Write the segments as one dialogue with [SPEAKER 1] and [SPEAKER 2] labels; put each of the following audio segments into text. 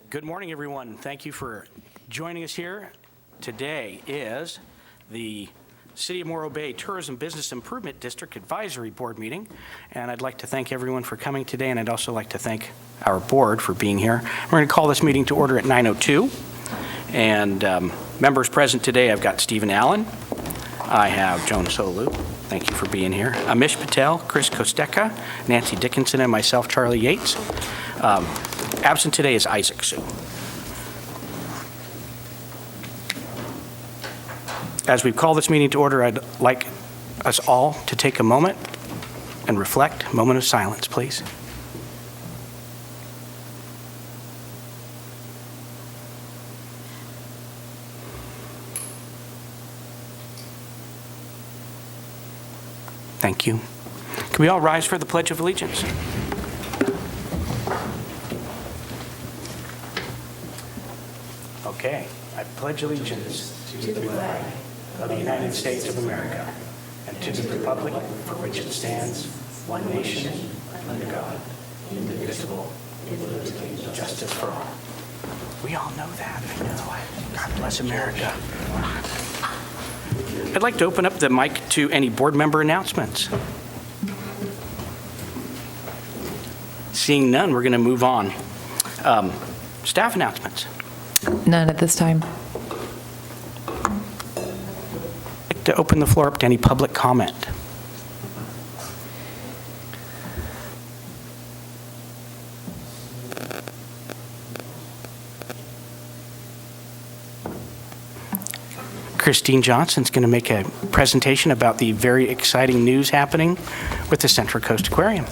[SPEAKER 1] Good morning, everyone. Thank you for joining us here. Today is the City of Morro Bay Tourism Business Improvement District Advisory Board meeting, and I'd like to thank everyone for coming today, and I'd also like to thank our board for being here. We're going to call this meeting to order at 9:02, and members present today, I've got Stephen Allen. I have Joan Solu. Thank you for being here. Amish Patel, Chris Kosteka, Nancy Dickinson, and myself, Charlie Yates. Absent today is Isaac Sue. As we call this meeting to order, I'd like us all to take a moment and reflect. A moment of silence, please. Thank you. Can we all rise for the Pledge of Allegiance? Okay. I pledge allegiance to the flag of the United States of America and to the republic for which it stands, one nation, under God, indivisible, with liberty and justice for all. We all know that. I know. God bless America. I'd like to open up the mic to any board member announcements. Seeing none, we're going to move on. Staff announcements.
[SPEAKER 2] None at this time.
[SPEAKER 1] I'd like to open the floor up to any public comment. Christine Johnson's going to make a presentation about the very exciting news happening with the Central Coast Aquarium.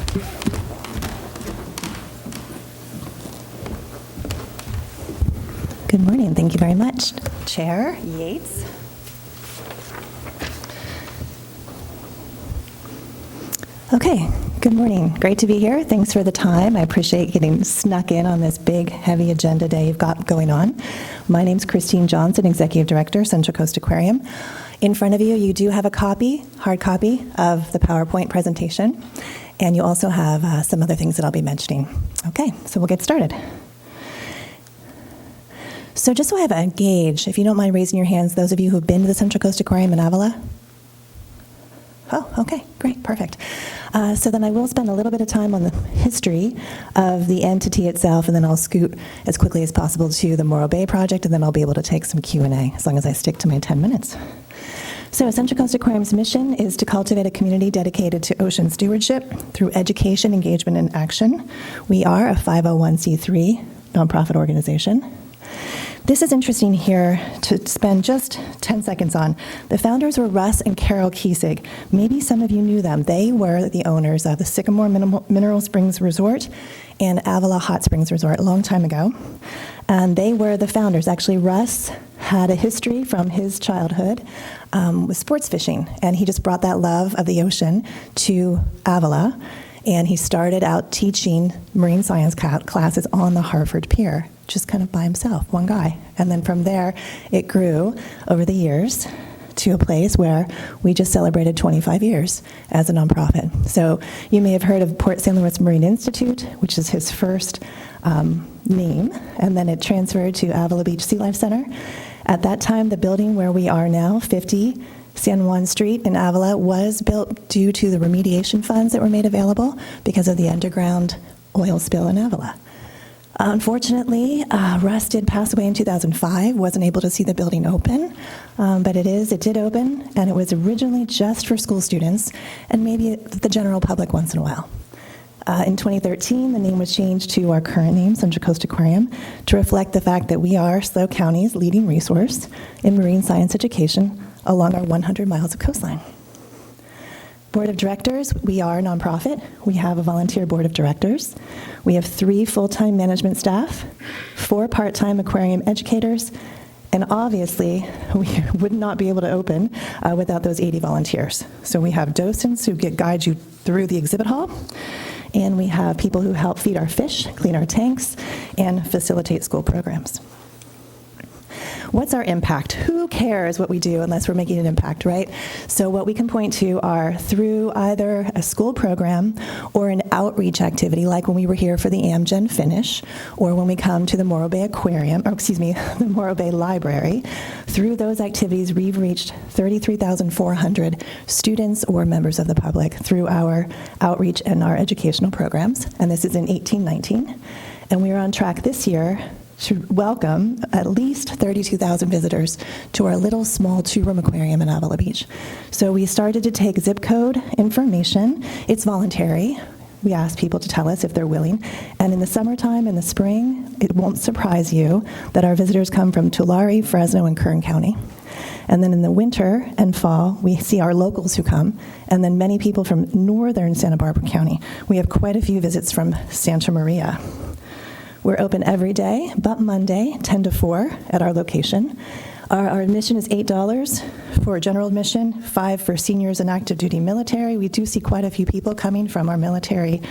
[SPEAKER 3] Good morning. Thank you very much, Chair Yates. Okay, good morning. Great to be here. Thanks for the time. I appreciate getting snuck in on this big, heavy agenda day you've got going on. My name's Christine Johnson, Executive Director, Central Coast Aquarium. In front of you, you do have a copy, hard copy, of the PowerPoint presentation, and you also have some other things that I'll be mentioning. Okay, so we'll get started. So just so I have a gauge, if you don't mind raising your hands, those of you who've been to the Central Coast Aquarium in Avila? Oh, okay, great, perfect. So then I will spend a little bit of time on the history of the entity itself, and then I'll scoot as quickly as possible to the Morro Bay project, and then I'll be able to take some Q&A as long as I stick to my 10 minutes. So Central Coast Aquarium's mission is to cultivate a community dedicated to ocean stewardship through education, engagement, and action. We are a 501c3 nonprofit organization. This is interesting here to spend just 10 seconds on. The founders were Russ and Carol Kiesig. Maybe some of you knew them. They were the owners of the Sycamore Mineral Springs Resort and Avila Hot Springs Resort a long time ago. And they were the founders. Actually, Russ had a history from his childhood with sports fishing, and he just brought that love of the ocean to Avila, and he started out teaching marine science classes on the Hartford Pier, just kind of by himself, one guy. And then from there, it grew over the years to a place where we just celebrated 25 years as a nonprofit. So you may have heard of Port St. Louis Marine Institute, which is his first name, and then it transferred to Avila Beach Sea Life Center. At that time, the building where we are now, 50 San Juan Street in Avila, was built due to the remediation funds that were made available because of the underground oil spill in Avila. Unfortunately, Russ did pass away in 2005, wasn't able to see the building open, but it did open, and it was originally just for school students and maybe the general public once in a while. In 2013, the name was changed to our current name, Central Coast Aquarium, to reflect the fact that we are SLO County's leading resource in marine science education along our 100 miles of coastline. Board of Directors, we are a nonprofit. We have a volunteer board of directors. We have 3 full-time management staff, 4 part-time aquarium educators, and obviously, we would not be able to open without those 80 volunteers. So we have docents who guide you through the exhibit hall, and we have people who help feed our fish, clean our tanks, and facilitate school programs. what's our impact? Who cares what we do unless we're making an impact, right? So what we can point to are through either a school program or an outreach activity, like when we were here for the Amgen Finish, or when we come to the Morro Bay Aquarium, or excuse me, the Morro Bay Library. Through those activities, we've reached 33,400 students or members of the public through our outreach and our educational programs, and this is in 1819. And we are on track this year to welcome at least 32,000 visitors to our little small two-room aquarium in Avila Beach. So we started to take zip code information. It's voluntary. We ask people to tell us if they're willing. And in the summertime and the spring, it won't surprise you that our visitors come from Tulare, Fresno, and Kern County. And then in the winter and fall, we see our locals who come, and then many people from northern Santa Barbara County. We have quite a few visits from Santa Maria. We're open every day, but Monday, 10 to 4 at our location. Our admission is $8 for general admission, $5 for seniors and active duty military. We do see quite a few people coming from our military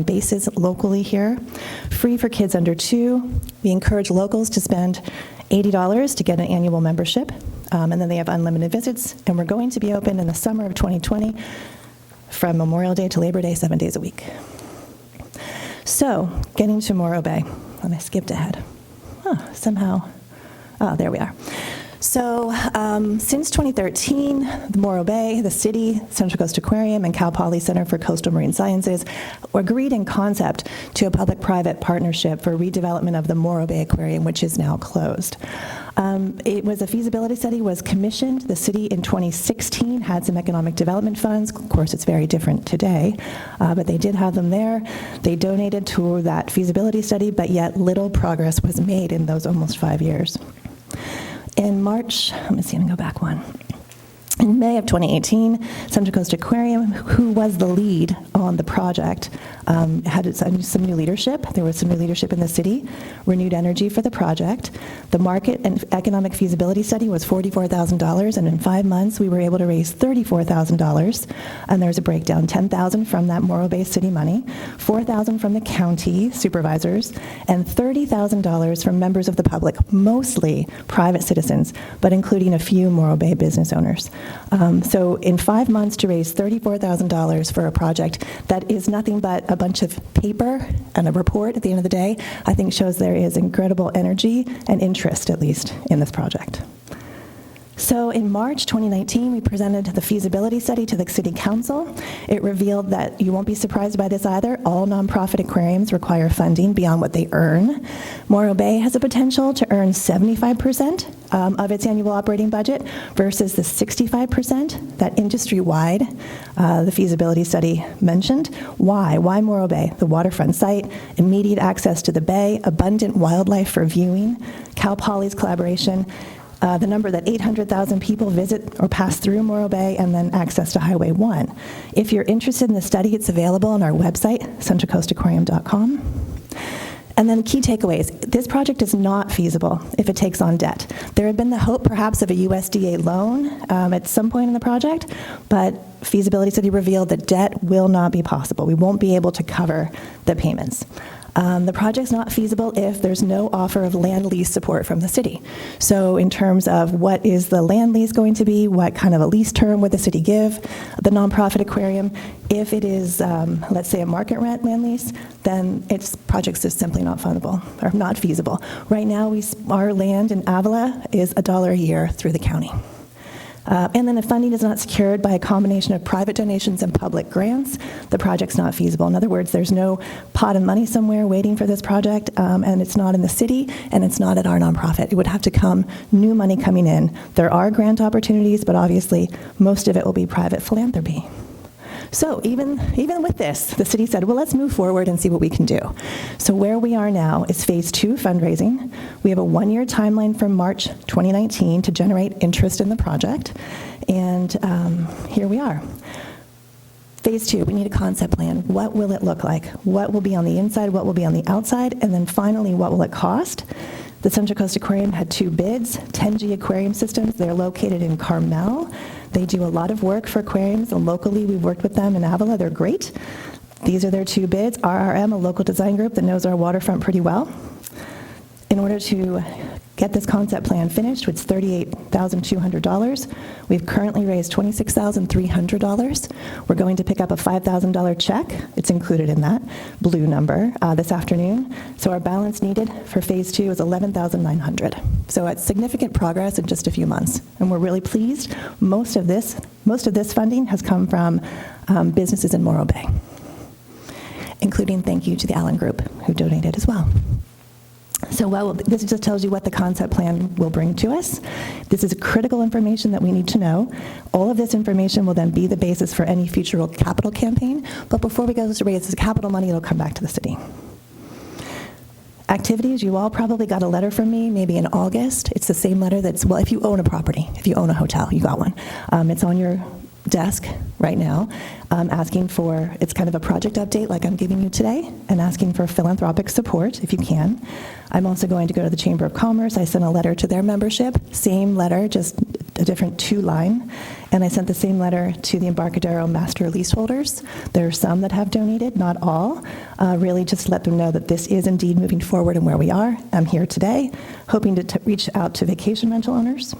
[SPEAKER 3] bases locally here. Free for kids under 2. We encourage locals to spend $80 to get an annual membership, and then they have unlimited visits. And we're going to be open in the summer of 2020 from Memorial Day to Labor Day, 7 days a week. So, getting to Morro Bay. And I skipped ahead. There we are. So, since 2013, the Morro Bay, the city, Central Coast Aquarium, and Cal Poly Center for Coastal Marine Sciences agreed in concept to a public-private partnership for redevelopment of the Morro Bay Aquarium, which is now closed. It was a feasibility study was commissioned. The city in 2016 had some economic development funds. Of course, it's very different today, but they did have them there. They donated to that feasibility study, but yet little progress was made in those almost 5 years. In March, let me see, I'm gonna go back one. In May of 2018, Central Coast Aquarium, who was the lead on the project, had some new leadership. There was some new leadership in the city, renewed energy for the project. The market and economic feasibility study was $44,000, and in 5 months, we were able to raise $34,000. And there's a breakdown, $10,000 from that Morro Bay city money, $4,000 from the county supervisors, and $30,000 from members of the public, mostly private citizens, but including a few Morro Bay business owners. So in 5 months to raise $34,000 for a project that is nothing but a bunch of paper and a report at the end of the day, I think shows there is incredible energy and interest, at least, in this project. So in March 2019, we presented the feasibility study to the City Council. It revealed that, you won't be surprised by this either, all nonprofit aquariums require funding beyond what they earn. Morro Bay has a potential to earn 75% of its annual operating budget versus the 65% that industry-wide the feasibility study mentioned. Why? Why Morro Bay? The waterfront site, immediate access to the bay, abundant wildlife for viewing, Cal Poly's collaboration, the number that 800,000 people visit or pass through Morro Bay, and then access to Highway 1. If you're interested in the study, it's available on our website, centralcoastaquarium.com. And then key takeaways. This project is not feasible if it takes on debt. There had been the hope, perhaps, of a USDA loan at some point in the project, but feasibility study revealed that debt will not be possible. We won't be able to cover the payments. The project's not feasible if there's no offer of land lease support from the city. So in terms of what is the land lease going to be, what kind of a lease term would the city give the nonprofit aquarium? If it is, let's say, a market rent land lease, then its project's just simply not fundable or not feasible. Right now, our land in Avila is $1 a year through the county. And then if funding is not secured by a combination of private donations and public grants, the project's not feasible. In other words, there's no pot of money somewhere waiting for this project, and it's not in the city, and it's not at our nonprofit. It would have to come new money coming in. There are grant opportunities, but obviously most of it will be private philanthropy. So even with this, the city said, well, let's move forward and see what we can do. So where we are now is phase 2 fundraising. We have a 1-year timeline from March 2019 to generate interest in the project. And here we are. Phase 2, we need a concept plan. What will it look like? What will be on the inside? What will be on the outside? And then finally, what will it cost? The Central Coast Aquarium had 2 bids, 10G Aquarium Systems. They're located in Carmel. They do a lot of work for aquariums, and locally we've worked with them in Avila. They're great. These are their 2 bids. RRM, a local design group that knows our waterfront pretty well. In order to get this concept plan finished, it's $38,200. We've currently raised $26,300. We're going to pick up a $5,000 check. It's included in that blue number this afternoon. So our balance needed for phase 2 is $11,900. So it's significant progress in just a few months, and we're really pleased. Most of this funding has come from businesses in Morro Bay, including thank you to the Allen Group, who donated as well. So this just tells you what the concept plan will bring to us. This is critical information that we need to know. All of this information will then be the basis for any future capital campaign. But before we go to raise the capital money, it'll come back to the city. Activities, you all probably got a letter from me maybe in August. It's the same letter that's, well, if you own a property, if you own a hotel, you got one. It's on your desk right now, asking for, it's kind of a project update like I'm giving you today, and asking for philanthropic support if you can. I'm also going to go to the Chamber of Commerce. I sent a letter to their membership, same letter, just a different 2-line, and I sent the same letter to the Embarcadero master leaseholders. There are some that have donated, not all. Really just let them know that this is indeed moving forward and where we are. I'm here today, hoping to reach out to vacation rental owners.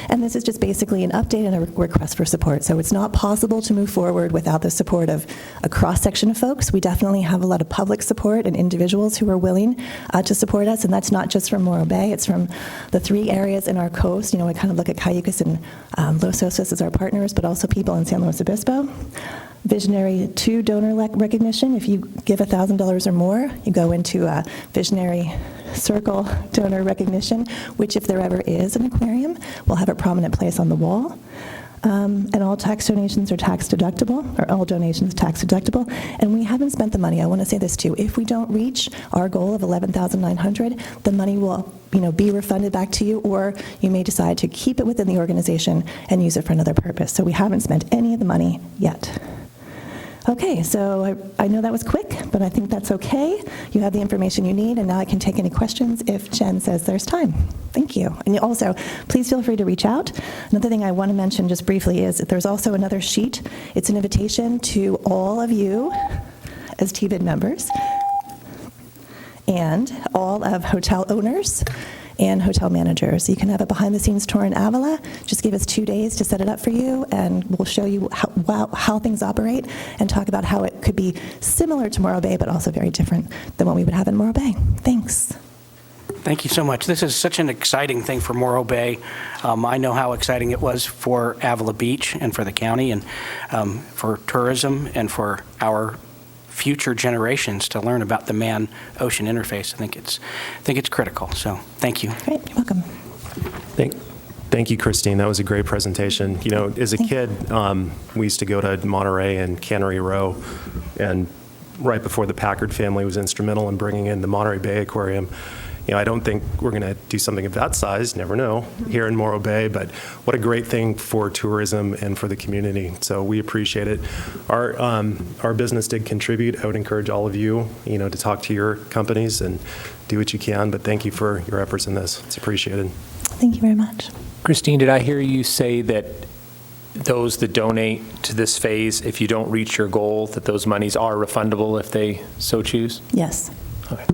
[SPEAKER 3] And this is just basically an update and a request for support. So it's not possible to move forward without the support of a cross-section of folks. We definitely have a lot of public support and individuals who are willing to support us, and that's not just from Morro Bay. It's from the 3 areas in our coast. You know, we kind of look at Cayucas and Los Osos as our partners, but also people in San Luis Obispo. Visionary 2 donor recognition. If you give $1,000 or more, you go into a Visionary Circle donor recognition, which if there ever is an aquarium, will have a prominent place on the wall. And all tax donations are tax deductible, or all donations tax deductible. And we haven't spent the money. I want to say this too. If we don't reach our goal of $11,900, the money will, be refunded back to you, or you may decide to keep it within the organization and use it for another purpose. So we haven't spent any of the money yet. Okay, so I know that was quick, but I think that's okay. You have the information you need, and now I can take any questions if Jen says there's time. Thank you. And also, please feel free to reach out. Another thing I want to mention just briefly is that there's also another sheet. It's an invitation to all of you as Tbut members and all of hotel owners and hotel managers. You can have a behind-the-scenes tour in Avila. Just give us 2 days to set it up for you, and we'll show you how things operate and talk about how it could be similar to Morro Bay, but also very different than what we would have in Morro Bay. Thanks.
[SPEAKER 1] Thank you so much. This is such an exciting thing for Morro Bay. I know how exciting it was for Avila Beach and for the county, and for tourism, and for our future generations to learn about the man-ocean interface. I think it's critical. So thank you.
[SPEAKER 3] Great. You're welcome.
[SPEAKER 4] Thank you, Christine. That was a great presentation. As a kid, we used to go to Monterey and Cannery Row, and right before the Packard family was instrumental in bringing in the Monterey Bay Aquarium. I don't think we're going to do something of that size, never know, here in Morro Bay, but what a great thing for tourism and for the community. So we appreciate it. Our business did contribute. I would encourage all of you, to talk to your companies and do what you can, but thank you for your efforts in this. It's appreciated.
[SPEAKER 3] Thank you very much.
[SPEAKER 5] Christine, did I hear you say that those that donate to this phase, if you don't reach your goal, that those monies are refundable if they so choose?
[SPEAKER 3] Yes.
[SPEAKER 5] Okay.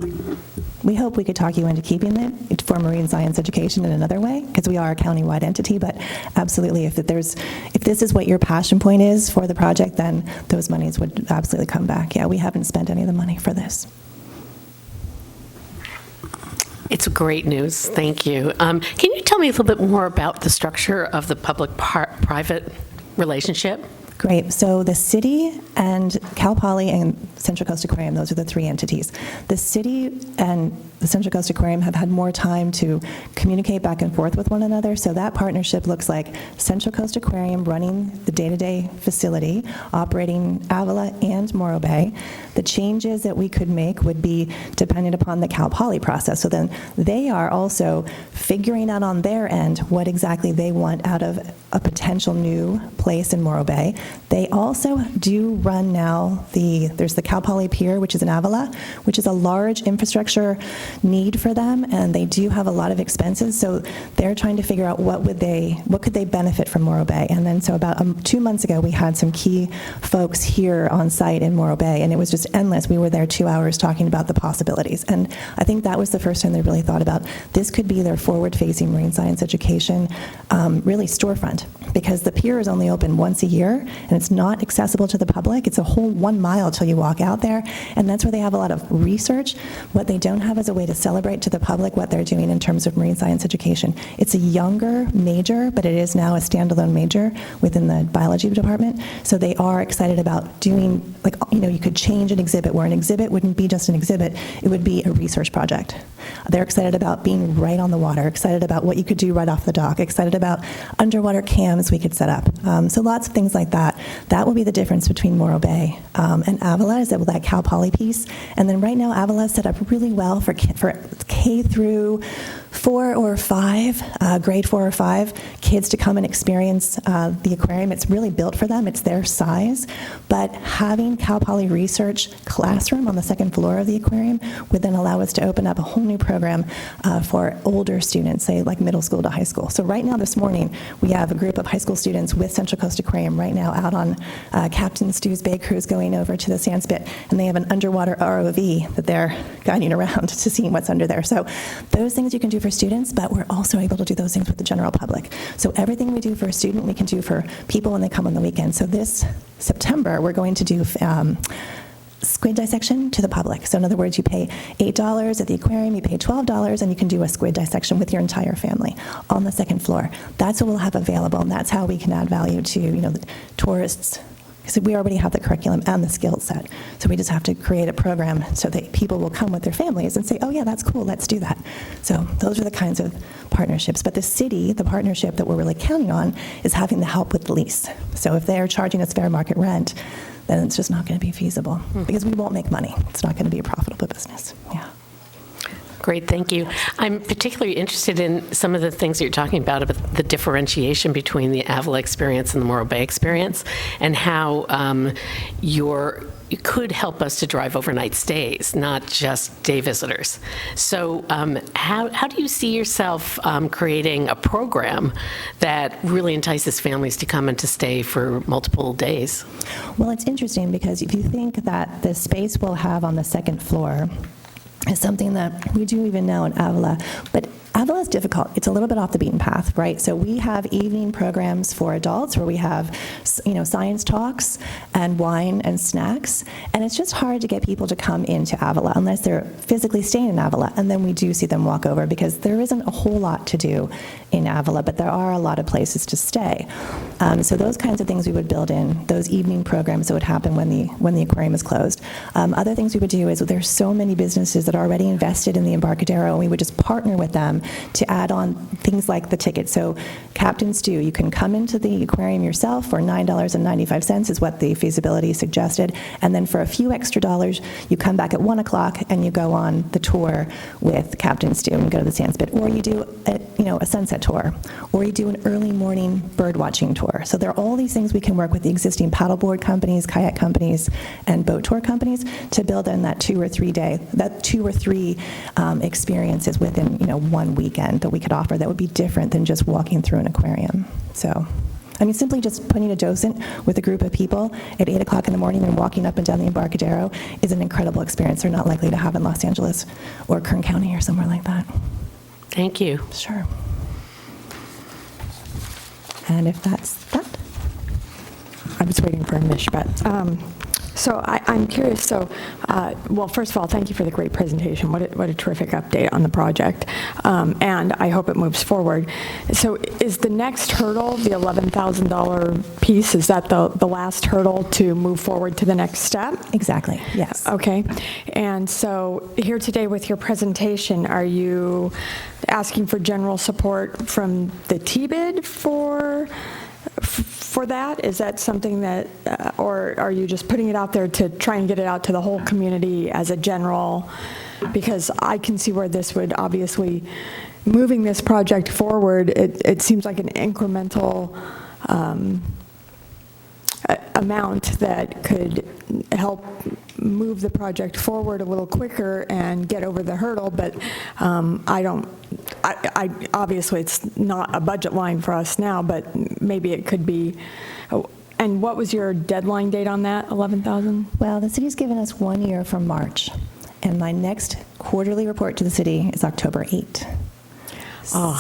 [SPEAKER 3] We hope we could talk you into keeping it for marine science education in another way, because we are a county-wide entity, but absolutely, if this is what your passion point is for the project, then those monies would absolutely come back. Yeah, we haven't spent any of the money for this.
[SPEAKER 6] It's great news. Thank you. Can you tell me a little bit more about the structure of the public-private relationship?
[SPEAKER 3] Great. So the city and Cal Poly and Central Coast Aquarium, those are the 3 entities. The city and the Central Coast Aquarium have had more time to communicate back and forth with one another, so that partnership looks like Central Coast Aquarium running the day-to-day facility, operating Avila and Morro Bay. The changes that we could make would be dependent upon the Cal Poly process. So then they are also figuring out on their end what exactly they want out of a potential new place in Morro Bay. They also do run now there's the Cal Poly Pier, which is in Avila, which is a large infrastructure need for them, and they do have a lot of expenses, so they're trying to figure out what could they benefit from Morro Bay. And then so about 2 months ago, we had some key folks here on site in Morro Bay, and it was just endless. We were there 2 hours talking about the possibilities, and I think that was the first time they really thought about this could be their forward-facing marine science education, really storefront, because the pier is only open once a year, and it's not accessible to the public. It's a whole 1 mile till you walk out there, and that's where they have a lot of research. What they don't have is a way to celebrate to the public what they're doing in terms of marine science education. It's a younger major, but it is now a standalone major within the biology department, so they are excited about doing, like, you could change an exhibit, where an exhibit wouldn't be just an exhibit, it would be a research project. They're excited about being right on the water, excited about what you could do right off the dock, excited about underwater cams we could set up. So lots of things like that. That will be the difference between Morro Bay and Avila, is that Cal Poly piece. And then right now, Avila is set up really well for K through 4 or 5, grade 4 or 5, kids to come and experience the aquarium. It's really built for them. It's their size. But having Cal Poly Research Classroom on the second floor of the aquarium would then allow us to open up a whole new program for older students, say like middle school to high school. So right now, this morning, we have a group of high school students with Central Coast Aquarium right now out on Captain Stu's Bay Cruise going over to the Sandspit, and they have an underwater ROV that they're guiding around to see what's under there. So those things you can do for students, but we're also able to do those things with the general public. So everything we do for a student, we can do for people when they come on the weekend. So this September, we're going to do squid dissection to the public. So in other words, you pay $8 at the aquarium, you pay $12, and you can do a squid dissection with your entire family on the second floor. That's what we'll have available, and that's how we can add value to the tourists. Because we already have the curriculum and the skill set. So we just have to create a program so that people will come with their families and say, oh yeah, that's cool, let's do that. So those are the kinds of partnerships. But the city, the partnership that we're really counting on is having the help with the lease. So if they're charging us fair market rent, then it's just not going to be feasible because we won't make money. It's not going to be a profitable business. Yeah.
[SPEAKER 6] Great, thank you. I'm particularly interested in some of the things that you're talking about the differentiation between the Avila experience and the Morro Bay experience, and how you could help us to drive overnight stays, not just day visitors. So how do you see yourself creating a program that really entices families to come and to stay for multiple days?
[SPEAKER 3] Well, it's interesting because if you think that the space we'll have on the second floor is something that we do even now in Avila, but Avila is difficult. It's a little bit off the beaten path, right? So we have evening programs for adults where we have, science talks and wine and snacks, and it's just hard to get people to come into Avila unless they're physically staying in Avila, and then we do see them walk over because there isn't a whole lot to do in Avila, but there are a lot of places to stay. So those kinds of things we would build in, those evening programs that would happen when the aquarium is closed. Other things we would do is there's so many businesses that are already invested in the Embarcadero, and we would just partner with them to add on things like the ticket. So Captain Stu, you can come into the aquarium yourself for $9.95 is what the feasibility suggested, and then for a few extra dollars, you come back at 1 o'clock and you go on the tour with Captain Stu and go to the Sandspit, or you do a sunset tour, or you do an early morning bird watching tour. So there are all these things we can work with the existing paddleboard companies, kayak companies, and boat tour companies to build in that 2 or 3 experiences within 1 weekend that we could offer that would be different than just walking through an aquarium. So, simply just putting a docent with a group of people at 8 o'clock in the morning and walking up and down the Embarcadero is an incredible experience they're not likely to have in Los Angeles or Kern County or somewhere like that.
[SPEAKER 6] Thank you.
[SPEAKER 3] Sure. And if that's that.
[SPEAKER 7] I was waiting for a Mishpat. So I'm curious, well, first of all, thank you for the great presentation. What a terrific update on the project. And I hope it moves forward. So is the next hurdle, the $11,000 piece, is that the last hurdle to move forward to the next step?
[SPEAKER 3] Exactly, yes.
[SPEAKER 7] Okay. And so here today with your presentation, are you asking for general support from the Tbut for that? Is that something that, or are you just putting it out there to try and get it out to the whole community as a general? Because I can see where this would obviously, moving this project forward, it seems like an incremental amount that could help move the project forward a little quicker and get over the hurdle, but obviously it's not a budget line for us now, but maybe it could be. And what was your deadline date on that, 11,000?
[SPEAKER 3] Well, the city's given us 1 year from March, and my next quarterly report to the city is October 8.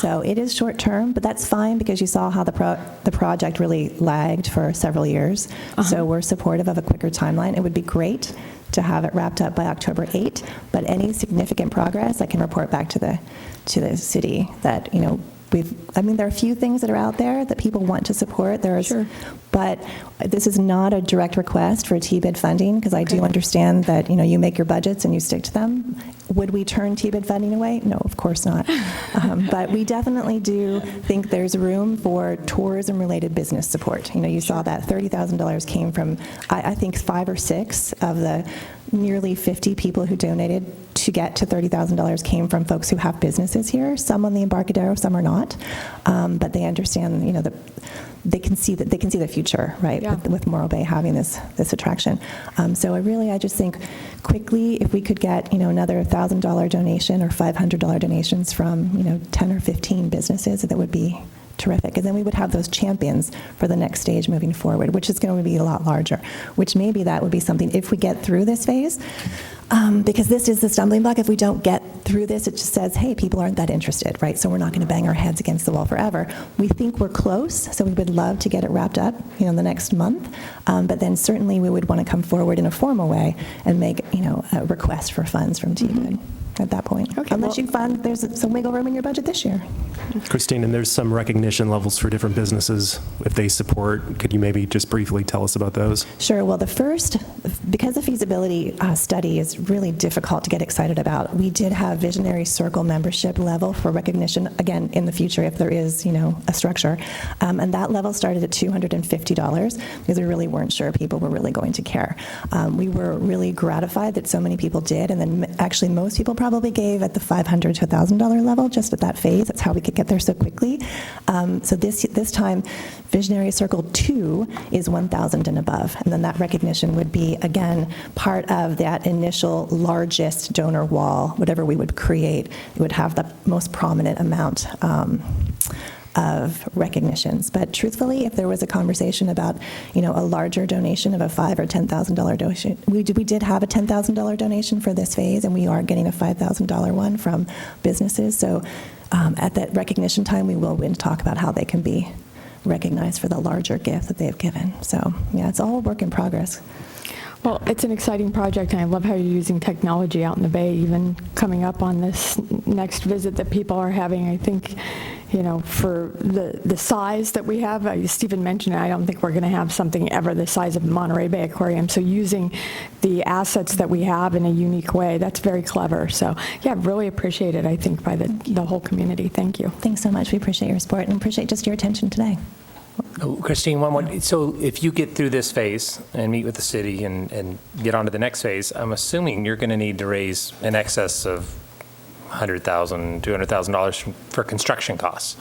[SPEAKER 3] So it is short term, but that's fine because you saw how the project really lagged for several years. So we're supportive of a quicker timeline. It would be great to have it wrapped up by October 8, but any significant progress, I can report back to the city that, you know, there are a few things that are out there that people want to support.
[SPEAKER 7] Sure.
[SPEAKER 3] But this is not a direct request for Tbut funding, because I do understand that, you know, you make your budgets and you stick to them. Would we turn Tbut funding away? No, of course not. But we definitely do think there's room for tourism-related business support. You know, you saw that $30,000 came from, I think, 5 or 6 of the nearly 50 people who donated to get to $30,000 came from folks who have businesses here. Some on the Embarcadero, some are not. But they understand, you know, they can see the future, right?
[SPEAKER 7] Yeah.
[SPEAKER 3] With Morro Bay having this attraction. So I just think quickly, if we could get, you know, another $1,000 donation or $500 donations from, you know, 10 or 15 businesses, that would be terrific. And then we would have those champions for the next stage moving forward, which is going to be a lot larger, which maybe that would be something if we get through this phase, because this is the stumbling block. If we don't get through this, it just says, hey, people aren't that interested, right? So we're not going to bang our heads against the wall forever. We think we're close, so we would love to get it wrapped up, you know, in the next month. But then certainly we would want to come forward in a formal way and make, you know, a request for funds from Tbut at that point.
[SPEAKER 7] Okay,
[SPEAKER 3] Unless you find there's some wiggle room in your budget this year.
[SPEAKER 4] Christine, and there's some recognition levels for different businesses if they support. Could you maybe just briefly tell us about those?
[SPEAKER 3] Sure. Well, because the feasibility study is really difficult to get excited about, we did have Visionary Circle membership level for recognition, again, in the future if there is, you know, a structure. And that level started at $250 because we really weren't sure people were really going to care. We were really gratified that so many people did, and then actually most people probably gave at the $500 to $1,000 level just at that phase. That's how we could get there so quickly. So this time, Visionary Circle 2 is 1,000 and above, and then that recognition would be, again, part of that initial largest donor wall, whatever we would create. It would have the most prominent amount of recognitions. But truthfully, if there was a conversation about, you know, a larger donation of a $5,000 or $10,000 donation, we did have a $10,000 donation for this phase, and we are getting a $5,000 one from businesses. So at that recognition time, we will talk about how they can be recognized for the larger gift that they've given. So yeah, it's all a work in progress.
[SPEAKER 7] Well, it's an exciting project, and I love how you're using technology out in the Bay, even coming up on this next visit that people are having. I think, you know, for the size that we have, Stephen mentioned it, I don't think we're going to have something ever the size of Monterey Bay Aquarium. So using the assets that we have in a unique way, that's very clever. So yeah, really appreciate it, I think, by the whole community. Thank you.
[SPEAKER 3] Thanks so much. We appreciate your support and appreciate just your attention today.
[SPEAKER 5] Oh, Christine, one more. So if you get through this phase and meet with the city and get on to the next phase, I'm assuming you're going to need to raise in excess of $100,000, $200,000 for construction costs.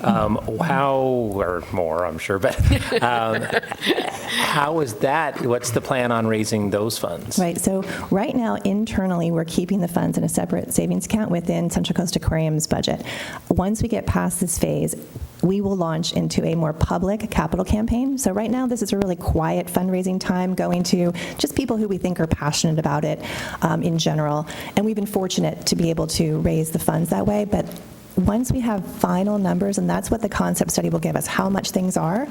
[SPEAKER 5] How, or more, I'm sure, but how is that? What's the plan on raising those funds?
[SPEAKER 3] Right. So right now, internally, we're keeping the funds in a separate savings account within Central Coast Aquarium's budget. Once we get past this phase, we will launch into a more public capital campaign. So right now, this is a really quiet fundraising time, going to just people who we think are passionate about it in general. And we've been fortunate to be able to raise the funds that way. But once we have final numbers, and that's what the concept study will give us, how much things are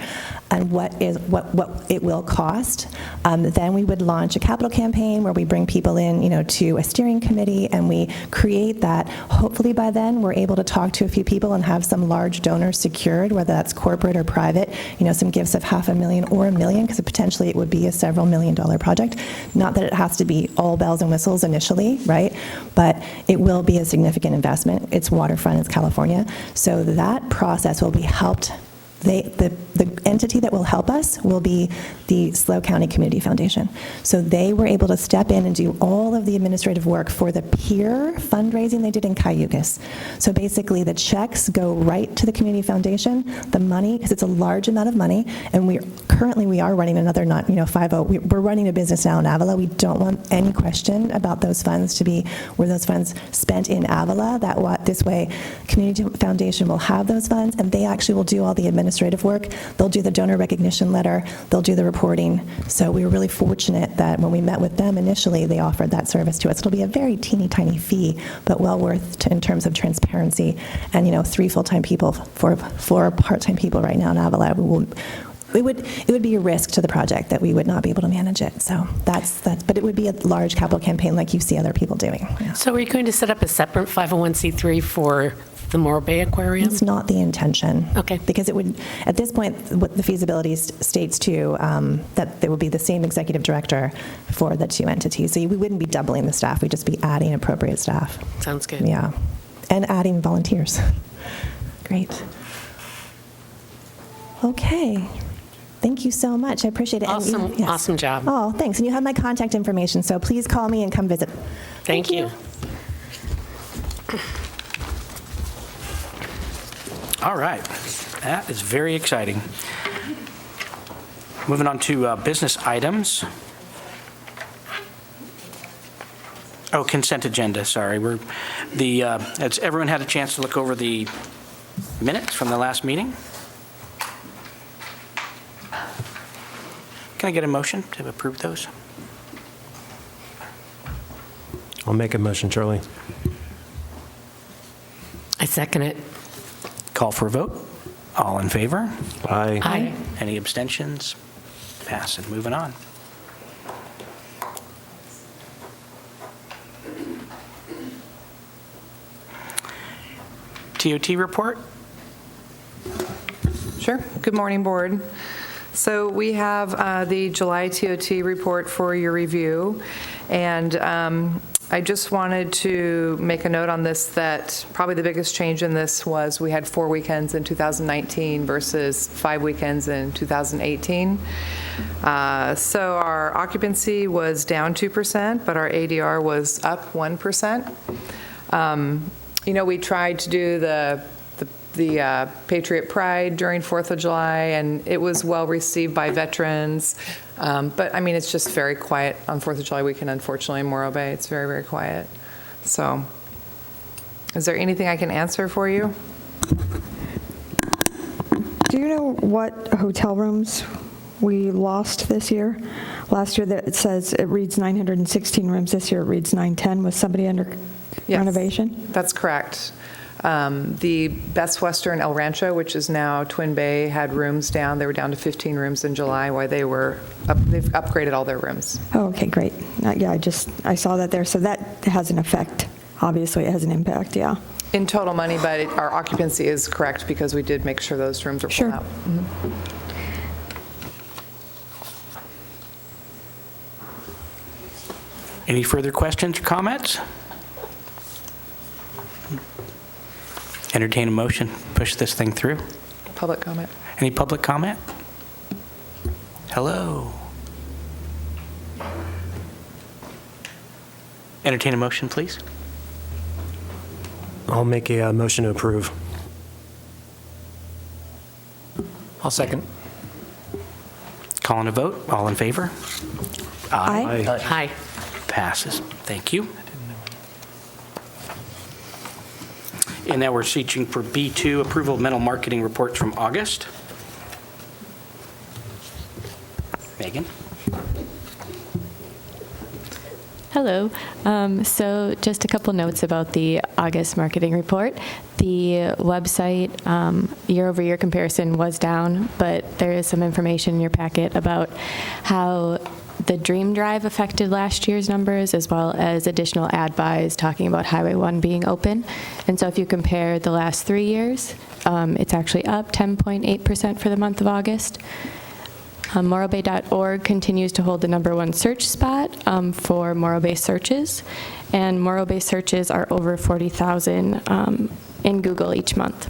[SPEAKER 3] and what it will cost, then we would launch a capital campaign where we bring people in, you know, to a steering committee, and we create that. Hopefully by then we're able to talk to a few people and have some large donors secured, whether that's corporate or private, you know, some gifts of $500,000 or $1 million, because potentially it would be a several $1 million project. Not that it has to be all bells and whistles initially, right? But it will be a significant investment. It's waterfront, it's California. So that process will be helped. The the entity that will help us will be the SLO County Community Foundation. So they were able to step in and do all of the administrative work for the peer fundraising they did in Cayugas. So basically, the checks go right to the community foundation. The money, because it's a large amount of money, and we are running another 50. We're running a business now in Avila. We don't want any question about those funds to be were those funds spent in Avila. This way, community foundation will have those funds, and they actually will do all the administrative work. They'll do the donor recognition letter. They'll do the reporting. So we were really fortunate that when we met with them initially, they offered that service to us. It'll be a very teeny tiny fee, but well worth in terms of transparency. And 3 full-time people, 4 part-time people right now in Avila. It would be a risk to the project that we would not be able to manage it. So that's but it would be a large capital campaign like you see other people doing. Yeah.
[SPEAKER 6] So are you going to set up a separate 501c3 for the Morro Bay Aquarium?
[SPEAKER 3] It's not the intention.
[SPEAKER 6] Okay.
[SPEAKER 3] Because it would, at this point, what the feasibility states too, that there will be the same executive director for the 2 entities. So we wouldn't be doubling the staff. We'd just be adding appropriate staff.
[SPEAKER 6] Sounds good.
[SPEAKER 3] Yeah. And adding volunteers. Great. Okay. Thank you so much. I appreciate it. And
[SPEAKER 6] Awesome,
[SPEAKER 3] yes.
[SPEAKER 6] awesome job.
[SPEAKER 3] Oh, thanks. And you have my contact information, so please call me and come visit.
[SPEAKER 6] Thank you.
[SPEAKER 1] All right, that is very exciting. Moving on to business items. Oh, consent agenda, sorry. Has everyone had a chance to look over the minutes from the last meeting? Can I get a motion to approve those?
[SPEAKER 4] I'll make a motion, Charlie.
[SPEAKER 6] I second it.
[SPEAKER 1] Call for a vote. All in favor?
[SPEAKER 4] Aye.
[SPEAKER 6] Aye.
[SPEAKER 1] Any abstentions? Pass and moving on. TOT report?
[SPEAKER 2] Sure. Good morning, Board. So we have the July TOT report for your review, and I just wanted to make a note on this that probably the biggest change in this was we had 4 weekends in 2019 versus 5 weekends in 2018. So our occupancy was down 2%, but our ADR was up 1%. We tried to do the Patriot Pride during 4th of July, and it was well received by veterans. But, it's just very quiet on 4th of July weekend, unfortunately, in Morro Bay. It's very, very quiet. So is there anything I can answer for you?
[SPEAKER 7] Do you know what hotel rooms we lost this year? Last year, it says it reads 916 rooms. This year, it reads 910. Was somebody under renovation?
[SPEAKER 2] That's correct. The Best Western El Rancho, which is now Twin Bay, had rooms down. They were down to 15 rooms in July while they've upgraded all their rooms.
[SPEAKER 7] Oh, okay, great. Yeah, I saw that there. So that has an effect. Obviously, it has an impact, yeah.
[SPEAKER 2] In total money, but our occupancy is correct because we did make sure those rooms were full out. Mm-hmm.
[SPEAKER 1] Any further questions or comments? Entertain a motion, push this thing through.
[SPEAKER 2] Public comment.
[SPEAKER 1] Any public comment? Hello? Entertain a motion, please.
[SPEAKER 4] I'll make a motion to approve.
[SPEAKER 5] I'll second.
[SPEAKER 1] Calling a vote, all in favor?
[SPEAKER 3] Aye.
[SPEAKER 6] Aye.
[SPEAKER 1] Passes. Thank you. And now we're seeking for B2, approval of mental marketing reports from August. Megan?
[SPEAKER 8] Hello. So just a couple notes about the August marketing report. The website year-over-year comparison was down, but there is some information in your packet about how the Dream Drive affected last year's numbers, as well as additional ad buys talking about Highway 1 being open. And so if you compare the last 3 years, it's actually up 10.8% for the month of August. MorroBay.org continues to hold the #1 search spot for Morro Bay searches, and Morro Bay searches are over 40,000 in Google each month.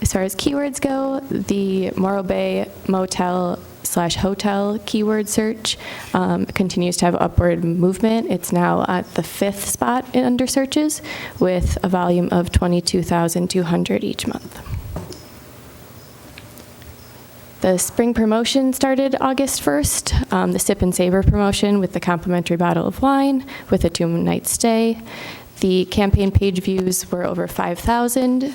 [SPEAKER 8] As far as keywords go, the Morro Bay motel/hotel keyword search continues to have upward movement. It's now at the 5th spot under searches with a volume of 22,200 each month. The spring promotion started August 1st, the Sip and Savor promotion with the complimentary bottle of wine with a 2-night stay. The campaign page views were over 5,000.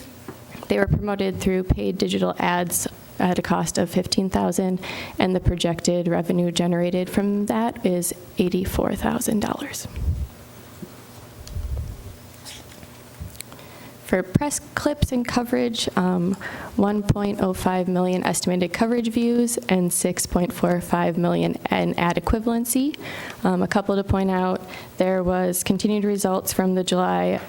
[SPEAKER 8] They were promoted through paid digital ads at a cost of $15,000, and the projected revenue generated from that is $84,000. For press clips and coverage, 1.05 million estimated coverage views and 6.45 million in ad equivalency. A couple to point out, there was continued results from the July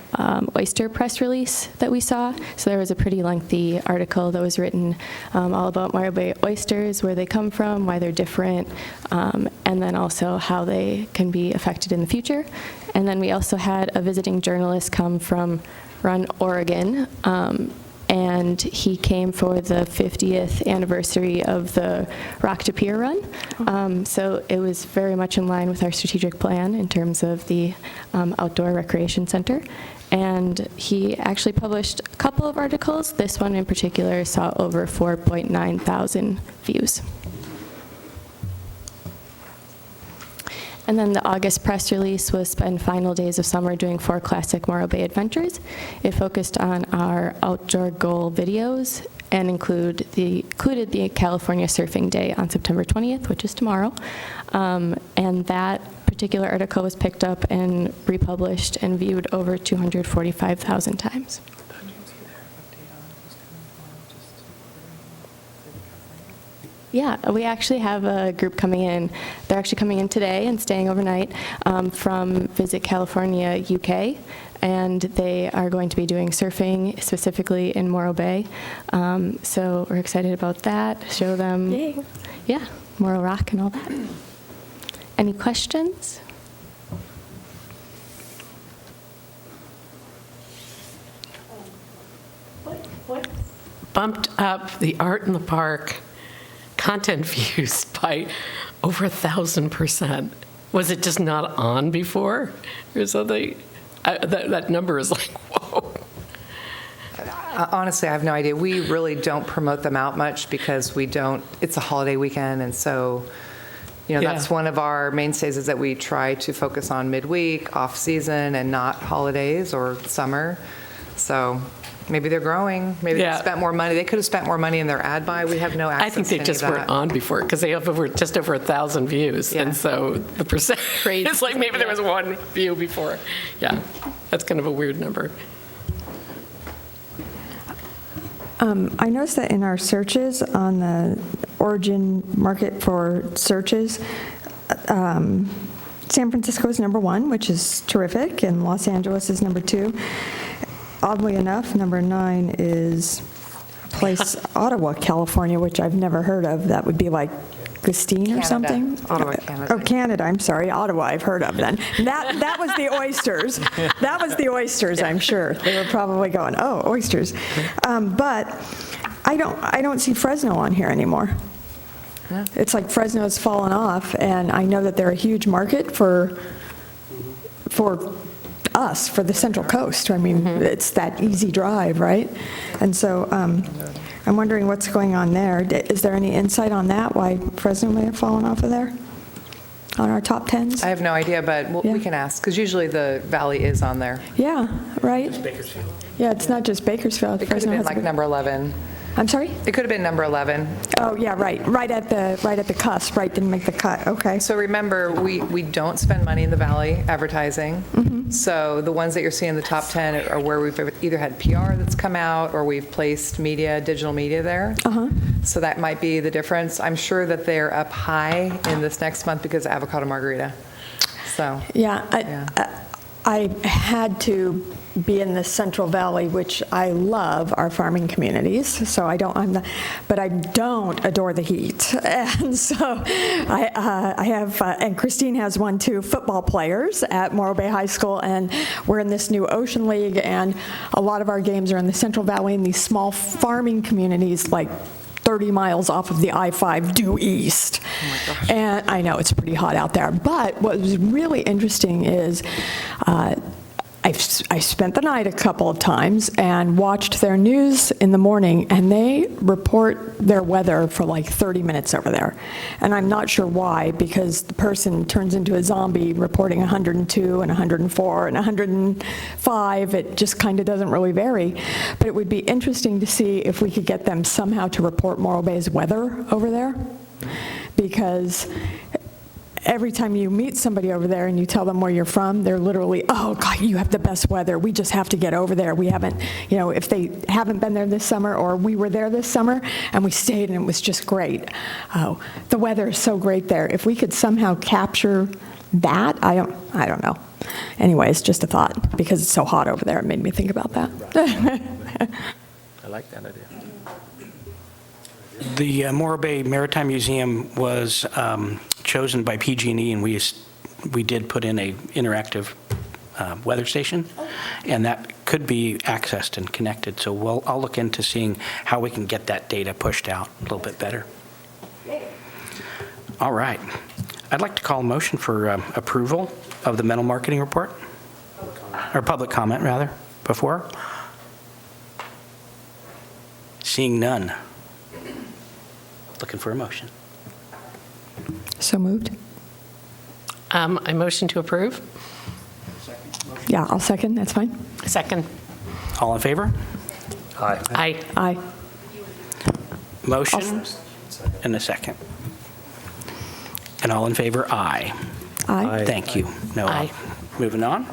[SPEAKER 8] oyster press release that we saw. So there was a pretty lengthy article that was written all about Morro Bay oysters, where they come from, why they're different, and then also how they can be affected in the future. And then we also had a visiting journalist come from Run, Oregon, and he came for the 50th anniversary of the Rock to Pier run. So it was very much in line with our strategic plan in terms of the outdoor recreation center. And he actually published a couple of articles. This one in particular saw over 4.9 thousand views. And then the August press release was spend final days of summer doing 4 classic Morro Bay adventures. It focused on our outdoor goal videos and included the California Surfing Day on September 20th, which is tomorrow. And that particular article was picked up and republished and viewed over 245,000 times. Yeah, we actually have a group coming in. They're actually coming in today and staying overnight from Visit California, UK, and they are going to be doing surfing specifically in Morro Bay. So we're excited about that. Show them, yeah, Morro Rock and all that. Any questions?
[SPEAKER 6] What bumped up the Art in the Park content views by over 1,000%? Was it just not on before or something? That number is like, whoa.
[SPEAKER 2] Honestly, I have no idea. We really don't promote them out much because it's a holiday weekend, and so, that's one of our mainstays is that we try to focus on midweek, off-season, and not holidays or summer. So maybe they're growing. Maybe they spent more money. They could have spent more money in their ad buy. We have no access
[SPEAKER 6] I think
[SPEAKER 2] to
[SPEAKER 6] they
[SPEAKER 2] any
[SPEAKER 6] just
[SPEAKER 2] of that.
[SPEAKER 6] weren't on before because they have just over 1,000 views.
[SPEAKER 2] Yeah.
[SPEAKER 6] And so the percent, it's like maybe there was one view before. Yeah, that's kind of a weird number.
[SPEAKER 7] I noticed that in our searches on the origin market for searches, San Francisco is number 1, which is terrific, and Los Angeles is number 2. Oddly enough, number 9 is a place, Ottawa, California, which I've never heard of. That would be like Christine or
[SPEAKER 2] Canada.
[SPEAKER 7] something?
[SPEAKER 2] Ottawa, Canada.
[SPEAKER 7] Oh, Canada, I'm sorry. Ottawa, I've heard of then. That was the oysters. That was the oysters, I'm sure. They were probably going, oh, oysters. But I don't see Fresno on here anymore.
[SPEAKER 2] Yeah.
[SPEAKER 7] It's like Fresno's fallen off, and I know that they're a huge market for us, for the Central Coast. I mean, it's that easy drive, right? And so I'm wondering what's going on there. Is there any insight on that, why Fresno may have fallen off of there on our top 10s?
[SPEAKER 2] I have no idea, but we can ask, because usually the Valley is on there.
[SPEAKER 7] Yeah, right? Yeah, it's not just Bakersfield.
[SPEAKER 2] It could have been like number 11.
[SPEAKER 7] I'm sorry?
[SPEAKER 2] It could have been number 11.
[SPEAKER 7] Oh, yeah, right at the cusp, right, didn't make the cut, okay.
[SPEAKER 2] So remember, we don't spend money in the Valley advertising. So the ones that you're seeing in the top 10 are where we've either had PR that's come out or we've placed digital media there. So that might be the difference. I'm sure that they're up high in this next month because of avocado margarita. So
[SPEAKER 7] Yeah, I had to be in the Central Valley, which I love our farming communities, so I don't adore the heat. And so I have, and Christine has one too, football players at Morro Bay High School, and we're in this new Ocean League, and a lot of our games are in the Central Valley in these small farming communities, like 30 miles off of the I-5 due east. Oh my gosh. And I know it's pretty hot out there. But what was really interesting is I spent the night a couple of times and watched their news in the morning, and they report their weather for like 30 minutes over there. And I'm not sure why, because the person turns into a zombie reporting 102 and 104 and 105. It just kind of doesn't really vary. But it would be interesting to see if we could get them somehow to report Morro Bay's weather over there, because every time you meet somebody over there and you tell them where you're from, they're literally, oh, God, you have the best weather. We just have to get over there. We haven't, if they haven't been there this summer, or we were there this summer and we stayed and it was just great. Oh, the weather is so great there. If we could somehow capture that, I don't know. Anyways, just a thought, because it's so hot over there. It made me think about that.
[SPEAKER 5] I like that idea.
[SPEAKER 1] The Morro Bay Maritime Museum was chosen by PG&E, and we did put in a interactive weather station, and that could be accessed and connected. So I'll look into seeing how we can get that data pushed out a little bit better. All right. I'd like to call a motion for approval of the mental marketing report, or public comment, rather, before. Seeing none. Looking for a motion.
[SPEAKER 7] So moved?
[SPEAKER 6] I motion to approve.
[SPEAKER 7] Yeah, I'll second. That's fine.
[SPEAKER 6] Second.
[SPEAKER 1] All in favor?
[SPEAKER 5] Aye.
[SPEAKER 6] Aye.
[SPEAKER 7] Aye.
[SPEAKER 1] Motion and a second. And all in favor? Aye.
[SPEAKER 7] Aye.
[SPEAKER 1] Thank you. No.
[SPEAKER 6] Aye.
[SPEAKER 1] Moving on.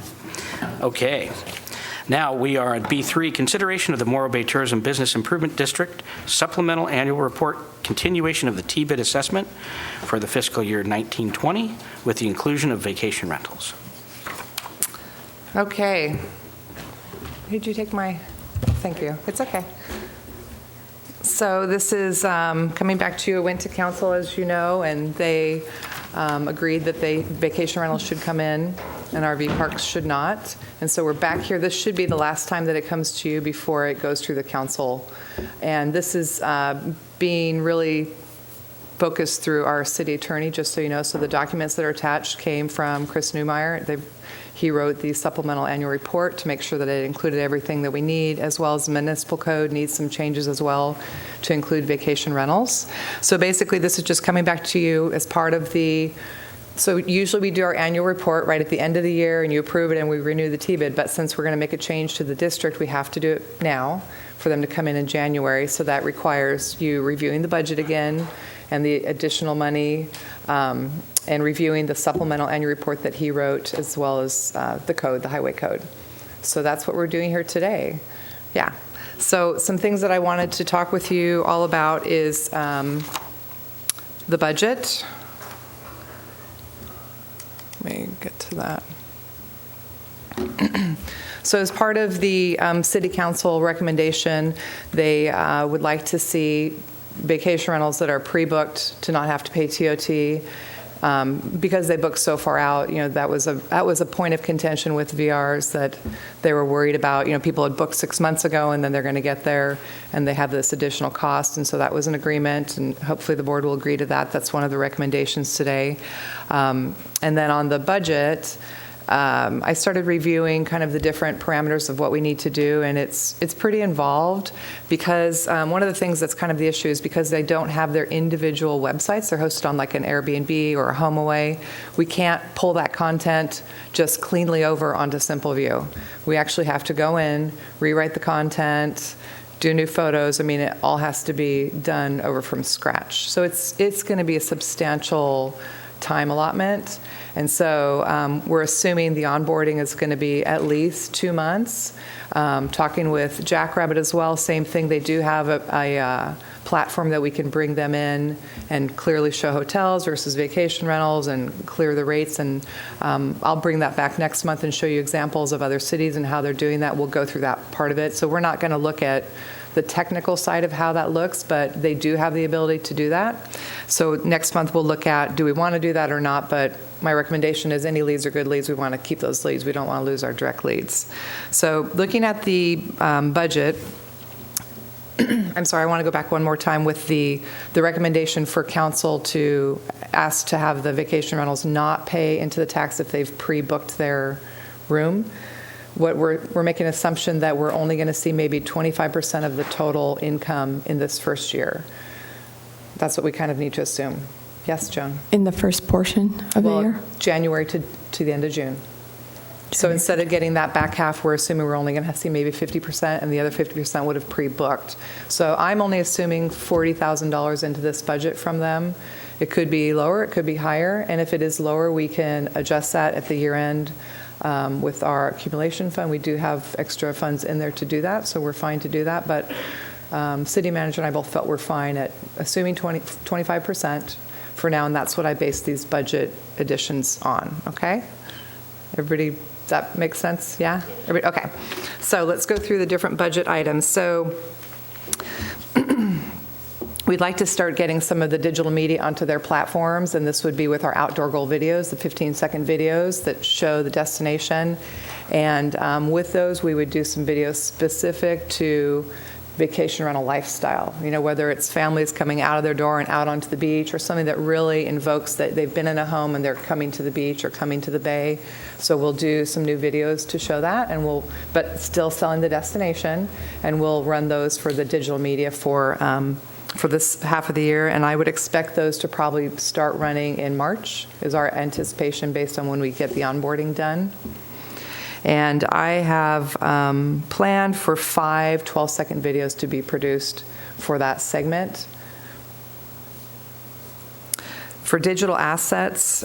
[SPEAKER 1] Okay. Now we are at B3, consideration of the Morro Bay Tourism Business Improvement District Supplemental Annual Report, continuation of the Tbut assessment for the fiscal year 1920 with the inclusion of vacation rentals.
[SPEAKER 2] Okay. Did you take my, thank you. It's okay. So this is coming back to you. It went to council, as you know, and they agreed that vacation rentals should come in and RV parks should not. And so we're back here. This should be the last time that it comes to you before it goes through the council. And this is being really focused through our city attorney, just so you know. So the documents that are attached came from Chris Newmeyer. He wrote the supplemental annual report to make sure that it included everything that we need, as well as the municipal code needs some changes as well to include vacation rentals. So basically, this is just coming back to you as part of so usually we do our annual report right at the end of the year, and you approve it and we renew the Tbut. But since we're going to make a change to the district, we have to do it now for them to come in January. So that requires you reviewing the budget again and the additional money, and reviewing the supplemental annual report that he wrote, as well as the code, the highway code. So that's what we're doing here today. Yeah. So some things that I wanted to talk with you all about is the budget. Let me get to that. So as part of the city council recommendation, they would like to see vacation rentals that are pre-booked to not have to pay TOT. Because they booked so far out, that was a point of contention with VRs, that they were worried about. People had booked 6 months ago, and then they're going to get there, and they have this additional cost, and so that was an agreement, and hopefully the board will agree to that. That's one of the recommendations today. And then on the budget, I started reviewing kind of the different parameters of what we need to do, and it's pretty involved, because one of the things that's kind of the issue is because they don't have their individual websites. They're hosted on like an Airbnb or a HomeAway. We can't pull that content just cleanly over onto SimpleView. We actually have to go in, rewrite the content, do new photos. I mean, it all has to be done over from scratch. So it's going to be a substantial time allotment. And so we're assuming the onboarding is going to be at least 2 months. Talking with Jackrabbit as well, same thing. They do have a platform that we can bring them in and clearly show hotels versus vacation rentals and clear the rates. And I'll bring that back next month and show you examples of other cities and how they're doing that. We'll go through that part of it. So we're not going to look at the technical side of how that looks, but they do have the ability to do that. So next month we'll look at, do we want to do that or not? But my recommendation is any leads are good leads. We want to keep those leads. We don't want to lose our direct leads. So looking at the budget, I'm sorry, I want to go back one more time with the recommendation for council to ask to have the vacation rentals not pay into the tax if they've pre-booked their room. What we're making an assumption that we're only going to see maybe 25% of the total income in this first year. That's what we kind of need to assume. Yes, Joan?
[SPEAKER 7] In the first portion of the year?
[SPEAKER 2] January to the end of June. So instead of getting that back half, we're assuming we're only going to see maybe 50%, and the other 50% would have pre-booked. So I'm only assuming $40,000 into this budget from them. It could be lower, it could be higher, and if it is lower, we can adjust that at the year end with our accumulation fund. We do have extra funds in there to do that, so we're fine to do that. But city manager and I both felt we're fine at assuming 25% for now, and that's what I base these budget additions on, okay? Everybody, that makes sense? Yeah? Okay. So let's go through the different budget items. So we'd like to start getting some of the digital media onto their platforms, and this would be with our outdoor goal videos, the 15-second videos that show the destination. And with those, we would do some videos specific to vacation rental lifestyle, whether it's families coming out of their door and out onto the beach, or something that really invokes that they've been in a home and they're coming to the beach or coming to the bay. So we'll do some new videos to show that, but still selling the destination, and we'll run those for the digital media for this half of the year. And I would expect those to probably start running in March, is our anticipation based on when we get the onboarding done. And I have planned for 5 12-second videos to be produced for that segment. For digital assets,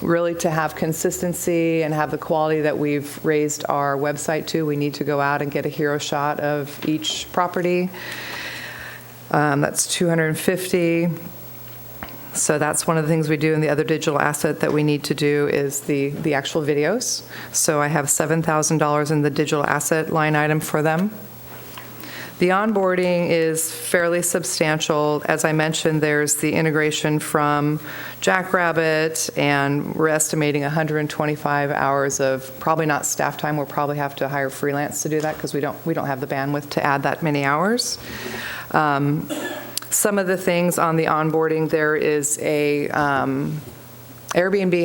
[SPEAKER 2] really to have consistency and have the quality that we've raised our website to, we need to go out and get a hero shot of each property. That's 250. So that's one of the things we do. And the other digital asset that we need to do is the actual videos. So I have $7,000 in the digital asset line item for them. The onboarding is fairly substantial. As I mentioned, there's the integration from Jackrabbit, and we're estimating 125 hours of probably not staff time. We'll probably have to hire freelance to do that because we don't have the bandwidth to add that many hours. Some of the things on the onboarding, there is Airbnb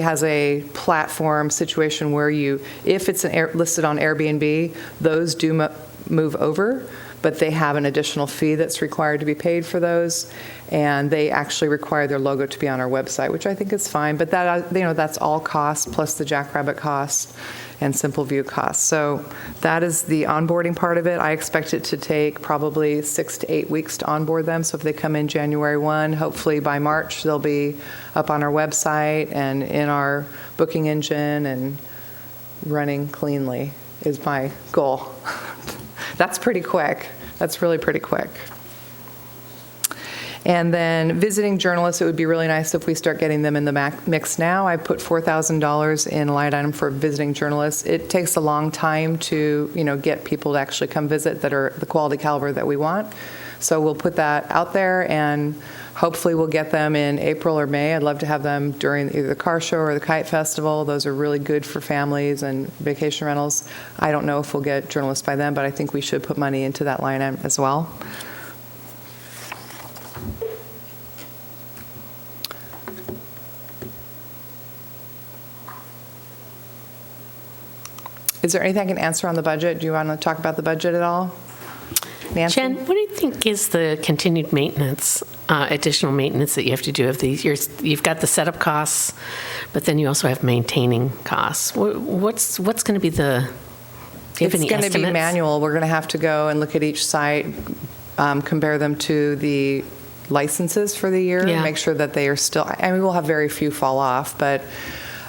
[SPEAKER 2] has a platform situation where if it's listed on Airbnb, those do move over, but they have an additional fee that's required to be paid for those, and they actually require their logo to be on our website, which I think is fine. But that's all costs plus the Jackrabbit costs and Simple View costs. So that is the onboarding part of it. I expect it to take probably 6 to 8 weeks to onboard them. So if they come in January 1, hopefully by March they'll be up on our website and in our booking engine and running cleanly is my goal. That's pretty quick. That's really pretty quick. And then visiting journalists, it would be really nice if we start getting them in the mix now. I put $4,000 in a line item for visiting journalists. It takes a long time to, get people to actually come visit that are the quality caliber that we want. So we'll put that out there, and hopefully we'll get them in April or May. I'd love to have them during either the car show or the kite festival. Those are really good for families and vacation rentals. I don't know if we'll get journalists by then, but I think we should put money into that line item as well. Is there anything I can answer on the budget? Do you want to talk about the budget at all? Nancy?
[SPEAKER 6] Jen, what do you think is the continued maintenance, additional maintenance that you have to do of these? You've got the setup costs, but then you also have maintaining costs. What's going to be the, do you have any estimates?
[SPEAKER 2] It's going to be manual. We're going to have to go and look at each site, compare them to the licenses for the year,
[SPEAKER 6] Yeah.
[SPEAKER 2] make sure that they are still, we'll have very few fall off, but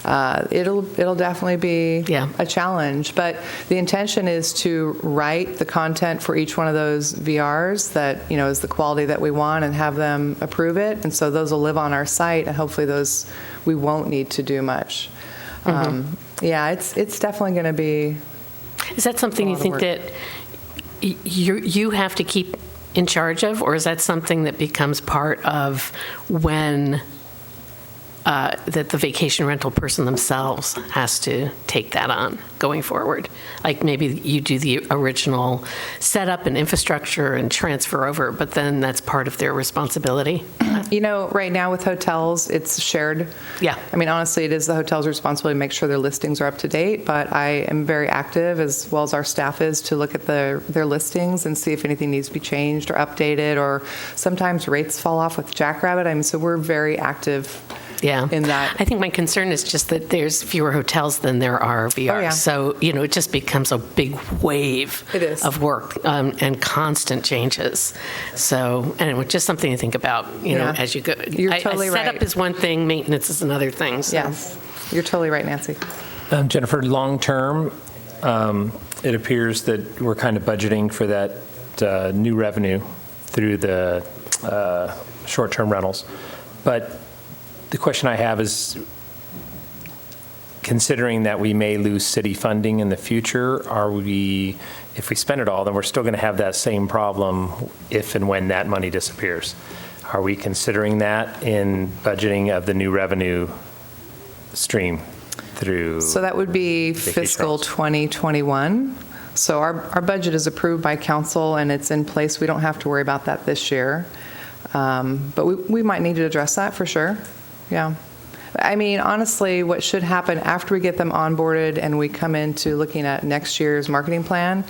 [SPEAKER 2] it'll definitely be
[SPEAKER 6] Yeah.
[SPEAKER 2] a challenge. But the intention is to write the content for each one of those VRs that, is the quality that we want, and have them approve it. And so those will live on our site, and hopefully those, we won't need to do much. Yeah, it's definitely going to be.
[SPEAKER 6] Is that something you think that you have to keep in charge of, or is that something that becomes part of when that the vacation rental person themselves has to take that on going forward? Like maybe you do the original setup and infrastructure and transfer over, but then that's part of their responsibility?
[SPEAKER 2] Right now with hotels, it's shared.
[SPEAKER 6] Yeah.
[SPEAKER 2] I mean, honestly, it is the hotel's responsibility to make sure their listings are up to date, but I am very active, as well as our staff is, to look at their listings and see if anything needs to be changed or updated, or sometimes rates fall off with Jackrabbit. I mean, so we're very active.
[SPEAKER 6] Yeah.
[SPEAKER 2] In that.
[SPEAKER 6] I think my concern is just that there's fewer hotels than there are VRs.
[SPEAKER 2] Oh, yeah.
[SPEAKER 6] So, it just becomes a big wave
[SPEAKER 2] It is.
[SPEAKER 6] of work and constant changes. So, anyway, just something to think about,
[SPEAKER 2] Yeah.
[SPEAKER 6] as you go.
[SPEAKER 2] You're totally right.
[SPEAKER 6] Setup is one thing, maintenance is another thing. So.
[SPEAKER 2] Yes, you're totally right, Nancy.
[SPEAKER 5] Jennifer, long-term, it appears that we're kind of budgeting for that new revenue through the short-term rentals. But the question I have is, considering that we may lose city funding in the future, if we spend it all, then we're still going to have that same problem if and when that money disappears. Are we considering that in budgeting of the new revenue stream through?
[SPEAKER 2] So that would be
[SPEAKER 5] vacation
[SPEAKER 2] fiscal
[SPEAKER 5] rentals?
[SPEAKER 2] 2021. So our budget is approved by council, and it's in place. We don't have to worry about that this year. But we might need to address that for sure. Yeah. I mean, honestly, what should happen after we get them onboarded and we come into looking at next year's marketing plan,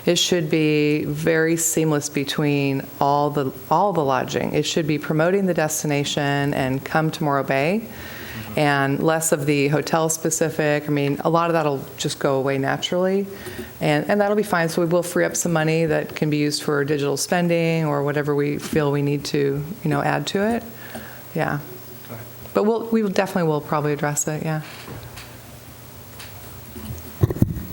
[SPEAKER 2] it should be very seamless between all the lodging. It should be promoting the destination and come to Morro Bay, and less of the hotel specific. I mean, a lot of that'll just go away naturally, and that'll be fine. So we will free up some money that can be used for digital spending or whatever we feel we need to, add to it. Yeah. But we definitely will probably address it, yeah.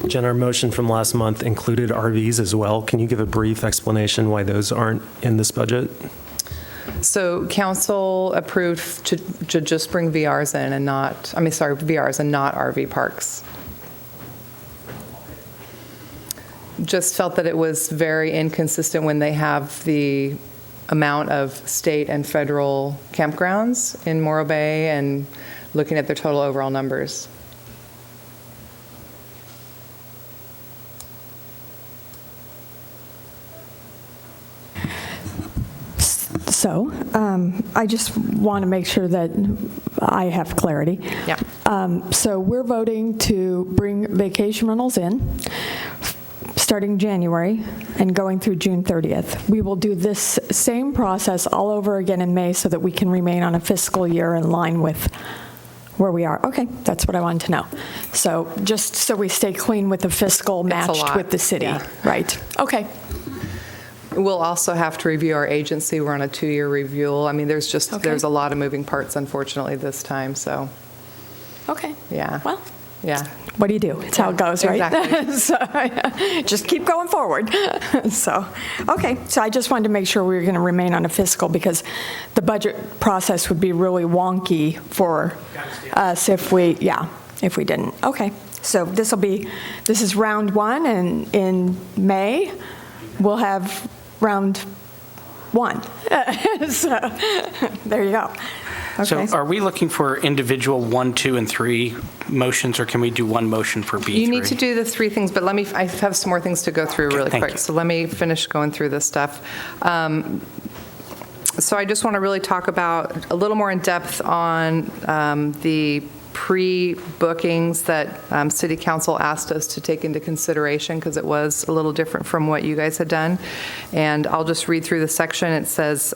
[SPEAKER 4] Jen, our motion from last month included RVs as well. Can you give a brief explanation why those aren't in this budget?
[SPEAKER 2] So council approved to just bring VRs in and VRs and not RV parks. Just felt that it was very inconsistent when they have the amount of state and federal campgrounds in Morro Bay and looking at their total overall numbers.
[SPEAKER 7] So I just want to make sure that I have clarity.
[SPEAKER 2] Yeah.
[SPEAKER 7] So we're voting to bring vacation rentals in, starting January and going through June 30th. We will do this same process all over again in May so that we can remain on a fiscal year in line with where we are. Okay, that's what I wanted to know. So just so we stay clean with the fiscal matched
[SPEAKER 2] lot.
[SPEAKER 7] with the city,
[SPEAKER 2] Yeah.
[SPEAKER 7] right? Okay.
[SPEAKER 2] We'll also have to review our agency. We're on a 2-year review. I mean, there's a lot of moving parts, unfortunately, this time, so,
[SPEAKER 7] Okay.
[SPEAKER 2] yeah.
[SPEAKER 7] Well,
[SPEAKER 2] Yeah.
[SPEAKER 7] what do you do? It's how it goes, right?
[SPEAKER 2] Exactly.
[SPEAKER 7] So, just keep going forward. So, okay, so I just wanted to make sure we were going to remain on a fiscal, because the budget process would be really wonky for us if we didn't. Okay, so this is round one, and in May, we'll have round one. So, there you go. Okay.
[SPEAKER 1] So are we looking for individual 1, 2, and 3 motions, or can we do one motion for B3?
[SPEAKER 2] You need to do the 3 things, but I have some more things to go through really
[SPEAKER 1] thank
[SPEAKER 2] quick.
[SPEAKER 1] you.
[SPEAKER 2] So let me finish going through this stuff. So I just want to really talk about a little more in depth on the pre-bookings that City Council asked us to take into consideration, because it was a little different from what you guys had done. And I'll just read through the section. It says,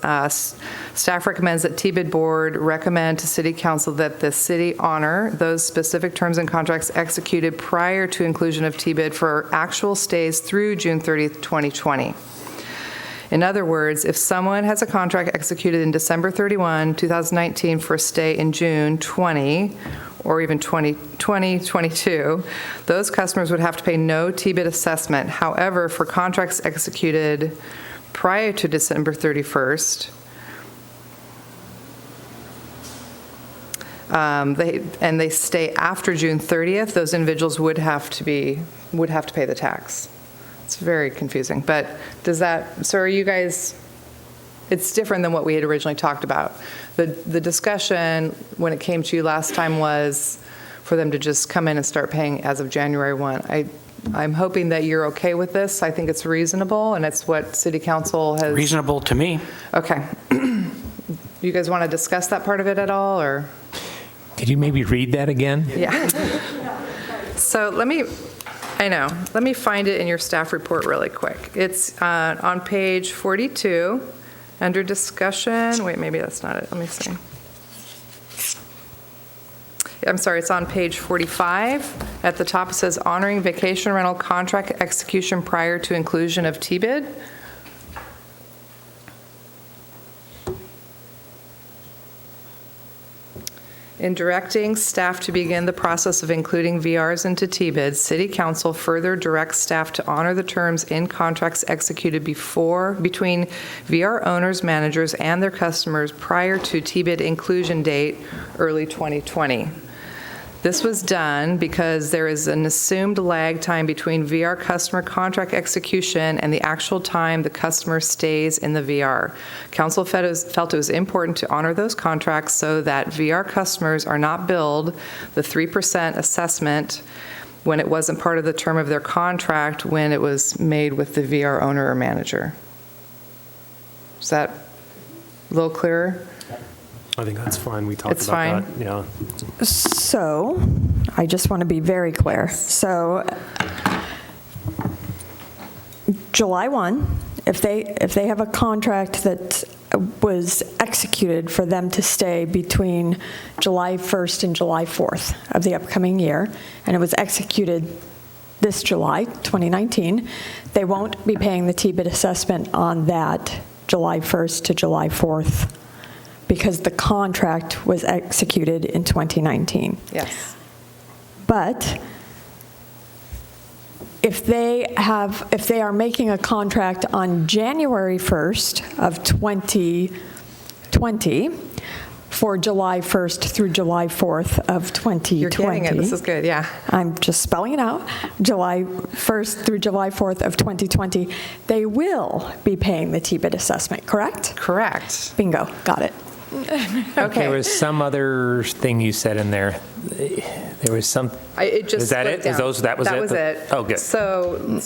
[SPEAKER 2] staff recommends that Tbut Board recommend to City Council that the city honor those specific terms and contracts executed prior to inclusion of Tbut for actual stays through June 30th, 2020. In other words, if someone has a contract executed in December 31, 2019 for a stay in June 20, or even 2022, those customers would have to pay no Tbut assessment. However, for contracts executed prior to December 31st, they stay after June 30th, those individuals would have to pay the tax. It's very confusing, but does that, so are you guys, it's different than what we had originally talked about. The discussion when it came to you last time was for them to just come in and start paying as of January 1. I'm hoping that you're okay with this. I think it's reasonable, and it's what City Council has.
[SPEAKER 1] Reasonable to me.
[SPEAKER 2] Okay. You guys want to discuss that part of it at all, or?
[SPEAKER 5] Could you maybe read that again?
[SPEAKER 2] Yeah. So let me find it in your staff report really quick. It's on page 42, under discussion. Wait, maybe that's not it. Let me see. I'm sorry, it's on page 45. At the top, it says honoring vacation rental contract execution prior to inclusion of Tbut. In directing staff to begin the process of including VRs into Tbut, City Council further directs staff to honor the terms in contracts executed between VR owners, managers, and their customers prior to Tbut inclusion date, early 2020. This was done because there is an assumed lag time between VR customer contract execution and the actual time the customer stays in the VR. Council felt it was important to honor those contracts so that VR customers are not billed the 3% assessment when it wasn't part of the term of their contract when it was made with the VR owner or manager. Is that a little clearer?
[SPEAKER 4] I think that's fine. We talked
[SPEAKER 2] It's
[SPEAKER 4] about
[SPEAKER 2] fine?
[SPEAKER 4] that. Yeah.
[SPEAKER 7] So, I just want to be very clear. So, July 1, if they have a contract that was executed for them to stay between July 1st and July 4th of the upcoming year, and it was executed this July, 2019, they won't be paying the Tbut assessment on that July 1st to July 4th because the contract was executed in 2019.
[SPEAKER 2] Yes.
[SPEAKER 7] But if they are making a contract on January 1st of 2020 for July 1st through July 4th of 2020.
[SPEAKER 2] You're getting it. This is good, yeah.
[SPEAKER 7] I'm just spelling it out. July 1st through July 4th of 2020, they will be paying the Tbut assessment, correct?
[SPEAKER 2] Correct.
[SPEAKER 7] Bingo, got it.
[SPEAKER 2] Okay.
[SPEAKER 5] There was some other thing you said in there. There was some.
[SPEAKER 2] It just
[SPEAKER 5] Is that
[SPEAKER 2] split
[SPEAKER 5] it?
[SPEAKER 2] down.
[SPEAKER 5] That was it?
[SPEAKER 2] That was it.
[SPEAKER 5] Oh, good.
[SPEAKER 2] So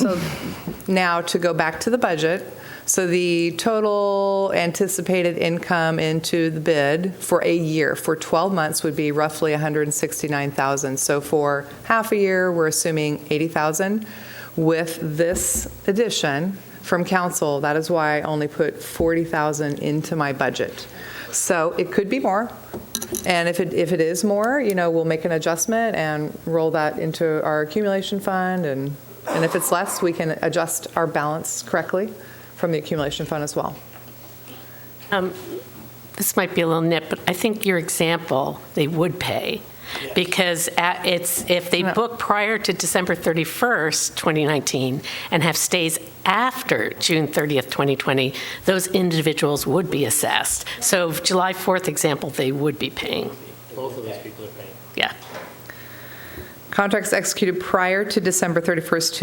[SPEAKER 2] now to go back to the budget. So the total anticipated income into the bid for a year, for 12 months, would be roughly $169,000. So for half a year, we're assuming $80,000. With this addition from council, that is why I only put $40,000 into my budget. So it could be more, and if it is more, we'll make an adjustment and roll that into our accumulation fund, and if it's less, we can adjust our balance correctly from the accumulation fund as well.
[SPEAKER 6] This might be a little nit, but I think your example, they would pay, because if they book prior to December 31st, 2019, and have stays after June 30th, 2020, those individuals would be assessed. So July 4th example, they would be paying.
[SPEAKER 1] Both of those people are paying.
[SPEAKER 6] Yeah.
[SPEAKER 2] Contracts executed prior to December 31st,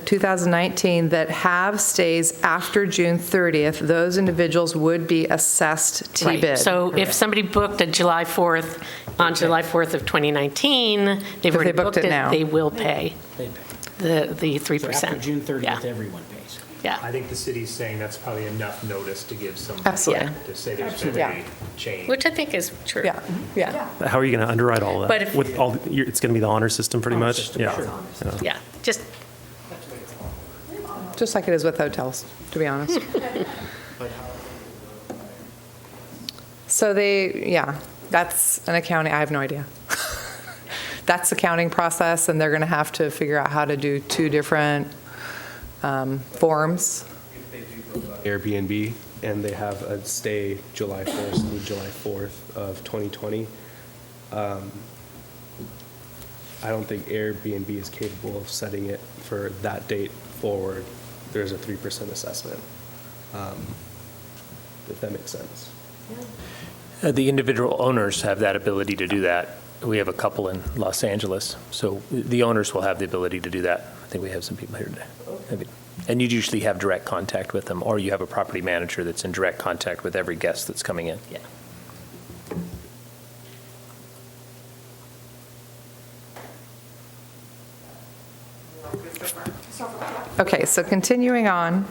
[SPEAKER 2] 2019 that have stays after June 30th, those individuals would be assessed Tbut.
[SPEAKER 6] Right. So if somebody booked on July 4th of 2019, they've already booked it,
[SPEAKER 2] now.
[SPEAKER 6] they will pay
[SPEAKER 1] They pay.
[SPEAKER 6] the 3%.
[SPEAKER 1] So after June 30th,
[SPEAKER 6] Yeah.
[SPEAKER 1] everyone pays.
[SPEAKER 6] Yeah.
[SPEAKER 9] I think the city's saying that's probably enough notice to give some,
[SPEAKER 2] Absolutely.
[SPEAKER 9] to say there's been
[SPEAKER 2] Yeah.
[SPEAKER 9] a change.
[SPEAKER 6] Which I think is true.
[SPEAKER 2] Yeah, yeah.
[SPEAKER 4] How are you going to underwrite all that?
[SPEAKER 6] But if-
[SPEAKER 4] With all, it's going to be the honor system pretty much?
[SPEAKER 1] system,
[SPEAKER 4] Yeah.
[SPEAKER 1] sure.
[SPEAKER 6] Yeah, just,
[SPEAKER 2] Just like it is with hotels, to be honest. So that's an accounting, I have no idea. That's accounting process, and they're going to have to figure out how to do two different forms.
[SPEAKER 10] Airbnb, and they have a stay July 1st through July 4th of 2020. I don't think Airbnb is capable of setting it for that date forward. There's a 3% assessment, if that makes sense.
[SPEAKER 5] The individual owners have that ability to do that. We have a couple in Los Angeles, so the owners will have the ability to do that. I think we have some people here today. And you usually have direct contact with them, or you have a property manager that's in direct contact with every guest that's coming in.
[SPEAKER 6] Yeah.
[SPEAKER 2] Okay, so continuing on.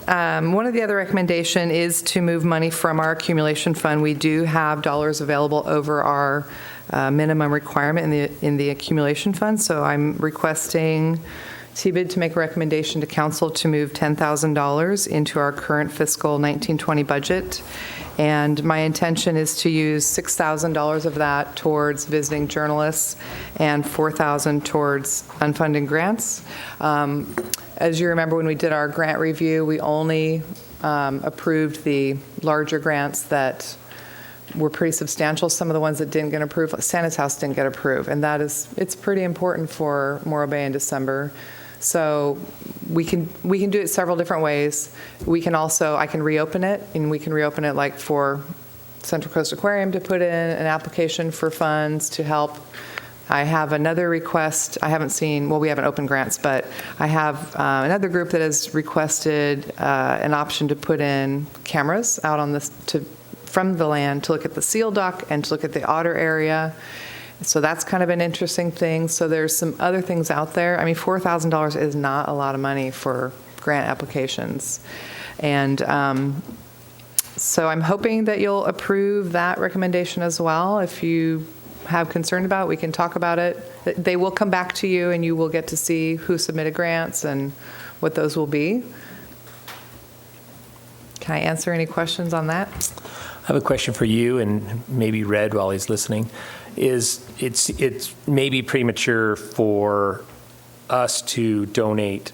[SPEAKER 2] One of the other recommendation is to move money from our accumulation fund. We do have dollars available over our minimum requirement in the accumulation fund, so I'm requesting Tbut to make a recommendation to council to move $10,000 into our current fiscal 1920 budget. And my intention is to use $6,000 of that towards visiting journalists and $4,000 towards unfunded grants. As you remember, when we did our grant review, we only approved the larger grants that were pretty substantial. Some of the ones that didn't get approved, like Santa's House didn't get approved, and it's pretty important for Morro Bay in December. So we can do it several different ways. I can reopen it, and we can reopen it like for Central Coast Aquarium to put in an application for funds to help. I have another request. I haven't seen, well, we haven't opened grants, but I have another group that has requested an option to put in cameras out on this from the land to look at the seal dock and to look at the otter area. So that's kind of an interesting thing. So there's some other things out there. I mean, $4,000 is not a lot of money for grant applications. And so I'm hoping that you'll approve that recommendation as well. If you have concern about it, we can talk about it. They will come back to you, and you will get to see who submitted grants and what those will be. Can I answer any questions on that?
[SPEAKER 5] I have a question for you, and maybe Red while he's listening. It's maybe premature for us to donate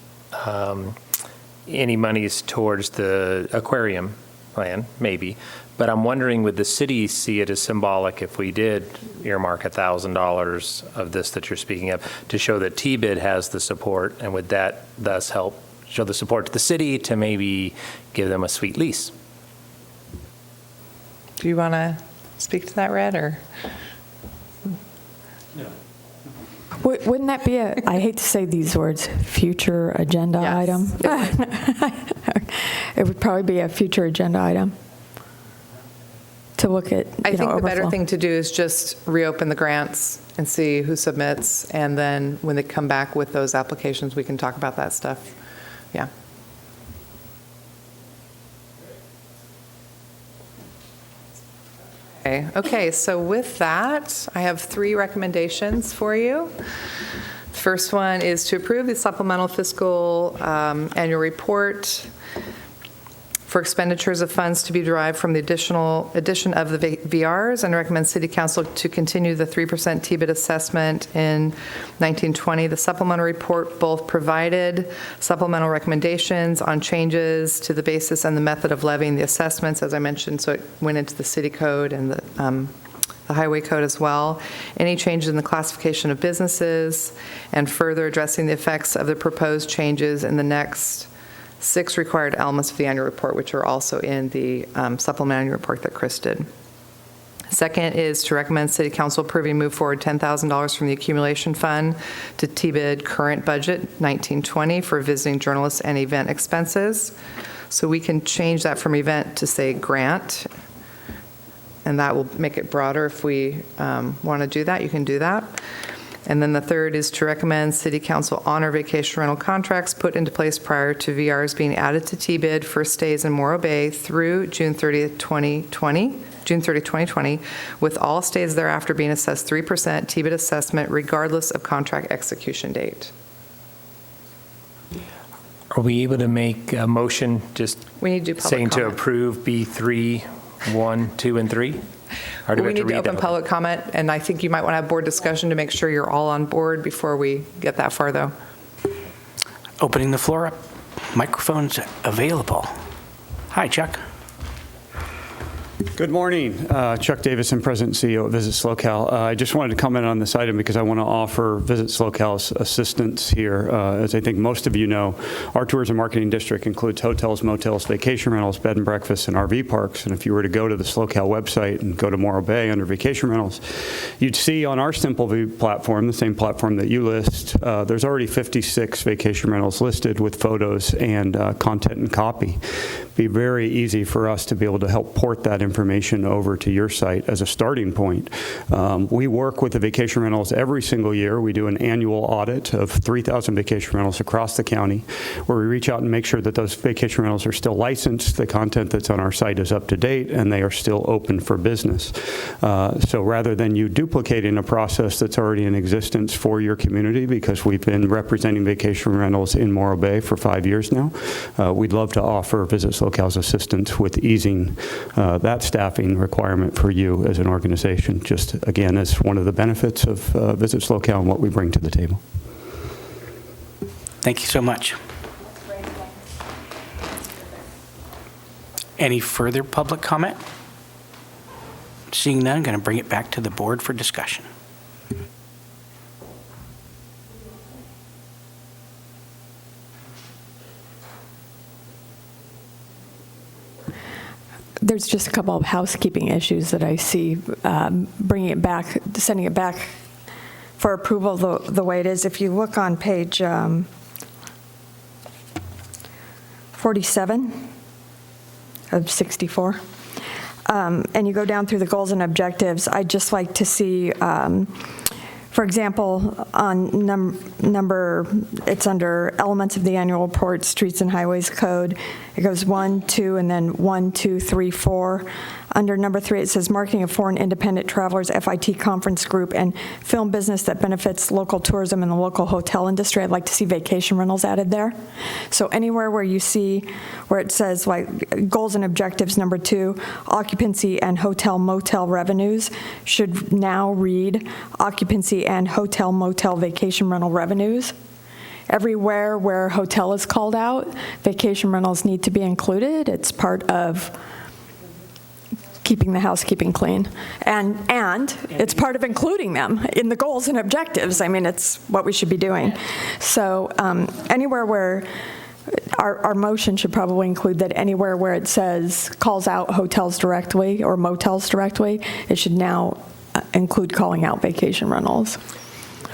[SPEAKER 5] any monies towards the aquarium plan, maybe. But I'm wondering, would the city see it as symbolic if we did earmark $1,000 of this that you're speaking of to show that Tbut has the support, and would that thus help show the support to the city to maybe give them a sweet lease?
[SPEAKER 2] Do you want to speak to that, Red, or?
[SPEAKER 7] Wouldn't that be I hate to say these words, future agenda
[SPEAKER 2] Yes,
[SPEAKER 7] item? It would probably be a future agenda item to look at,
[SPEAKER 2] I think the better
[SPEAKER 7] overflow.
[SPEAKER 2] thing to do is just reopen the grants and see who submits, and then when they come back with those applications, we can talk about that stuff. Yeah. Okay, so with that, I have 3 recommendations for you. The first one is to approve the supplemental fiscal annual report for expenditures of funds to be derived from the addition of the VRs, and recommend City Council to continue the 3% Tbut assessment in 1920. The supplemental report both provided supplemental recommendations on changes to the basis and the method of levying the assessments, as I mentioned, so it went into the city code and the highway code as well. Any changes in the classification of businesses, and further addressing the effects of the proposed changes in the next 6 required elements of the annual report, which are also in the supplemental annual report that Chris did. Second is to recommend City Council approving move forward $10,000 from the accumulation fund to Tbut current budget 1920 for visiting journalists and event expenses. So we can change that from event to say grant, and that will make it broader. If we want to do that, you can do that. And then the third is to recommend City Council honor vacation rental contracts put into place prior to VRs being added to Tbut for stays in Morro Bay through June 30, 2020, with all stays thereafter being assessed 3% Tbut assessment regardless of contract execution date.
[SPEAKER 5] Are we able to make a motion just
[SPEAKER 2] We need to do public
[SPEAKER 5] saying to
[SPEAKER 2] comment.
[SPEAKER 5] approve B3, 1, 2, and 3? Or do
[SPEAKER 2] We
[SPEAKER 5] have
[SPEAKER 2] need to
[SPEAKER 5] read
[SPEAKER 2] open
[SPEAKER 5] that?
[SPEAKER 2] public comment, and I think you might want to have board discussion to make sure you're all on board before we get that far, though.
[SPEAKER 1] Opening the floor up. Microphones available. Hi, Chuck.
[SPEAKER 11] Good morning. Chuck Davison, President and CEO of Visit SlowCal. I just wanted to comment on this item because I want to offer Visit SlowCal's assistance here. As I think most of you know, our tourism marketing district includes hotels, motels, vacation rentals, bed and breakfasts, and RV parks. And if you were to go to the SlowCal website and go to Morro Bay under vacation rentals, you'd see on our Simple View platform, the same platform that you list, there's already 56 vacation rentals listed with photos and content and copy. Be very easy for us to be able to help port that information over to your site as a starting point. We work with the vacation rentals every single year. We do an annual audit of 3,000 vacation rentals across the county, where we reach out and make sure that those vacation rentals are still licensed, the content that's on our site is up to date, and they are still open for business. So rather than you duplicating a process that's already in existence for your community, because we've been representing vacation rentals in Morro Bay for 5 years now, we'd love to offer Visit SlowCal's assistance with easing that staffing requirement for you as an organization, just again as one of the benefits of Visit SlowCal and what we bring to the table.
[SPEAKER 1] Thank you so much. Any further public comment? Seeing none, I'm going to bring it back to the board for discussion.
[SPEAKER 7] There's just a couple of housekeeping issues that I see, bringing it back, sending it back for approval the way it is. If you look on page 47 of 64, and you go down through the goals and objectives, I'd just like to see, for example, on number, it's under elements of the annual report, streets and highways code. It goes 1, 2, and then 1, 2, 3, 4. Under number 3, it says marketing of foreign independent travelers, FIT conference group, and film business that benefits local tourism and the local hotel industry. I'd like to see vacation rentals added there. So anywhere where you see where it says like goals and objectives, number 2, occupancy and hotel motel revenues should now read occupancy and hotel motel vacation rental revenues. Everywhere where hotel is called out, vacation rentals need to be included. It's part of keeping the housekeeping clean. And it's part of including them in the goals and objectives. I mean, it's what we should be doing. So anywhere where, our motion should probably include that anywhere where it says calls out hotels directly or motels directly, it should now include calling out vacation rentals.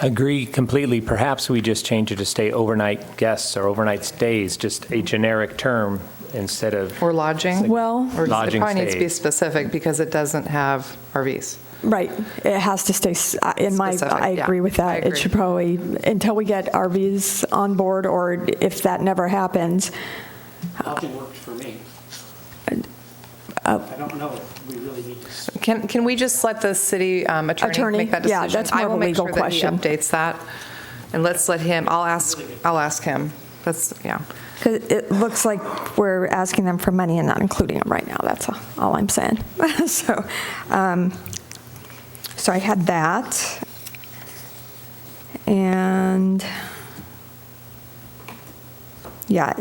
[SPEAKER 5] Agree completely. Perhaps we just change it to stay overnight guests or overnight stays, just a generic term instead of.
[SPEAKER 2] Or lodging?
[SPEAKER 7] Well,
[SPEAKER 2] Or
[SPEAKER 5] lodging
[SPEAKER 2] it probably needs to be
[SPEAKER 5] stays.
[SPEAKER 2] specific because it doesn't have RVs.
[SPEAKER 7] right. It has to stay,
[SPEAKER 2] Specific,
[SPEAKER 7] I agree
[SPEAKER 2] yeah.
[SPEAKER 7] with that.
[SPEAKER 2] I agree.
[SPEAKER 7] It should probably, until we get RVs on board, or if that never happens.
[SPEAKER 1] Lodging works for me. I don't know if we really need to.
[SPEAKER 2] Can we just let the city attorney make that decision?
[SPEAKER 7] yeah, that's more of a legal question.
[SPEAKER 2] I will make sure that he updates that, and let's let him, I'll ask him. That's, yeah.
[SPEAKER 7] Because it looks like we're asking them for money and not including them right now. That's all I'm saying. So I had that. And yeah,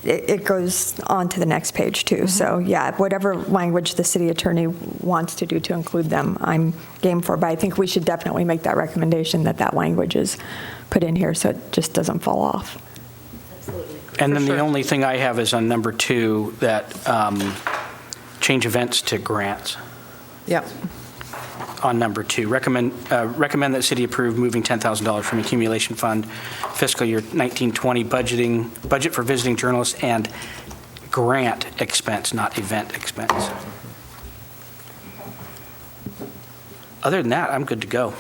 [SPEAKER 7] it goes on to the next page too. So yeah, whatever language the city attorney wants to do to include them, I'm game for. But I think we should definitely make that recommendation that language is put in here so it just doesn't fall off.
[SPEAKER 1] And then the only thing I have is on number 2, that change events to grants.
[SPEAKER 2] Yep.
[SPEAKER 1] On number 2, recommend that city approve moving $10,000 from accumulation fund fiscal year 1920 budget for visiting journalists and grant expense, not event expense. Other than that, I'm good to go.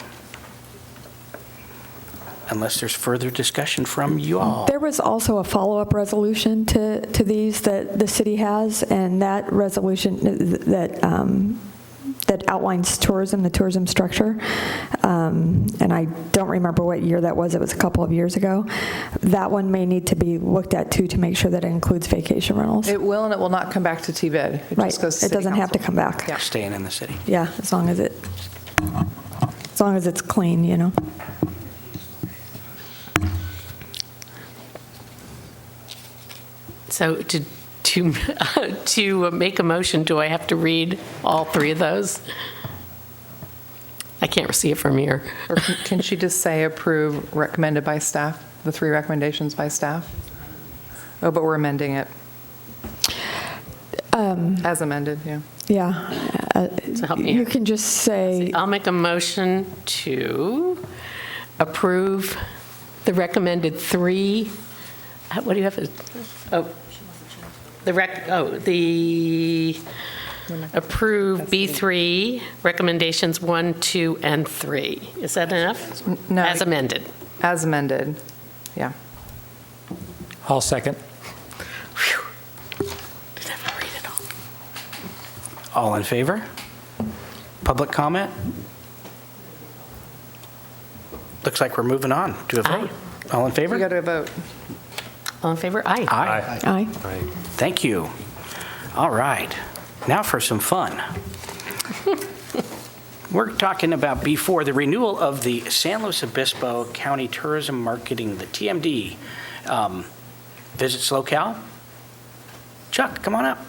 [SPEAKER 1] Unless there's further discussion from you all.
[SPEAKER 7] There was also a follow-up resolution to these that the city has, and that resolution that outlines tourism, the tourism structure, and I don't remember what year that was. It was a couple of years ago. That one may need to be looked at too to make sure that it includes vacation rentals.
[SPEAKER 2] It will, and it will not come back to Tbut. It
[SPEAKER 7] Right.
[SPEAKER 2] just goes to
[SPEAKER 7] It
[SPEAKER 2] city
[SPEAKER 7] doesn't have to
[SPEAKER 2] council.
[SPEAKER 7] come back.
[SPEAKER 2] Yeah.
[SPEAKER 1] Staying in the city.
[SPEAKER 7] Yeah, as long as it's clean, you know.
[SPEAKER 6] So to make a motion, do I have to read all three of those? I can't see it from here.
[SPEAKER 2] Or can she just say approve recommended by staff, the three recommendations by staff? Oh, but we're amending it. As amended, yeah.
[SPEAKER 7] Yeah.
[SPEAKER 6] So help me
[SPEAKER 7] You
[SPEAKER 6] here.
[SPEAKER 7] can just say,
[SPEAKER 6] I'll make a motion to approve the recommended three, what do you have? The approve B3 recommendations 1, 2, and 3. Is that enough?
[SPEAKER 2] No.
[SPEAKER 6] As amended.
[SPEAKER 2] As amended, yeah.
[SPEAKER 5] I'll second.
[SPEAKER 6] Did I ever read it all?
[SPEAKER 1] All in favor? Public comment? Looks like we're moving on to a vote. All in
[SPEAKER 2] We
[SPEAKER 1] favor?
[SPEAKER 2] got to vote.
[SPEAKER 6] All in favor? Aye.
[SPEAKER 1] Aye.
[SPEAKER 7] aye.
[SPEAKER 1] Thank you. All right, now for some fun. We're talking about B4, the renewal of the San Luis Obispo County Tourism Marketing, the TMD. Visits Locale. Chuck, come on up.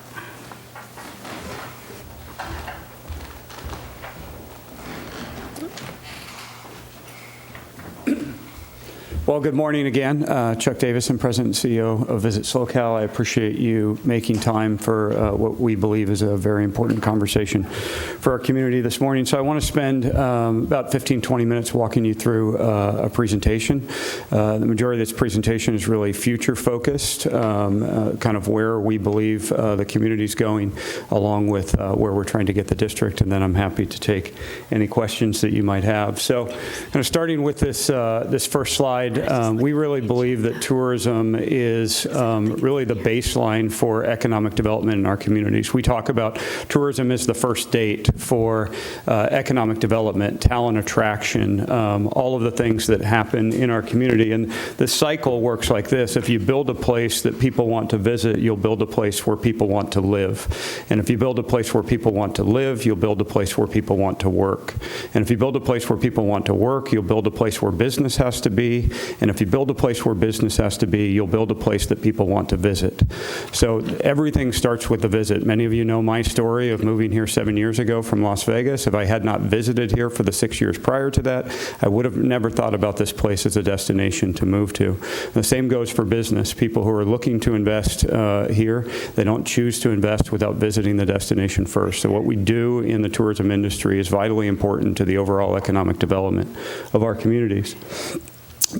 [SPEAKER 11] Well, good morning again. Chuck Davison, President and CEO of Visits Locale. I appreciate you making time for what we believe is a very important conversation for our community this morning. So I want to spend about 15, 20 minutes walking you through a presentation. The majority of this presentation is really future-focused, kind of where we believe the community is going, along with where we're trying to get the district, and then I'm happy to take any questions that you might have. So kind of starting with this first slide, we really believe that tourism is really the baseline for economic development in our communities. We talk about tourism as the first date for economic development, talent attraction, all of the things that happen in our community. And the cycle works like this. If you build a place that people want to visit, you'll build a place where people want to live. And if you build a place where people want to live, you'll build a place where people want to work. And if you build a place where people want to work, you'll build a place where business has to be. And if you build a place where business has to be, you'll build a place that people want to visit. So everything starts with the visit. Many of you know my story of moving here 7 years ago from Las Vegas. If I had not visited here for the 6 years prior to that, I would have never thought about this place as a destination to move to. The same goes for business. People who are looking to invest here, they don't choose to invest without visiting the destination first. So what we do in the tourism industry is vitally important to the overall economic development of our communities.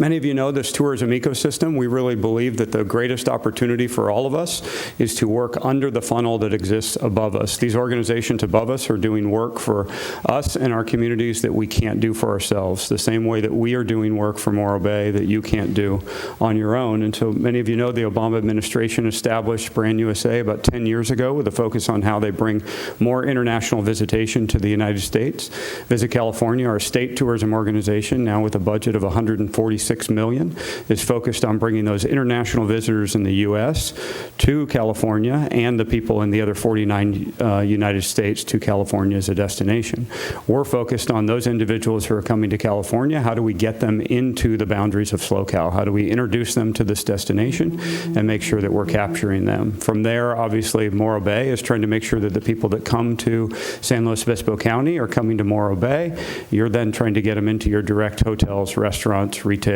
[SPEAKER 11] Many of you know this tourism ecosystem. We really believe that the greatest opportunity for all of us is to work under the funnel that exists above us. These organizations above us are doing work for us and our communities that we can't do for ourselves, the same way that we are doing work for Morro Bay that you can't do on your own. And so many of you know the Obama administration established Brand USA about 10 years ago with a focus on how they bring more international visitation to the United States. Visit California, our state tourism organization, now with a budget of $146 million, is focused on bringing those international visitors in the U.S. to California and the people in the other 49 United States to California as a destination. We're focused on those individuals who are coming to California. How do we get them into the boundaries of SLOCAL? How do we introduce them to this destination and make sure that we're capturing them? From there, obviously, Morro Bay is trying to make sure that the people that come to San Luis Obispo County are coming to Morro Bay. You're then trying to get them into your direct hotels, restaurants, retail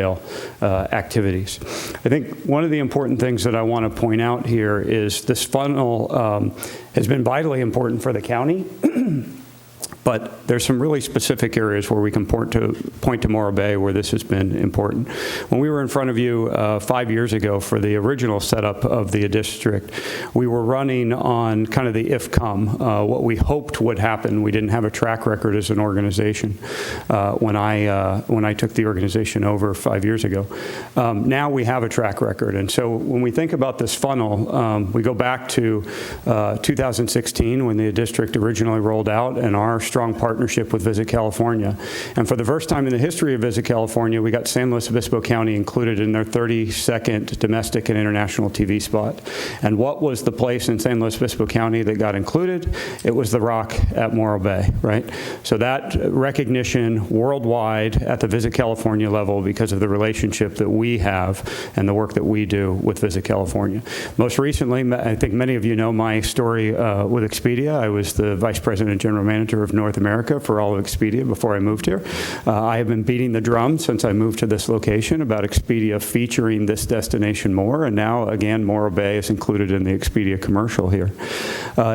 [SPEAKER 11] activities. I think one of the important things that I want to point out here is this funnel has been vitally important for the county. But there's some really specific areas where we can point to Morro Bay where this has been important. When we were in front of you 5 years ago for the original setup of the district, we were running on kind of the if-come, what we hoped would happen. We didn't have a track record as an organization when I took the organization over 5 years ago. Now we have a track record. And so when we think about this funnel, we go back to 2016 when the district originally rolled out, and our strong partnership with Visit California. And for the first time in the history of Visit California, we got San Luis Obispo County included in their 32nd domestic and international TV spot. And what was the place in San Luis Obispo County that got included? It was the Rock at Morro Bay, right? So that recognition worldwide at the Visit California level because of the relationship that we have and the work that we do with Visit California. Most recently, I think many of you know my story with Expedia. I was the Vice President and General Manager of North America for all of Expedia before I moved here. I have been beating the drum since I moved to this location about Expedia featuring this destination more, and now, again, Morro Bay is included in the Expedia commercial here.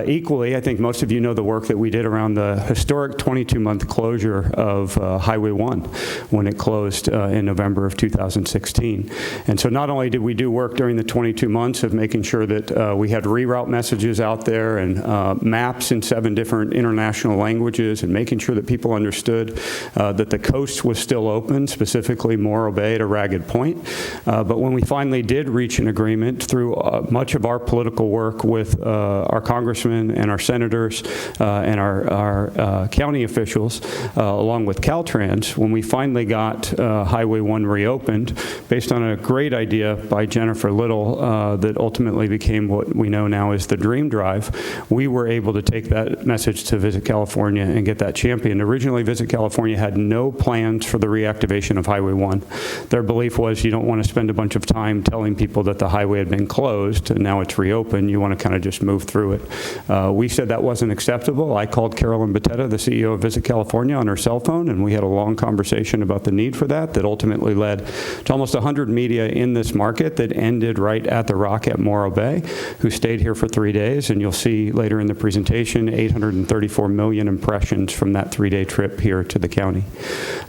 [SPEAKER 11] Equally, I think most of you know the work that we did around the historic 22-month closure of Highway 1 when it closed in November of 2016. And so not only did we do work during the 22 months of making sure that we had reroute messages out there and maps in 7 different international languages and making sure that people understood that the coast was still open, specifically Morro Bay to Ragged Point. But when we finally did reach an agreement through much of our political work with our congressmen and our senators and our county officials, along with Caltrans, when we finally got Highway 1 reopened, based on a great idea by Jennifer Little that ultimately became what we know now as the Dream Drive, we were able to take that message to Visit California and get that championed. Originally, Visit California had no plans for the reactivation of Highway 1. Their belief was you don't want to spend a bunch of time telling people that the highway had been closed and now it's reopened. You want to kind of just move through it. We said that wasn't acceptable. I called Carolyn Bettetta, the CEO of Visit California, on her cell phone, and we had a long conversation about the need for that ultimately led to almost 100 media in this market that ended right at the Rock at Morro Bay, who stayed here for 3 days, and you'll see later in the presentation 834 million impressions from that 3-day trip here to the county.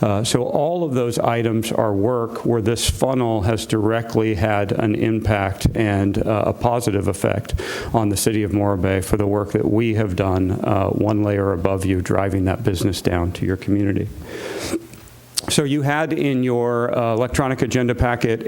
[SPEAKER 11] So all of those items are work where this funnel has directly had an impact and a positive effect on the city of Morro Bay for the work that we have done one layer above you, driving that business down to your community. So you had in your electronic agenda packet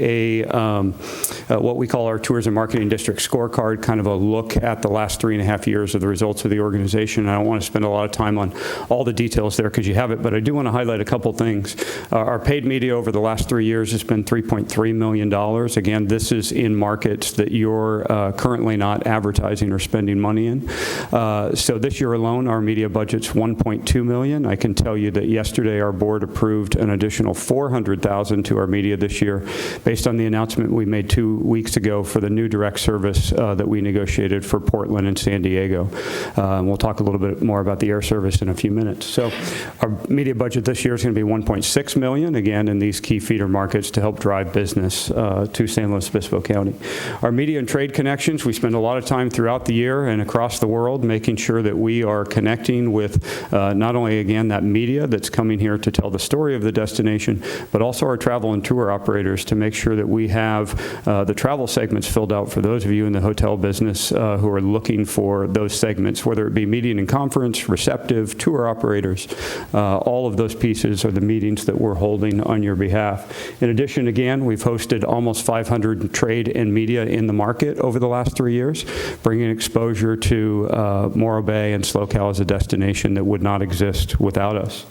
[SPEAKER 11] what we call our Tourism Marketing District Scorecard, kind of a look at the last 3.5 years of the results of the organization. I don't want to spend a lot of time on all the details there because you have it, but I do want to highlight a couple things. Our paid media over the last 3 years has been $3.3 million. Again, this is in markets that you're currently not advertising or spending money in. So this year alone, our media budget's $1.2 million. I can tell you that yesterday our board approved an additional $400,000 to our media this year based on the announcement we made 2 weeks ago for the new direct service that we negotiated for Portland and San Diego. We'll talk a little bit more about the air service in a few minutes. So our media budget this year is going to be $1.6 million, again, in these key feeder markets to help drive business to San Luis Obispo County. Our media and trade connections, we spend a lot of time throughout the year and across the world making sure that we are connecting with not only, again, that media that's coming here to tell the story of the destination, but also our travel and tour operators to make sure that we have the travel segments filled out for those of you in the hotel business who are looking for those segments, whether it be meeting and conference, receptive, tour operators. All of those pieces are the meetings that we're holding on your behalf. In addition, again, we've hosted almost 500 trade and media in the market over the last 3 years, bringing exposure to Morro Bay and SoCal as a destination that would not exist without us.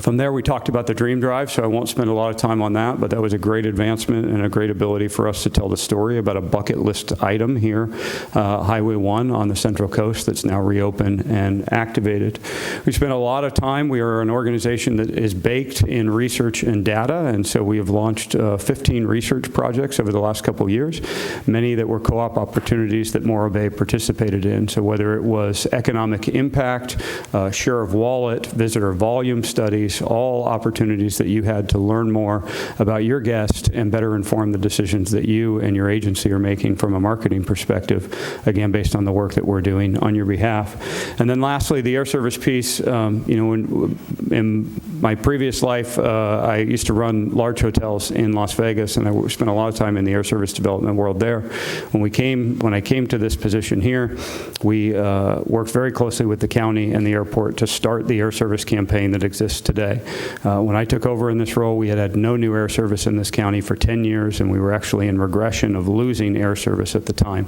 [SPEAKER 11] From there, we talked about the Dream Drive, so I won't spend a lot of time on that, but that was a great advancement and a great ability for us to tell the story about a bucket list item here, Highway 1 on the Central Coast that's now reopened and activated. We spent a lot of time. We are an organization that is baked in research and data, and so we have launched 15 research projects over the last couple of years, many that were co-op opportunities that Morro Bay participated in. So whether it was economic impact, share of wallet, visitor volume studies, all opportunities that you had to learn more about your guest and better inform the decisions that you and your agency are making from a marketing perspective, again, based on the work that we're doing on your behalf. And then lastly, the air service piece. In my previous life, I used to run large hotels in Las Vegas, and I spent a lot of time in the air service development world there. When I came to this position here, we worked very closely with the county and the airport to start the air service campaign that exists today. today. When I took over in this role, we had no new air service in this county for 10 years, and we were actually in regression of losing air service at the time.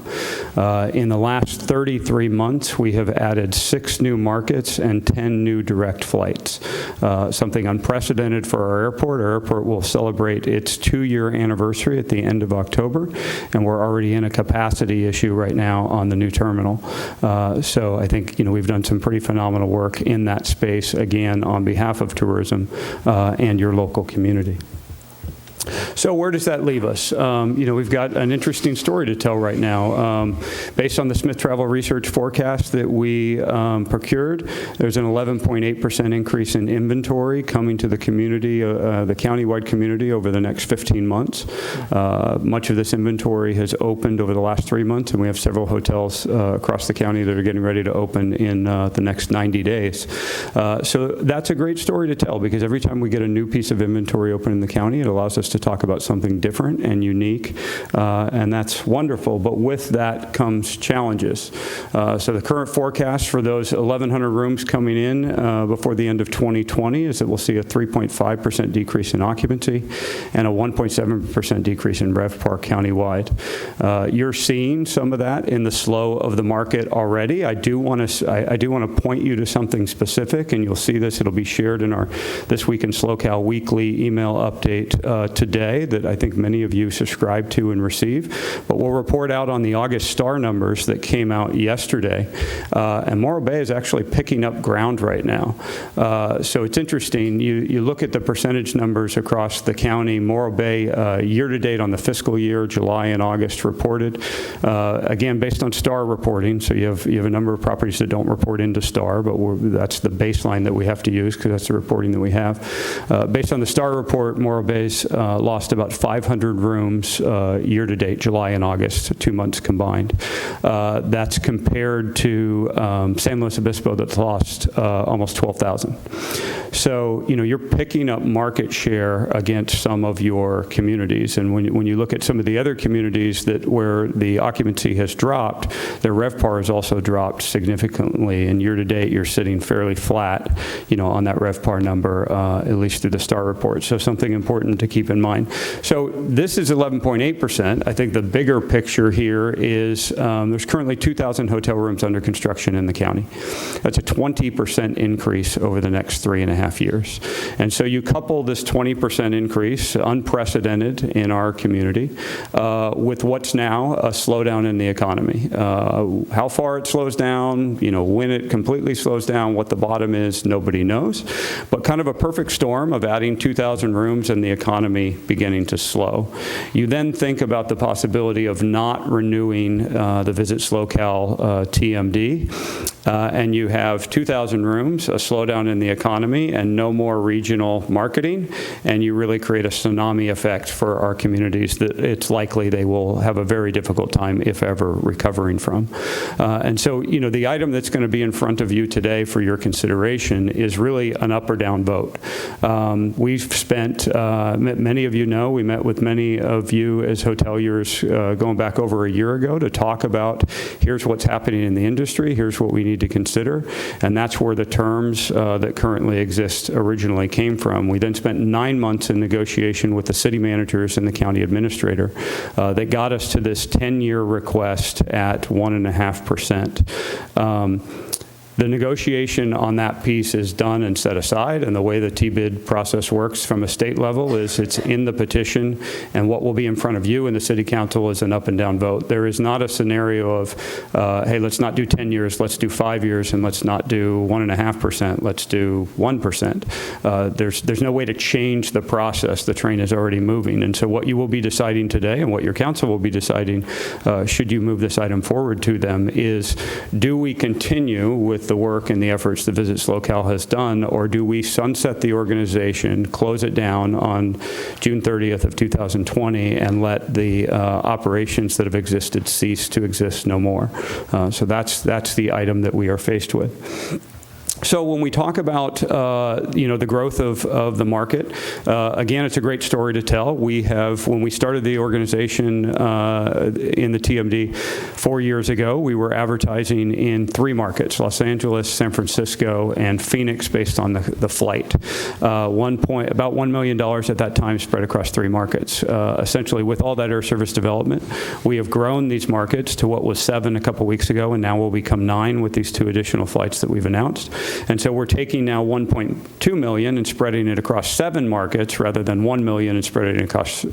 [SPEAKER 11] In the last 33 months, we have added 6 new markets and 10 new direct flights, something unprecedented for our airport. Our airport will celebrate its 2-year anniversary at the end of October, and we're already in a capacity issue right now on the new terminal. So I think we've done some pretty phenomenal work in that space, again, on behalf of tourism and your local community. So where does that leave us? We've got an interesting story to tell right now. Based on the Smith Travel Research forecast that we procured, there's an 11.8% increase in inventory coming to the community, the countywide community, over the next 15 months. Much of this inventory has opened over the last 3 months, and we have several hotels across the county that are getting ready to open in the next 90 days. So that's a great story to tell, because every time we get a new piece of inventory open in the county, it allows us to talk about something different and unique, and that's wonderful. But with that comes challenges. So the current forecast for those 1,100 rooms coming in before the end of 2020 is that we'll see a 3.5% decrease in occupancy and a 1.7% decrease in RevPAR countywide. You're seeing some of that in the slow of the market already. I do want to point you to something specific, and you'll see this. It'll be shared in our This Week in SloCal weekly email update today that I think many of you subscribe to and receive. But we'll report out on the August STAR numbers that came out yesterday. And Morro Bay is actually picking up ground right now. So it's interesting. You look at the percentage numbers across the county. Morro Bay year-to-date on the fiscal year, July and August reported. Again, based on STAR reporting. So you have a number of properties that don't report into STAR, but that's the baseline that we have to use because that's the reporting that we have. Based on the STAR report, Morro Bay's lost about 500 rooms year-to-date, July and August, 2 months combined. That's compared to San Luis Obispo that's lost almost 12,000. So, you're picking up market share against some of your communities. And when you look at some of the other communities where the occupancy has dropped, their RevPAR has also dropped significantly. And year-to-date, you're sitting fairly flat, on that RevPAR number, at least through the STAR report. So something important to keep in mind. So this is 11.8%. I think the bigger picture here is there's currently 2,000 hotel rooms under construction in the county. That's a 20% increase over the next 3.5 years. And so you couple this 20% increase, unprecedented in our community, with what's now a slowdown in the economy. How far it slows down, when it completely slows down, what the bottom is, nobody knows. But kind of a perfect storm of adding 2,000 rooms and the economy beginning to slow. You then think about the possibility of not renewing the Visit SloCal TMD, and you have 2,000 rooms, a slowdown in the economy, and no more regional marketing, and you really create a tsunami effect for our communities that it's likely they will have a very difficult time, if ever, recovering from. And so, the item that's going to be in front of you today for your consideration is really an up or down vote. We've spent, many of you know, we met with many of you as hoteliers going back over a year ago to talk about here's what's happening in the industry, here's what we need to consider, and that's where the terms that currently exist originally came from. We then spent 9 months in negotiation with the city managers and the county administrator that got us to this 10-year request at 1.5%. The negotiation on that piece is done and set aside, and the way the Tbut process works from a state level is it's in the petition, and what will be in front of you and the city council is an up and down vote. There is not a scenario of, hey, let's not do 10 years, let's do 5 years, and let's not do 1.5%, let's do 1%. There's no way to change the process. The train is already moving, and so what you will be deciding today and what your council will be deciding, should you move this item forward to them, is do we continue with the work and the efforts that Visit SloCal has done, or do we sunset the organization, close it down on June 30th of 2020, and let the operations that have existed cease to exist no more? So that's the item that we are faced with. So when we talk about, the growth of the market, again, it's a great story to tell. We have, when we started the organization in the TMD 4 years ago, we were advertising in 3 markets, Los Angeles, San Francisco, and Phoenix, based on the flight. About $1 million at that time spread across 3 markets. Essentially, with all that air service development, we have grown these markets to what was 7 a couple weeks ago, and now will become 9 with these 2 additional flights that we've announced. And so we're taking now 1.2 million and spreading it across 7 markets rather than 1 million and spreading it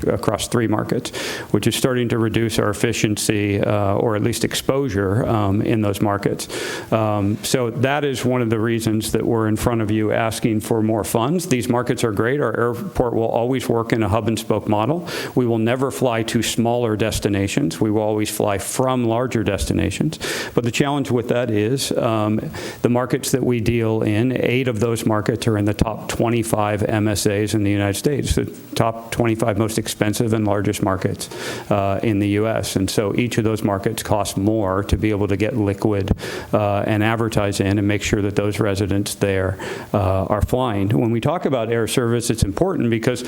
[SPEAKER 11] across 3 markets, which is starting to reduce our efficiency or at least exposure in those markets. So that is one of the reasons that we're in front of you asking for more funds. These markets are great. Our airport will always work in a hub and spoke model. We will never fly to smaller destinations. We will always fly from larger destinations. But the challenge with that is the markets that we deal in, 8 of those markets are in the top 25 MSAs in the United States, the top 25 most expensive and largest markets in the U.S. And so each of those markets costs more to be able to get liquid and advertise in and make sure that those residents there are flying. When we talk about air service, it's important because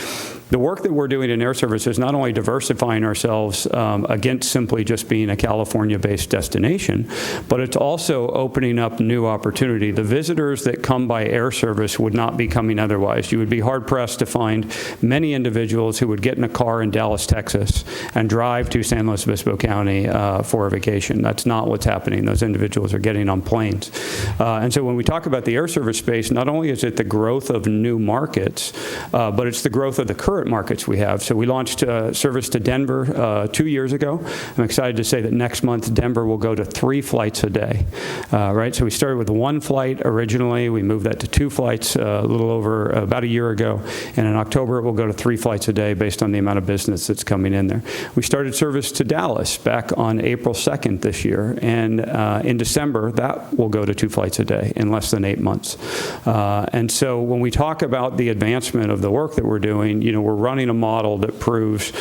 [SPEAKER 11] the work that we're doing in air service is not only diversifying ourselves against simply just being a California-based destination, but it's also opening up new opportunity. The visitors that come by air service would not be coming otherwise. You would be hard-pressed to find many individuals who would get in a car in Dallas, Texas, and drive to San Luis Obispo County for a vacation. That's not what's happening. Those individuals are getting on planes. And so when we talk about the air service space, not only is it the growth of new markets, but it's the growth of the current markets we have. So we launched service to Denver 2 years ago. I'm excited to say that next month Denver will go to 3 flights a day. Right? So we started with 1 flight originally. We moved that to 2 flights a little over about a year ago. And in October, it will go to 3 flights a day based on the amount of business that's coming in there. We started service to Dallas back on April 2nd this year. And in December, that will go to 2 flights a day in less than 8 months. And so when we talk about the advancement of the work that we're doing, we're running a model that proves,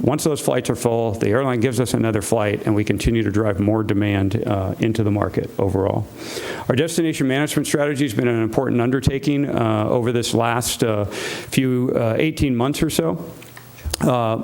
[SPEAKER 11] once those flights are full, the airline gives us another flight, and we continue to drive more demand into the market overall. Our destination management strategy has been an important undertaking over this last 18 months or so.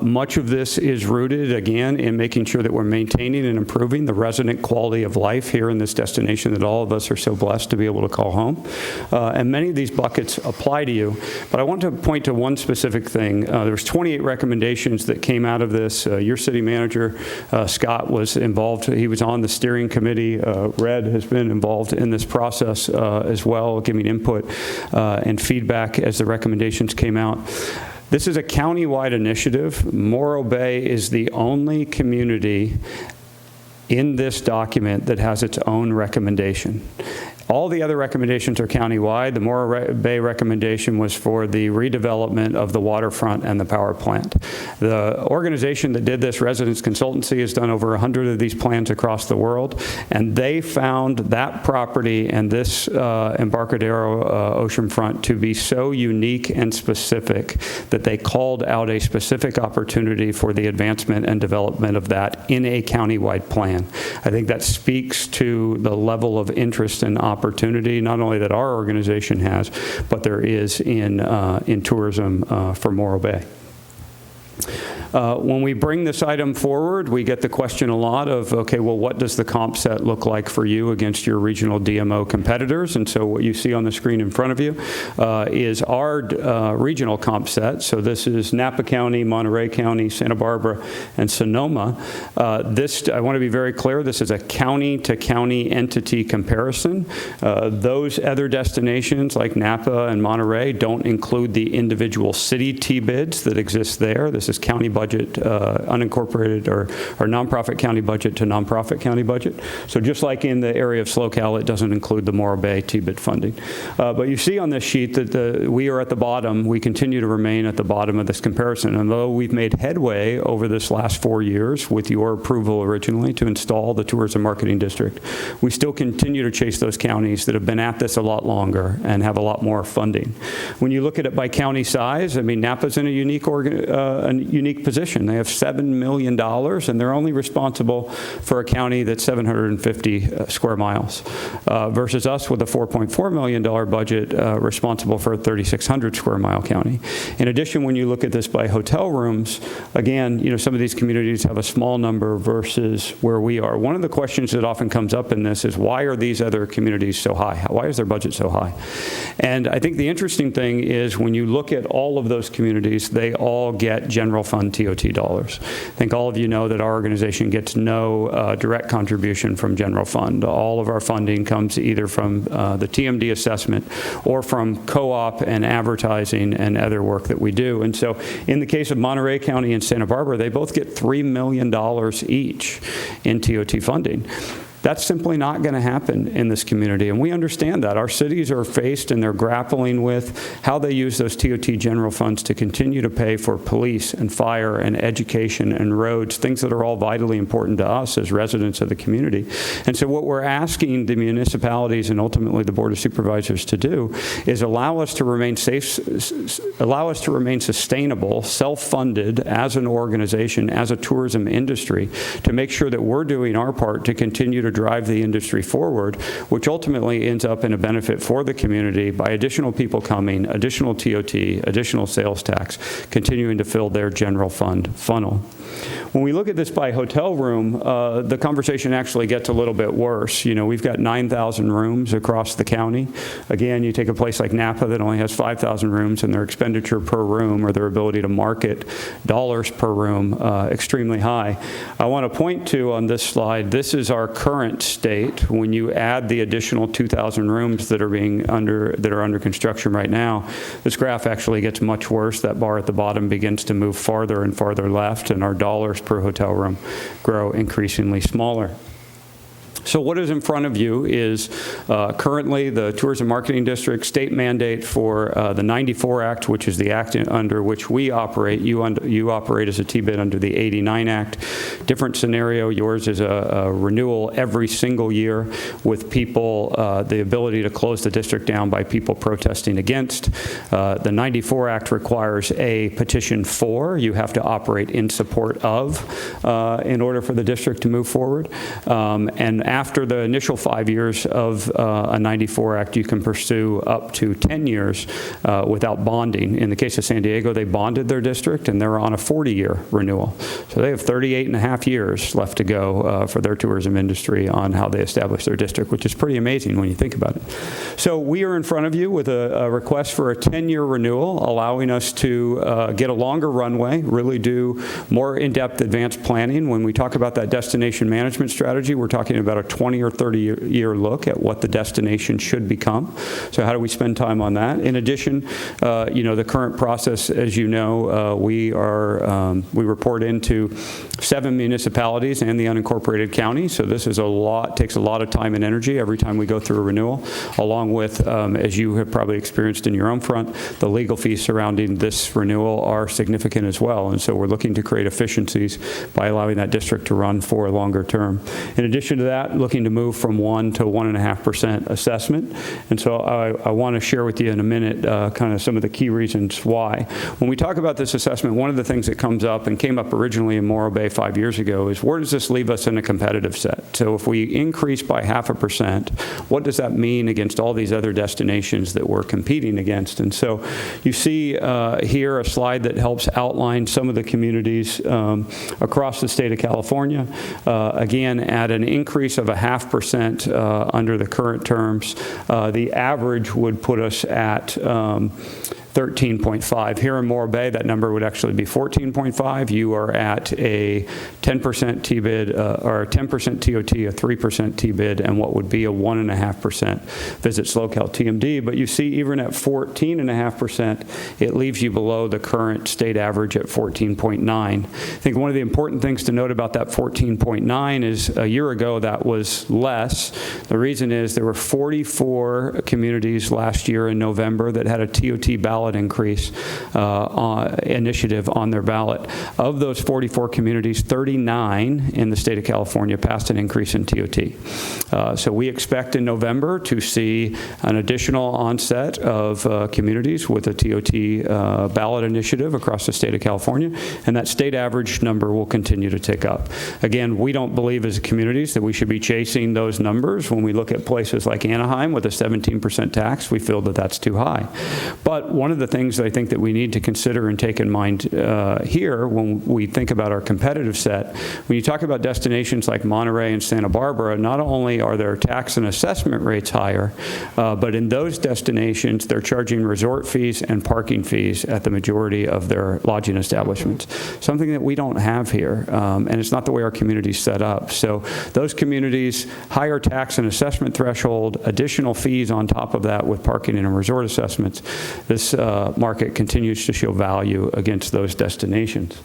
[SPEAKER 11] Much of this is rooted, again, in making sure that we're maintaining and improving the resident quality of life here in this destination that all of us are so blessed to be able to call home. And many of these buckets apply to you. But I want to point to one specific thing. There's 28 recommendations that came out of this. Your city manager, Scott, was involved. He was on the steering committee. Red has been involved in this process as well, giving input and feedback as the recommendations came out. This is a county-wide initiative. Morro Bay is the only community in this document that has its own recommendation. All the other recommendations are countywide. The Morro Bay recommendation was for the redevelopment of the waterfront and the power plant. The organization that did this, Residence Consultancy, has done over 100 of these plans across the world, and they found that property and this Embarcadero oceanfront to be so unique and specific that they called out a specific opportunity for the advancement and development of that in a countywide plan. I think that speaks to the level of interest and opportunity, not only that our organization has, but there is in tourism for Morro Bay. When we bring this item forward, we get the question a lot of, okay, well, what does the comp set look like for you against your regional DMO competitors? And so what you see on the screen in front of you is our regional comp set. So this is Napa County, Monterey County, Santa Barbara, and Sonoma. I want to be very clear, this is a county-to-county entity comparison. Those other destinations like Napa and Monterey don't include the individual city Tbids that exist there. This is county budget, unincorporated or nonprofit county budget to nonprofit county budget. So just like in the area of SoCal, it doesn't include the Morro Bay Tbut funding. But you see on this sheet that we are at the bottom. We continue to remain at the bottom of this comparison. And though we've made headway over this last 4 years with your approval originally to install the Tourism Marketing District, we still continue to chase those counties that have been at this a lot longer and have a lot more funding. When you look at it by county size, I mean, Napa's in a unique position. They have $7 million, and they're only responsible for a county that's 750 square miles, versus us with a $4.4 million budget responsible for a 3,600 square mile county. In addition, when you look at this by hotel rooms, again, some of these communities have a small number versus where we are. One of the questions that often comes up in this is, why are these other communities so high? Why is their budget so high? And I think the interesting thing is, when you look at all of those communities, they all get general fund TOT dollars. I think all of you know that our organization gets no direct contribution from general fund. All of our funding comes either from the TMD assessment or from co-op and advertising and other work that we do. And so in the case of Monterey County and Santa Barbara, they both get $3 million each in TOT funding. That's simply not going to happen in this community, and we understand that. Our cities are faced and they're grappling with how they use those TOT general funds to continue to pay for police and fire and education and roads, things that are all vitally important to us as residents of the community. And so what we're asking the municipalities and ultimately the Board of Supervisors to do is allow us to remain sustainable, self-funded as an organization, as a tourism industry, to make sure that we're doing our part to continue to drive the industry forward, which ultimately ends up in a benefit for the community by additional people coming, additional TOT, additional sales tax, continuing to fill their general fund funnel. When we look at this by hotel room, the conversation actually gets a little bit worse. We've got 9,000 rooms across the county. Again, you take a place like Napa that only has 5,000 rooms, and their expenditure per room, or their ability to market dollars per room, extremely high. I want to point to on this slide, this is our current state. When you add the additional 2,000 rooms that are under construction right now, this graph actually gets much worse. That bar at the bottom begins to move farther and farther left, and our dollars per hotel room grow increasingly smaller. So what is in front of you is currently the Tourism Marketing District state mandate for the 94 Act, which is the act under which we operate. You operate as a Tbut under the 89 Act. Different scenario. Yours is a renewal every single year with people, the ability to close the district down by people protesting against. The 94 Act requires a petition for. You have to operate in support of in order for the district to move forward. And after the initial 5 years of a 94 Act, you can pursue up to 10 years without bonding. In the case of San Diego, they bonded their district, and they're on a 40-year renewal. So they have 38 and a half years left to go for their tourism industry on how they establish their district, which is pretty amazing when you think about it. So we are in front of you with a request for a 10-year renewal, allowing us to get a longer runway, really do more in-depth advanced planning. When we talk about that destination management strategy, we're talking about a 20 or 30-year look at what the destination should become. So how do we spend time on that? In addition, the current process, as you know, we report into 7 municipalities and the unincorporated county. So this is takes a lot of time and energy every time we go through a renewal, along with, as you have probably experienced in your own front, the legal fees surrounding this renewal are significant as well. And so we're looking to create efficiencies by allowing that district to run for a longer term. In addition to that, looking to move from 1 to 1.5% assessment. And so I want to share with you in a minute kind of some of the key reasons why. When we talk about this assessment, one of the things that comes up and came up originally in Morro Bay 5 years ago is, where does this leave us in a competitive set? So if we increase by 0.5%, what does that mean against all these other destinations that we're competing against? And so you see here a slide that helps outline some of the communities across the state of California. Again, at an increase of 0.5% under the current terms, the average would put us at 13.5. Here in Morro Bay, that number would actually be 14.5. You are at a 10% Tbut, or a 10% TOT, a 3% Tbut, and what would be a 1.5% Visit SlowCal TMD. But you see, even at 14.5%, it leaves you below the current state average at 14.9. I think one of the important things to note about that 14.9 is a year ago that was less. The reason is there were 44 communities last year in November that had a TOT ballot ballot increase initiative on their ballot. Of those 44 communities, 39 in the state of California passed an increase in TOT. So we expect in November to see an additional onset of communities with a TOT ballot initiative across the state of California, and that state average number will continue to tick up. Again, we don't believe as communities that we should be chasing those numbers. When we look at places like Anaheim with a 17% tax, we feel that that's too high. But one of the things that I think that we need to consider and take in mind here when we think about our competitive set, when you talk about destinations like Monterey and Santa Barbara, not only are their tax and assessment rates higher, but in those destinations, they're charging resort fees and parking fees at the majority of their lodging establishments, something that we don't have here, and it's not the way our community's set up. So those communities, higher tax and assessment threshold, additional fees on top of that with parking and resort assessments, this market continues to show value against those destinations.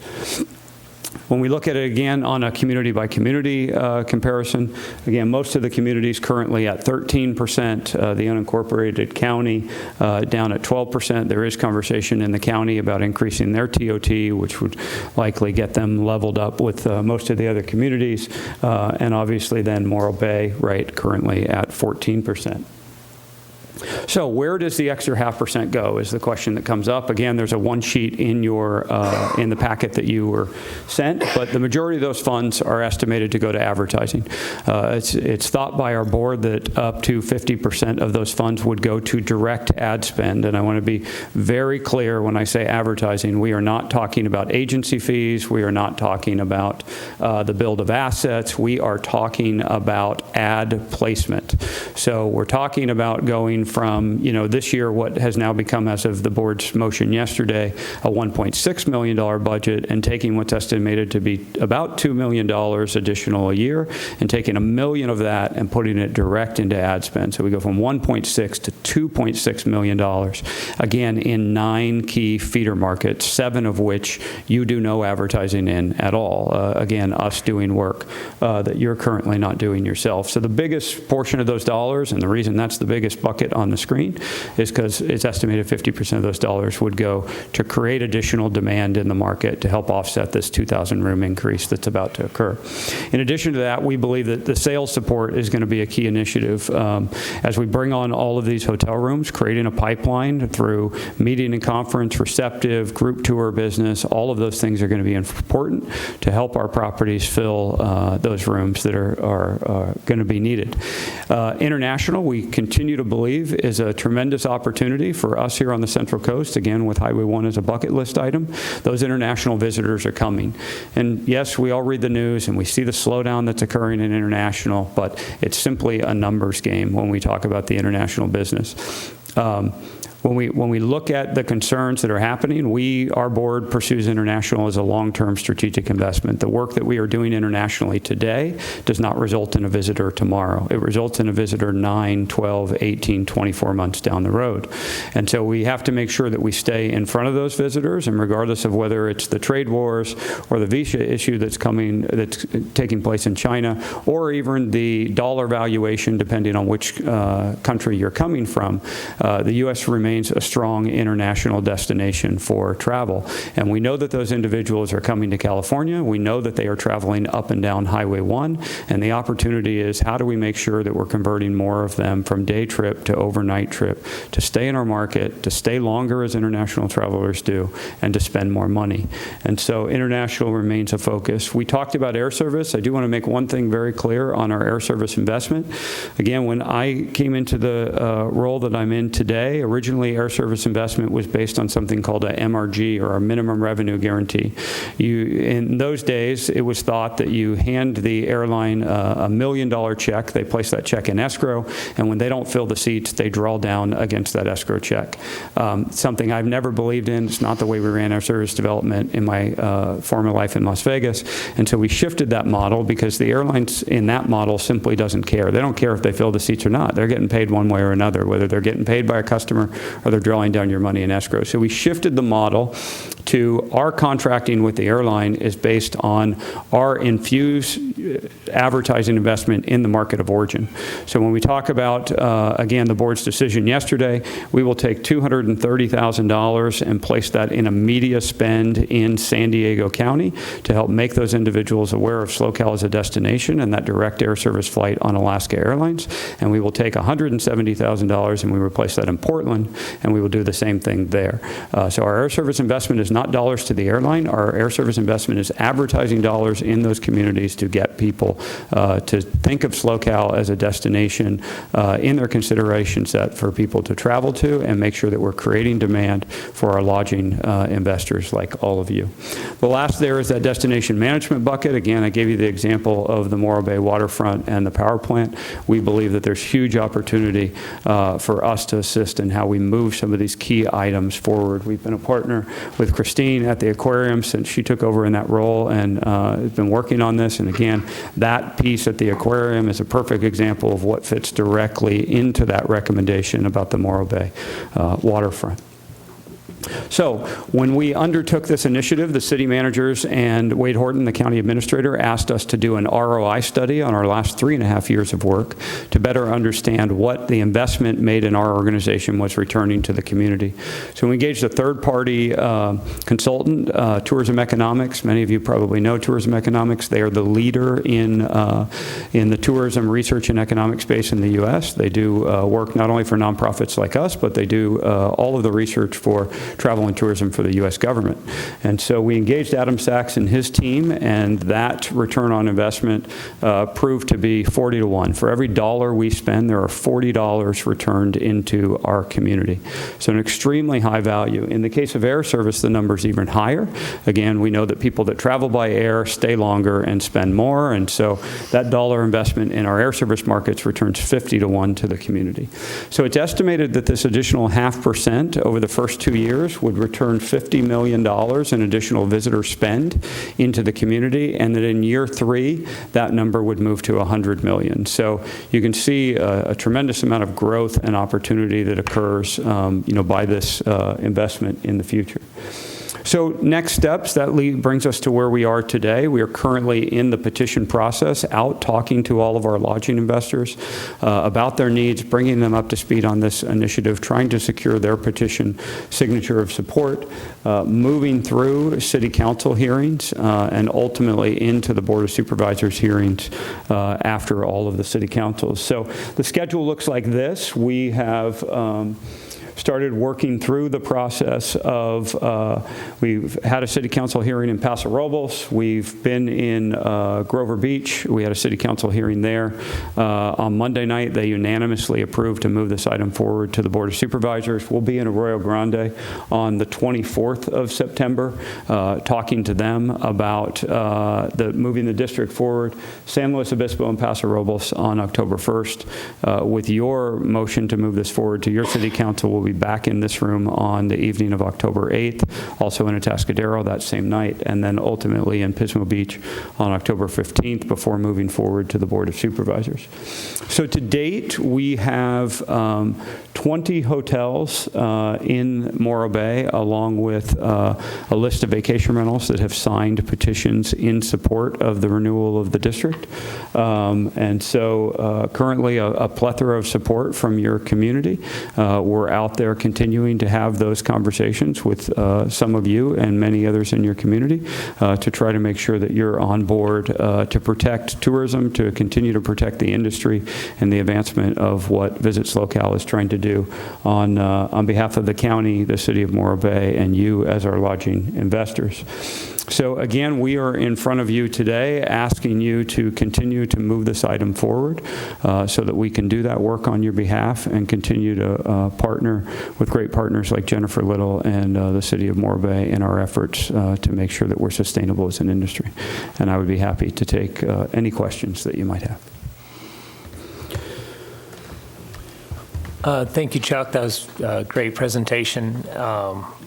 [SPEAKER 11] When we look at it again on a community-by-community comparison, again, most of the communities currently at 13%, the unincorporated county down at 12%. There is conversation in the county about increasing their TOT, which would likely get them leveled up with most of the other communities. And obviously then Morro Bay, right, currently at 14%. So where does the extra 0.5% go is the question that comes up. Again, there's a one sheet in your in the packet that you were sent, but the majority of those funds are estimated to go to advertising. It's thought by our board that up to 50% of those funds would go to direct ad spend, and I want to be very clear when I say advertising, we are not talking about agency fees, we are not talking about the build of assets, we are talking about ad placement. So we're talking about going from, this year, what has now become, as of the board's motion yesterday, a $1.6 million budget, and taking what's estimated to be about $2 million additional a year, and taking $1 million of that and putting it direct into ad spend. So we go from 1.6 to $2.6 million, again, in 9 key feeder markets, 7 of which you do no advertising in at all. Again, us doing work that you're currently not doing yourself. So the biggest portion of those dollars, and the reason that's the biggest bucket on the screen, is because it's estimated 50% of those dollars would go to create additional demand in the market to help offset this 2,000 room increase that's about to occur. In addition to that, we believe that the sales support is going to be a key initiative as we bring on all of these hotel rooms, creating a pipeline through meeting and conference, receptive, group tour business. All of those things are going to be important to help our properties fill those rooms that are going to be needed. International, we continue to believe, is a tremendous opportunity for us here on the Central Coast, again, with Highway 1 as a bucket list item. Those international visitors are coming. And yes, we all read the news and we see the slowdown that's occurring in international, but it's simply a numbers game when we talk about the international business. When we look at the concerns that are happening, our board pursues international as a long-term strategic investment. The work that we are doing internationally today does not result in a visitor tomorrow. It results in a visitor 9, 12, 18, 24 months down the road. And so we have to make sure that we stay in front of those visitors, and regardless of whether it's the trade wars or the visa issue that's taking place in China, or even the dollar valuation, depending on which country you're coming from, the U.S. remains a strong international destination for travel. And we know that those individuals are coming to California. We know that they are traveling up and down Highway 1. And the opportunity is, how do we make sure that we're converting more of them from day trip to overnight trip to stay in our market, to stay longer as international travelers do, and to spend more money. And so international remains a focus. We talked about air service. I do want to make one thing very clear on our air service investment. Again, when I came into the role that I'm in today, originally air service investment was based on something called a MRG, or a minimum revenue guarantee. In those days, it was thought that you hand the airline a $1 million check, they place that check in escrow, and when they don't fill the seats, they draw down against that escrow check. Something I've never believed in. It's not the way we ran our service development in my former life in Las Vegas. And so we shifted that model because the airlines in that model simply doesn't care. They don't care if they fill the seats or not. They're getting paid one way or another, whether they're getting paid by a customer or they're drawing down your money in escrow. So we shifted the model to our contracting with the airline is based on our infused advertising investment in the market of origin. So when we talk about, again, the board's decision yesterday, we will take $230,000 and place that in a media spend in San Diego County to help make those individuals aware of SoCal as a destination and that direct air service flight on Alaska Airlines. And we will take $170,000 and we replace that in Portland, and we will do the same thing there. So our air service investment is not dollars to the airline. Our air service investment is advertising dollars in those communities to get people to think of SoCal as a destination in their consideration set for people to travel to, and make sure that we're creating demand for our lodging investors like all of you. The last there is that destination management bucket. Again, I gave you the example of the Morro Bay waterfront and the power plant. We believe that there's huge opportunity for us to assist in how we move some of these key items forward. We've been a partner with Christine at the aquarium since she took over in that role, and has been working on this. And again, that piece at the aquarium is a perfect example of what fits directly into that recommendation about the Morro Bay waterfront. So when we undertook this initiative, the city managers and Wade Horton, the county administrator, asked us to do an ROI study on our last 3.5 years of work to better understand what the investment made in our organization was returning to the community. So we engaged a third-party consultant, Tourism Economics. Many of you probably know Tourism Economics. They are the leader in the tourism research and economic space in the U.S. They do work not only for nonprofits like us, but they do all of the research for travel and tourism for the U.S. government. And so we engaged Adam Sachs and his team, and that return on investment proved to be 40 to 1. For every dollar we spend, there are $40 returned into our community. So an extremely high value. In the case of air service, the number's even higher. Again, we know that people that travel by air stay longer and spend more, and so that dollar investment in our air service markets returns 50 to 1 to the community. So it's estimated that this additional 0.5% over the first 2 years would return $50 million in additional visitor spend into the community, and that in year 3, that number would move to $100 million. So you can see a tremendous amount of growth and opportunity that occurs by this investment in the future. So next steps, that brings us to where we are today. We are currently in the petition process, out talking to all of our lodging investors about their needs, bringing them up to speed on this initiative, trying to secure their petition signature of support, moving through city council hearings, and ultimately into the Board of Supervisors hearings after all of the city councils. So the schedule looks like this. We have started working through the process of, we've had a city council hearing in Paso Robles. We've been in Grover Beach. We had a city council hearing there. On Monday night, they unanimously approved to move this item forward to the Board of Supervisors. We'll be in Arroyo Grande on the 24th of September, talking to them about moving the district forward. San Luis Obispo and Paso Robles on October 1st. With your motion to move this forward to your city council, we'll be back in this room on the evening of October 8th, also in Atascadero that same night, and then ultimately in Pismo Beach on October 15th before moving forward to the Board of Supervisors. So to date, we have 20 hotels in Morro Bay, along with a list of vacation rentals that have signed petitions in support of the renewal of the district. And so currently a plethora of support from your community. We're out there continuing to have those conversations with some of you and many others in your community to try to make sure that you're on board to protect tourism, to continue to protect the industry and the advancement of what Visit SoCal is trying to do on behalf of the county, the city of Morro Bay, and you as our lodging investors. So again, we are in front of you today asking you to continue to move this item forward so that we can do that work on your behalf and continue to partner with great partners like Jennifer Little and the city of Morro Bay in our efforts to make sure that we're sustainable as an industry. And I would be happy to take any questions that you might have.
[SPEAKER 5] Thank you, Chuck. That was a great presentation.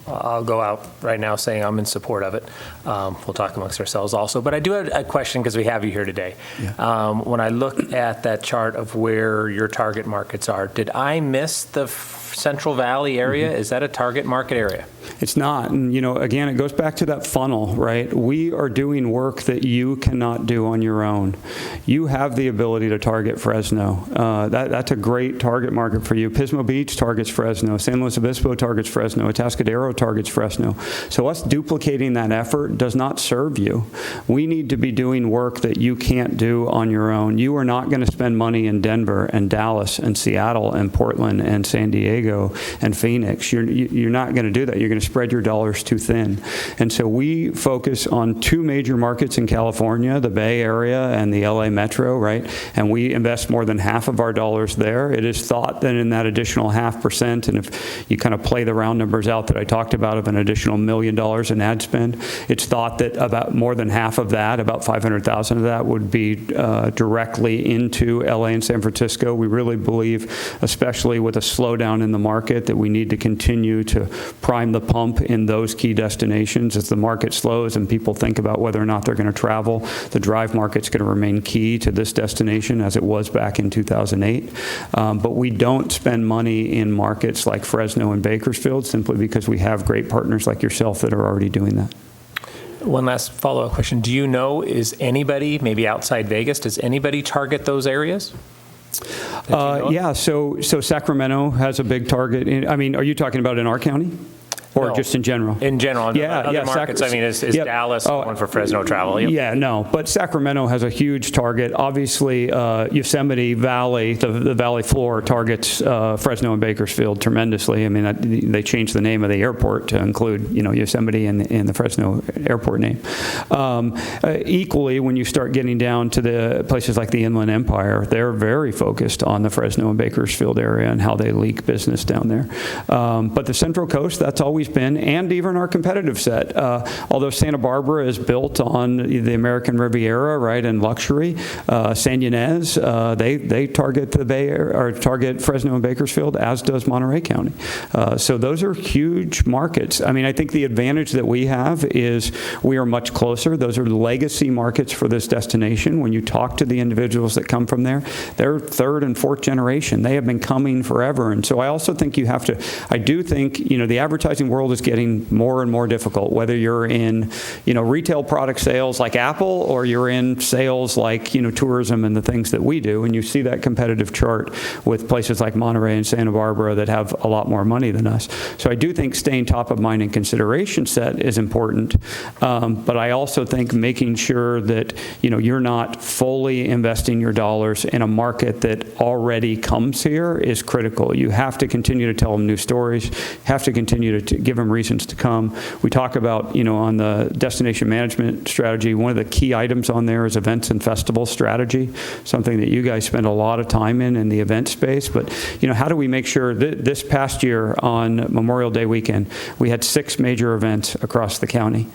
[SPEAKER 5] I'll go out right now saying I'm in support of it. We'll talk amongst ourselves also. But I do have a question because we have you here today. Yeah. When I look at that chart of where your target markets are, did I miss the Central Valley area? Mm-hmm. Is that a target market area?
[SPEAKER 11] It's not. And, again, it goes back to that funnel, right? We are doing work that you cannot do on your own. You have the ability to target Fresno. That's a great target market for you. Pismo Beach targets Fresno. San Luis Obispo targets Fresno. Atascadero targets Fresno. So us duplicating that effort does not serve you. We need to be doing work that you can't do on your own. You are not going to spend money in Denver and Dallas and Seattle and Portland and San Diego and Phoenix. You're not going to do that. You're going to spread your dollars too thin. And so we focus on two major markets in California, the Bay Area and the LA Metro, right? And we invest more than half of our dollars there. It is thought that in that additional 0.5%, and if you kind of play the round numbers out that I talked about of an additional $1 million in ad spend, it's thought that about more than half of that, about 500,000 of that, would be directly into LA and San Francisco. We really believe, especially with a slowdown in the market, that we need to continue to prime the pump in those key destinations. As the market slows and people think about whether or not they're going to travel, the drive market's going to remain key to this destination as it was back in 2008. But we don't spend money in markets like Fresno and Bakersfield simply because we have great partners like yourself that are already doing that.
[SPEAKER 5] One last follow-up question. Do you know, is anybody, maybe outside Vegas, does anybody target those areas?
[SPEAKER 11] Yeah, so Sacramento has a big target. Are you talking about in our county? Or
[SPEAKER 5] No.
[SPEAKER 11] just in general?
[SPEAKER 5] In general. Other markets, is
[SPEAKER 11] Yep.
[SPEAKER 5] Dallas one for Fresno travel? Yep.
[SPEAKER 11] Yeah, no. But Sacramento has a huge target. Obviously, Yosemite Valley, the valley floor, targets Fresno and Bakersfield tremendously. They changed the name of the airport to include, Yosemite in the Fresno airport name. Equally, when you start getting down to the places like the Inland Empire, they're very focused on the Fresno and Bakersfield area and how they leak business down there. But the Central Coast, that's always been, and even our competitive set. Although Santa Barbara is built on the American Riviera, right, and luxury, San Ynez, they target the Bay Area, or target Fresno and Bakersfield, as does Monterey County. So those are huge markets. I think the advantage that we have is we are much closer. Those are legacy markets for this destination. When you talk to the individuals that come from there, they're third and fourth generation. They have been coming forever. And so I also think I do think, the advertising world is getting more and more difficult, whether you're in, retail product sales like Apple, or you're in sales like, tourism and the things that we do. And you see that competitive chart with places like Monterey and Santa Barbara that have a lot more money than us. So I do think staying top of mind and consideration set is important. But I also think making sure that, you're not fully investing your dollars in a market that already comes here is critical. You have to continue to tell them new stories, have to continue to give them reasons to come. We talk about, on the destination management strategy, one of the key items on there is events and festival strategy, something that you guys spend a lot of time in the event space. But, how do we make sure that this past year on Memorial Day weekend, we had 6 major events across the county.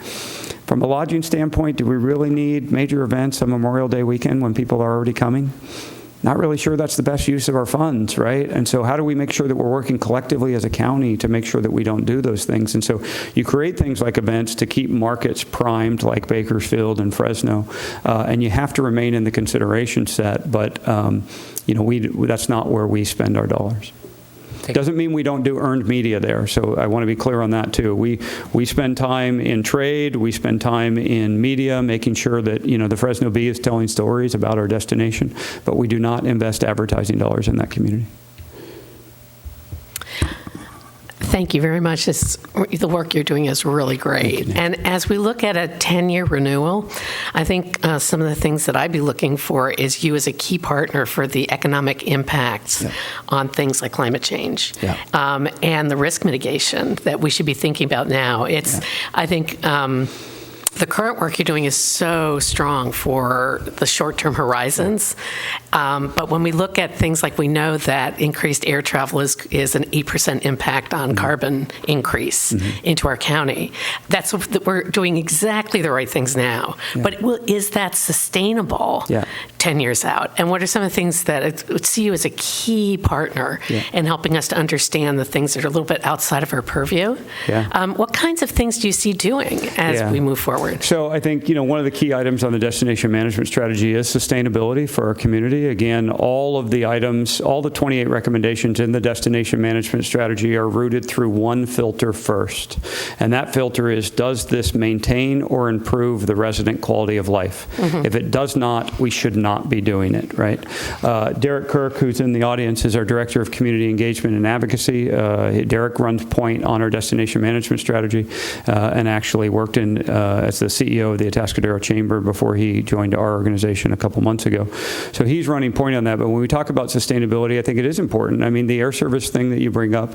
[SPEAKER 11] From a lodging standpoint, do we really need major events on Memorial Day weekend when people are already coming? Not really sure that's the best use of our funds, right? And so how do we make sure that we're working collectively as a county to make sure that we don't do those things? And so you create things like events to keep markets primed like Bakersfield and Fresno, and you have to remain in the consideration set, but that's not where we spend our dollars. Doesn't mean we don't do earned media there, so I want to be clear on that too. We spend time in trade, we spend time in media, making sure that the Fresno Bee is telling stories about our destination, but we do not invest advertising dollars in that community.
[SPEAKER 6] Thank you very much. The work you're doing is really great. And as we look at a 10-year renewal, I think some of the things that I'd be looking for is you as a key partner for the economic impacts on things like climate change and the risk mitigation that we should be thinking about now. I think the current work you're doing is so strong for the short-term horizons. But when we look at things like, we know that increased air travel is an 8% impact on carbon increase into our county. We're doing exactly the right things now. But is that sustainable 10 years out? And what are some of the things that I would see you as a key partner in helping us to understand the things that are a little bit outside of our purview? What kinds of things do you see doing as we move forward? forward?
[SPEAKER 11] So I think, one of the key items on the destination management strategy is sustainability for our community. Again, all of the items, all the 28 recommendations in the destination management strategy are rooted through one filter first. And that filter is, does this maintain or improve the resident quality of life? If it does not, we should not be doing it, right? Derek Kirk, who's in the audience, is our Director of Community Engagement and Advocacy. Derek runs point on our destination management strategy and actually worked as the CEO of the Atascadero Chamber before he joined our organization a couple months ago. So he's running point on that. But when we talk about sustainability, I think it is important. I mean, the air service thing that you bring up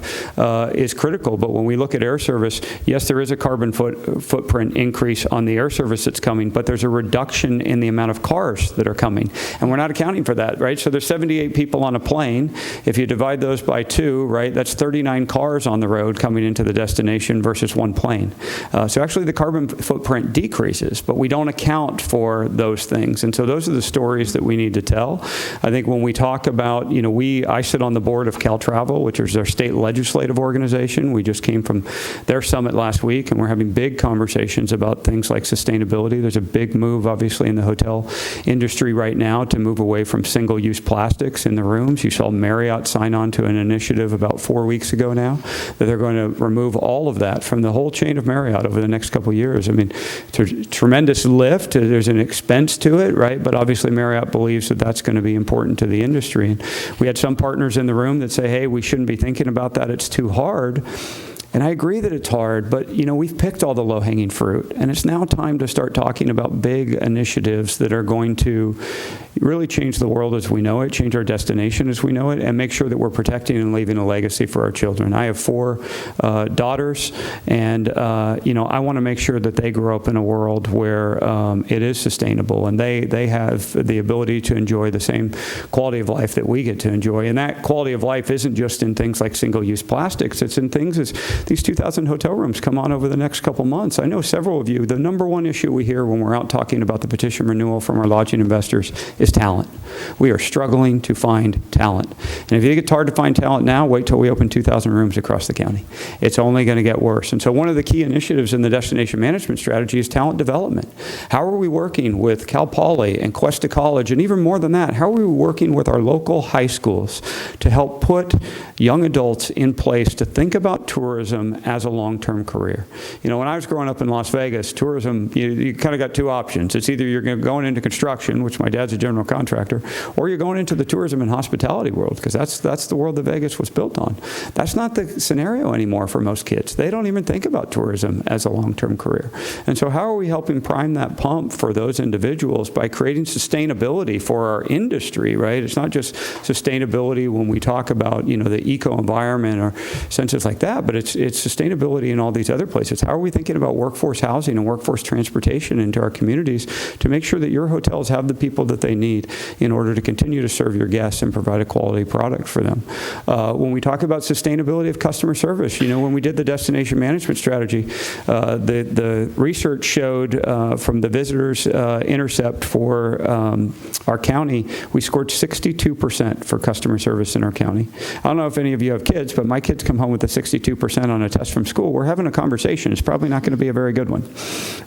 [SPEAKER 11] is critical. But when we look at air service, yes, there is a carbon footprint increase on the air service that's coming, but there's a reduction in the amount of cars that are coming. And we're not accounting for that, right? So there's 78 people on a plane. If you divide those by 2, right, that's 39 cars on the road coming into the destination versus 1 plane. So actually the carbon footprint decreases, but we don't account for those things. And so those are the stories that we need to tell. I think when we talk about, I sit on the board of Cal Travel, which is our state legislative organization. We just came from their summit last week, and we're having big conversations about things like sustainability. There's a big move, obviously, in the hotel industry right now to move away from single-use plastics in the rooms. You saw Marriott sign on to an initiative about 4 weeks ago now that they're going to remove all of that from the whole chain of Marriott over the next couple of years. I mean, it's a tremendous lift. There's an expense to it, right? But obviously Marriott believes that that's going to be important to the industry. And we had some partners in the room that say, hey, we shouldn't be thinking about that. It's too hard. And I agree that it's hard, but we've picked all the low-hanging fruit, and it's now time to start talking about big initiatives that are going to really change the world as we know it, change our destination as we know it, and make sure that we're protecting and leaving a legacy for our children. I have 4 daughters, and I want to make sure that they grow up in a world where it is sustainable, and they have the ability to enjoy the same quality of life that we get to enjoy. And that quality of life isn't just in things like single-use plastics. It's in things as these 2,000 hotel rooms come on over the next couple months. I know several of you, the number one issue we hear when we're out talking about the petition renewal from our lodging investors is talent. We are struggling to find talent. And if you think it's hard to find talent now, wait till we open 2,000 rooms across the county. It's only going to get worse. And so one of the key initiatives in the destination management strategy is talent development. How are we working with Cal Poly and Cuesta College, and even more than that, how are we working with our local high schools to help put young adults in place to think about tourism as a long-term career? When I was growing up in Las Vegas, tourism, you kind of got 2 options. It's either you're going into construction, which my dad's a general contractor, or you're going into the tourism and hospitality world, because that's the world that Vegas was built on. That's not the scenario anymore for most kids. They don't even think about tourism as a long-term career. And so how are we helping prime that pump for those individuals by creating sustainability for our industry, right? It's not just sustainability when we talk about, the eco-environment or senses like that, but it's sustainability in all these other places. How are we thinking about workforce housing and workforce transportation into our communities to make sure that your hotels have the people that they need in order to continue to serve your guests and provide a quality product for them? When we talk about sustainability of customer service, when we did the destination management strategy, the research showed from the visitors intercept for our county, we scored 62% for customer service in our county. I don't know if any of you have kids, but my kids come home with a 62% on a test from school. We're having a conversation. It's probably not going to be a very good one,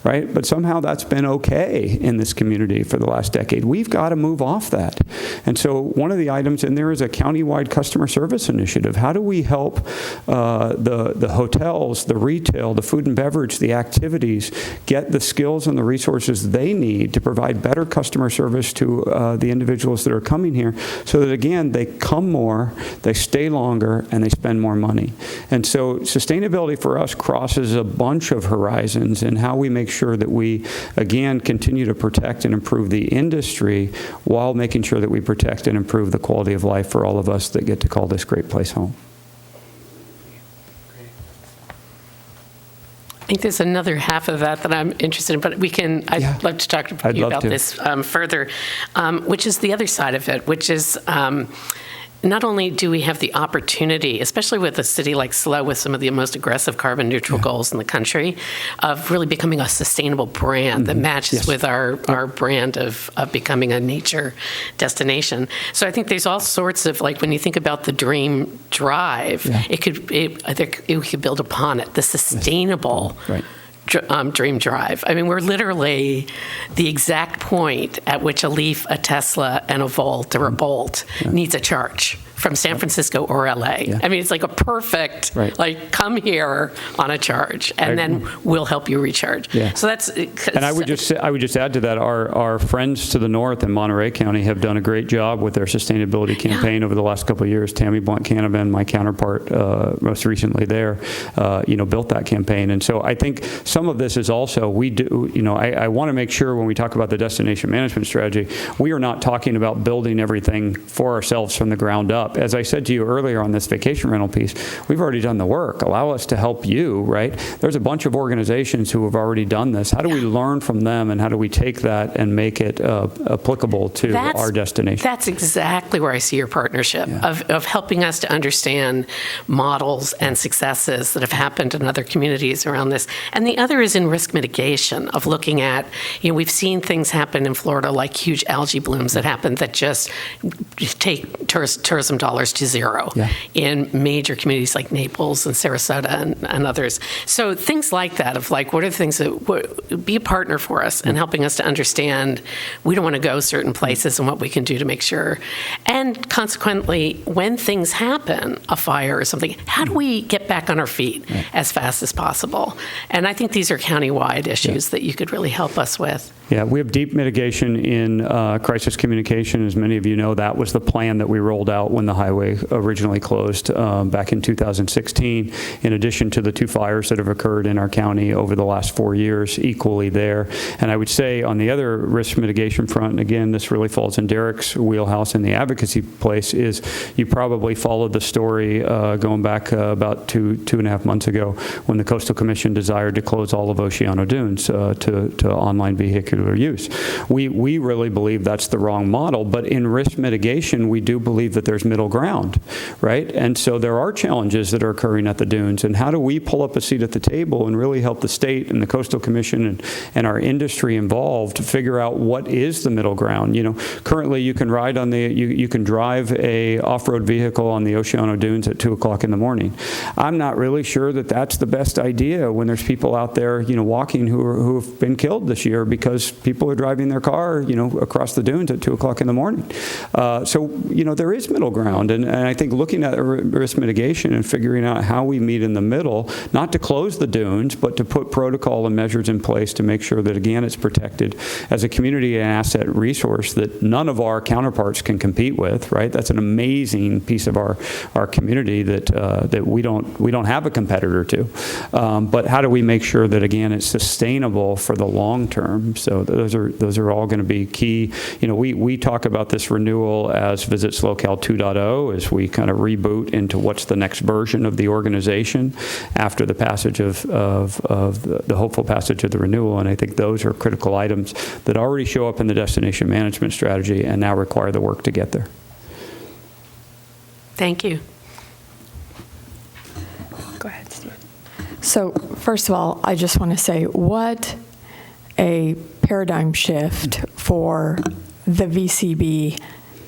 [SPEAKER 11] right? But somehow that's been okay in this community for the last decade. We've got to move off that. And so one of the items in there is a countywide customer service initiative. How do we help the hotels, the retail, the food and beverage, the activities get the skills and the resources they need to provide better customer service to the individuals that are coming here so that, again, they come more, they stay longer, and they spend more money. And so sustainability for us crosses a bunch of horizons in how we make sure that we, again, continue to protect and improve the industry while making sure that we protect and improve the quality of life for all of us that get to call this great place home.
[SPEAKER 6] I think there's another half of that I'm interested in, but I'd love to talk to you about this further, which is the other side of it, which is not only do we have the opportunity, especially with a city like SLO with some of the most aggressive carbon neutral goals in the country, of really becoming a sustainable brand that matches with our brand of becoming a nature destination. So I think there's all sorts of, like when you think about the Dream Drive, it could build upon it, the sustainable Dream Drive. I mean, we're literally the exact point at which a Leaf, a Tesla, and a Volt or a Bolt needs a charge from San Francisco or LA. I mean, it's like a perfect, like, come here on a charge, and then we'll help you recharge. So that's.
[SPEAKER 11] And I would just add to that, our friends to the north in Monterey County have done a great job with their sustainability campaign over the last couple of years. Tammy Blunt-Canavan, my counterpart, most recently there, built that campaign. And so I think some of this is also, we do, I want to make sure when we talk about the destination management strategy, we are not talking about building everything for ourselves from the ground up. As I said to you earlier on this vacation rental piece, we've already done the work. Allow us to help you, right? There's a bunch of organizations who have already done this. How do we learn from them, and how do we take that and make it applicable to our destination?
[SPEAKER 6] That's exactly where I see your partnership, of helping us to understand models and successes that have happened in other communities around this. And the other is in risk mitigation, of looking at, we've seen things happen in Florida, like huge algae blooms that happen that just take tourism dollars to zero in major communities like Naples and Sarasota and others. So things like that, of like, what are the things that would be a partner for us and helping us to understand we don't want to go certain places and what we can do to make sure. And consequently, when things happen, a fire or something, how do we get back on our feet as fast as possible? And I think these are countywide issues that you could really help us with.
[SPEAKER 11] Yeah, we have deep mitigation in crisis communication. As many of you know, that was the plan that we rolled out when the highway originally closed back in 2016, in addition to the 2 fires that have occurred in our county over the last 4 years, equally there. And I would say on the other risk mitigation front, and again, this really falls in Derek's wheelhouse in the advocacy place, is you probably followed the story going back about two and a half months ago, when the Coastal Commission desired to close all of Oceano Dunes to online vehicular use. We really believe that's the wrong model, but in risk mitigation, we do believe that there's middle ground, right? And so there are challenges that are occurring at the dunes, and how do we pull up a seat at the table and really help the state and the Coastal Commission and our industry involved to figure out what is the middle ground? Currently you can ride on you can drive a off-road vehicle on the Oceano Dunes at 2 o'clock in the morning. I'm not really sure that that's the best idea when there's people out there, walking who have been killed this year because people are driving their car, across the dunes at 2 o'clock in the morning. So, there is middle ground. And I think looking at risk mitigation and figuring out how we meet in the middle, not to close the dunes, but to put protocol and measures in place to make sure that, again, it's protected as a community and asset resource that none of our counterparts can compete with, right? That's an amazing piece of our community that we don't have a competitor to. But how do we make sure that, again, it's sustainable for the long term? So those are all going to be key. We talk about this renewal as Visit SlowCal 2.0, as we kind of reboot into what's the next version of the organization after the passage of the hopeful passage of the renewal. And I think those are critical items that already show up in the destination management strategy and now require the work to get there.
[SPEAKER 6] Thank you.
[SPEAKER 7] Go ahead, Steve. So first of all, I just want to say what a paradigm shift for the VCB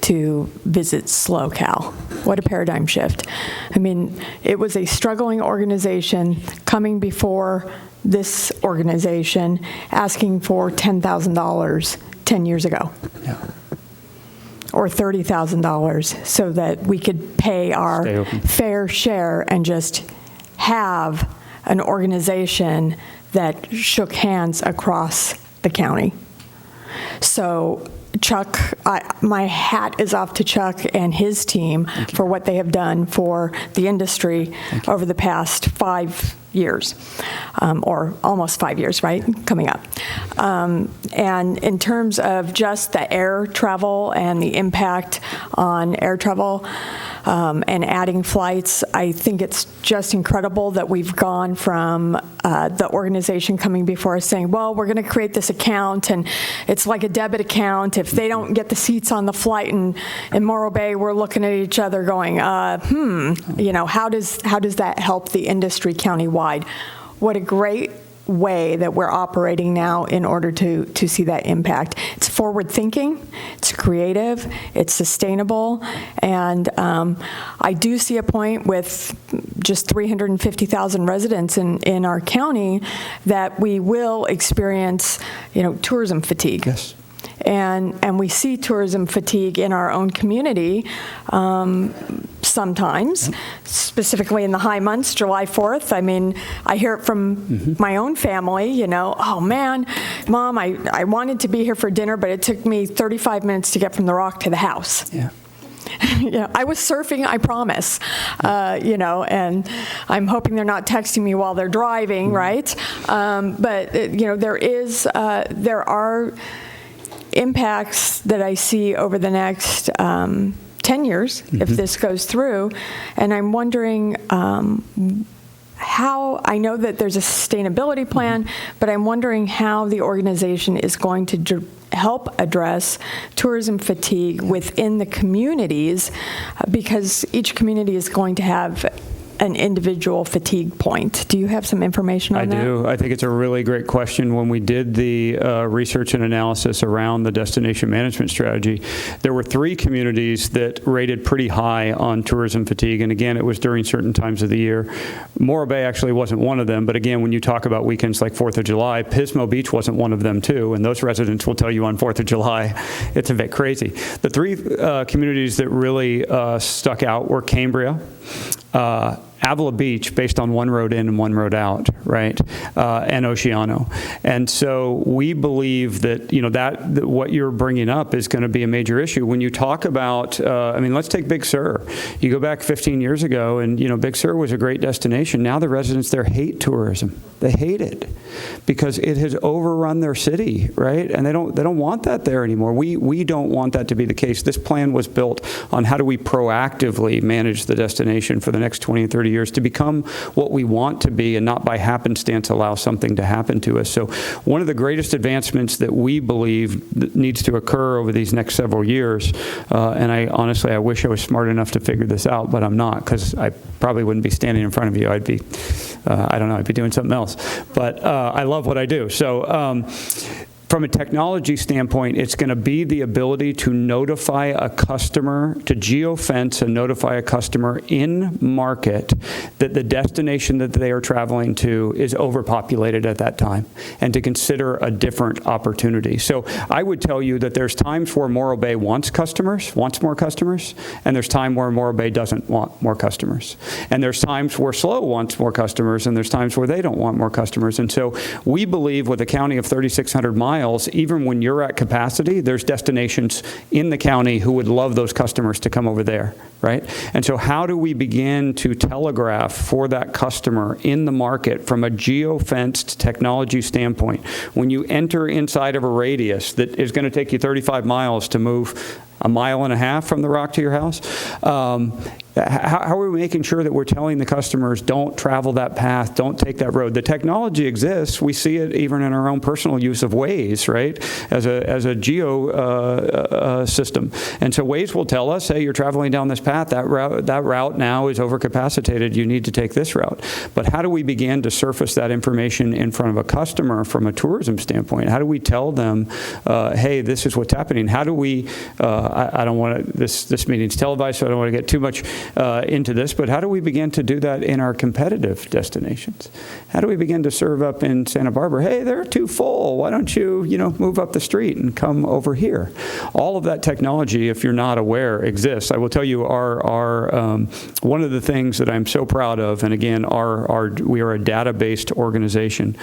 [SPEAKER 7] to Visit SlowCal. What a paradigm shift. I mean, it was a struggling organization coming before this organization asking for $10,000 10 years ago. Yeah. Or $30,000 so that we could pay our fair share and just have an organization that shook hands across the county. So Chuck, my hat is off to Chuck and his team for what they have done for the industry over the past 5 years, or almost 5 years, right, coming up. And in terms of just the air travel and the impact on air travel and adding flights, I think it's just incredible that we've gone from the organization coming before us saying, well, we're going to create this account, and it's like a debit account. If they don't get the seats on the flight in Morro Bay, we're looking at each other going, how does that help the industry countywide? What a great way that we're operating now in order to see that impact. It's forward thinking, it's creative, it's sustainable, and I do see a point with just 350,000 residents in our county that we will experience, tourism fatigue.
[SPEAKER 11] Yes.
[SPEAKER 7] And we see tourism fatigue in our own community sometimes, specifically in the high months, July 4th. I mean, I hear it from my own family, oh man, Mom, I wanted to be here for dinner, but it took me 35 minutes to get from the Rock to the house.
[SPEAKER 11] Yeah.
[SPEAKER 7] Yeah, I was surfing, I promise, and I'm hoping they're not texting me while they're driving, right? But, there are impacts that I see over the next 10 years if this goes through, and I'm wondering how, I know that there's a sustainability plan, but I'm wondering how the organization is going to help address tourism fatigue within the communities, because each community is going to have an individual fatigue point. Do you have some information on that?
[SPEAKER 11] I do. I think it's a really great question. When we did the research and analysis around the destination management strategy, there were 3 communities that rated pretty high on tourism fatigue. And again, it was during certain times of the year. Morro Bay actually wasn't one of them. But again, when you talk about weekends like 4th of July, Pismo Beach wasn't one of them too. And those residents will tell you on 4th of July, it's a bit crazy. The 3 communities that really stuck out were Cambria, Avila Beach, based on one road in and one road out, right, and Oceano. And so we believe that, that what you're bringing up is going to be a major issue. When you talk about, let's take Big Sur. You go back 15 years ago, and, Big Sur was a great destination. Now the residents there hate tourism. They hate it because it has overrun their city, right? And they don't want that there anymore. We don't want that to be the case. This plan was built on how do we proactively manage the destination for the next 20 and 30 years to become what we want to be and not by happenstance allow something to happen to us. So one of the greatest advancements that we believe that needs to occur over these next several years, and I wish I was smart enough to figure this out, but I'm not, because I probably wouldn't be standing in front of you. I'd be, I'd be doing something else. But I love what I do. So from a technology standpoint, it's going to be the ability to notify a customer, to geofence and notify a customer in market that the destination that they are traveling to is overpopulated at that time, and to consider a different opportunity. So I would tell you that there's times where Morro Bay wants more customers, and there's time where Morro Bay doesn't want more customers. And there's times where SLO wants more customers, and there's times where they don't want more customers. And so we believe with a county of 3,600 miles, even when you're at capacity, there's destinations in the county who would love those customers to come over there, right? And so how do we begin to telegraph for that customer in the market from a geofenced technology standpoint? When you enter inside of a radius that is going to take you 35 miles to move a mile and a half from the Rock to your house, how are we making sure that we're telling the customers, don't travel that path, don't take that road? The technology exists. We see it even in our own personal use of Waze, right, as a geo system. And so Waze will tell us, hey, you're traveling down this path. That route now is overcapacitated. You need to take this route. But how do we begin to surface that information in front of a customer from a tourism standpoint? How do we tell them, hey, this is what's happening? How do we, I don't want to, this meeting's televised, so I don't want to get too much into this, but how do we begin to do that in our competitive destinations? How do we begin to serve up in Santa Barbara, hey, they're too full, why don't you, move up the street and come over here? All of that technology, if you're not aware, exists. I will tell you, our one of the things that I'm so proud of, and again, we are a data-based organization.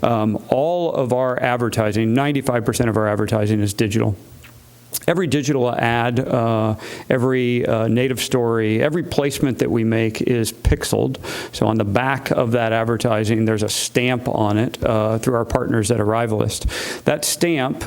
[SPEAKER 11] All of our advertising, 95% of our advertising is digital. Every digital ad, every native story, every placement that we make is pixeled. So on the back of that advertising, there's a stamp on it through our partners at Arrivalist. That stamp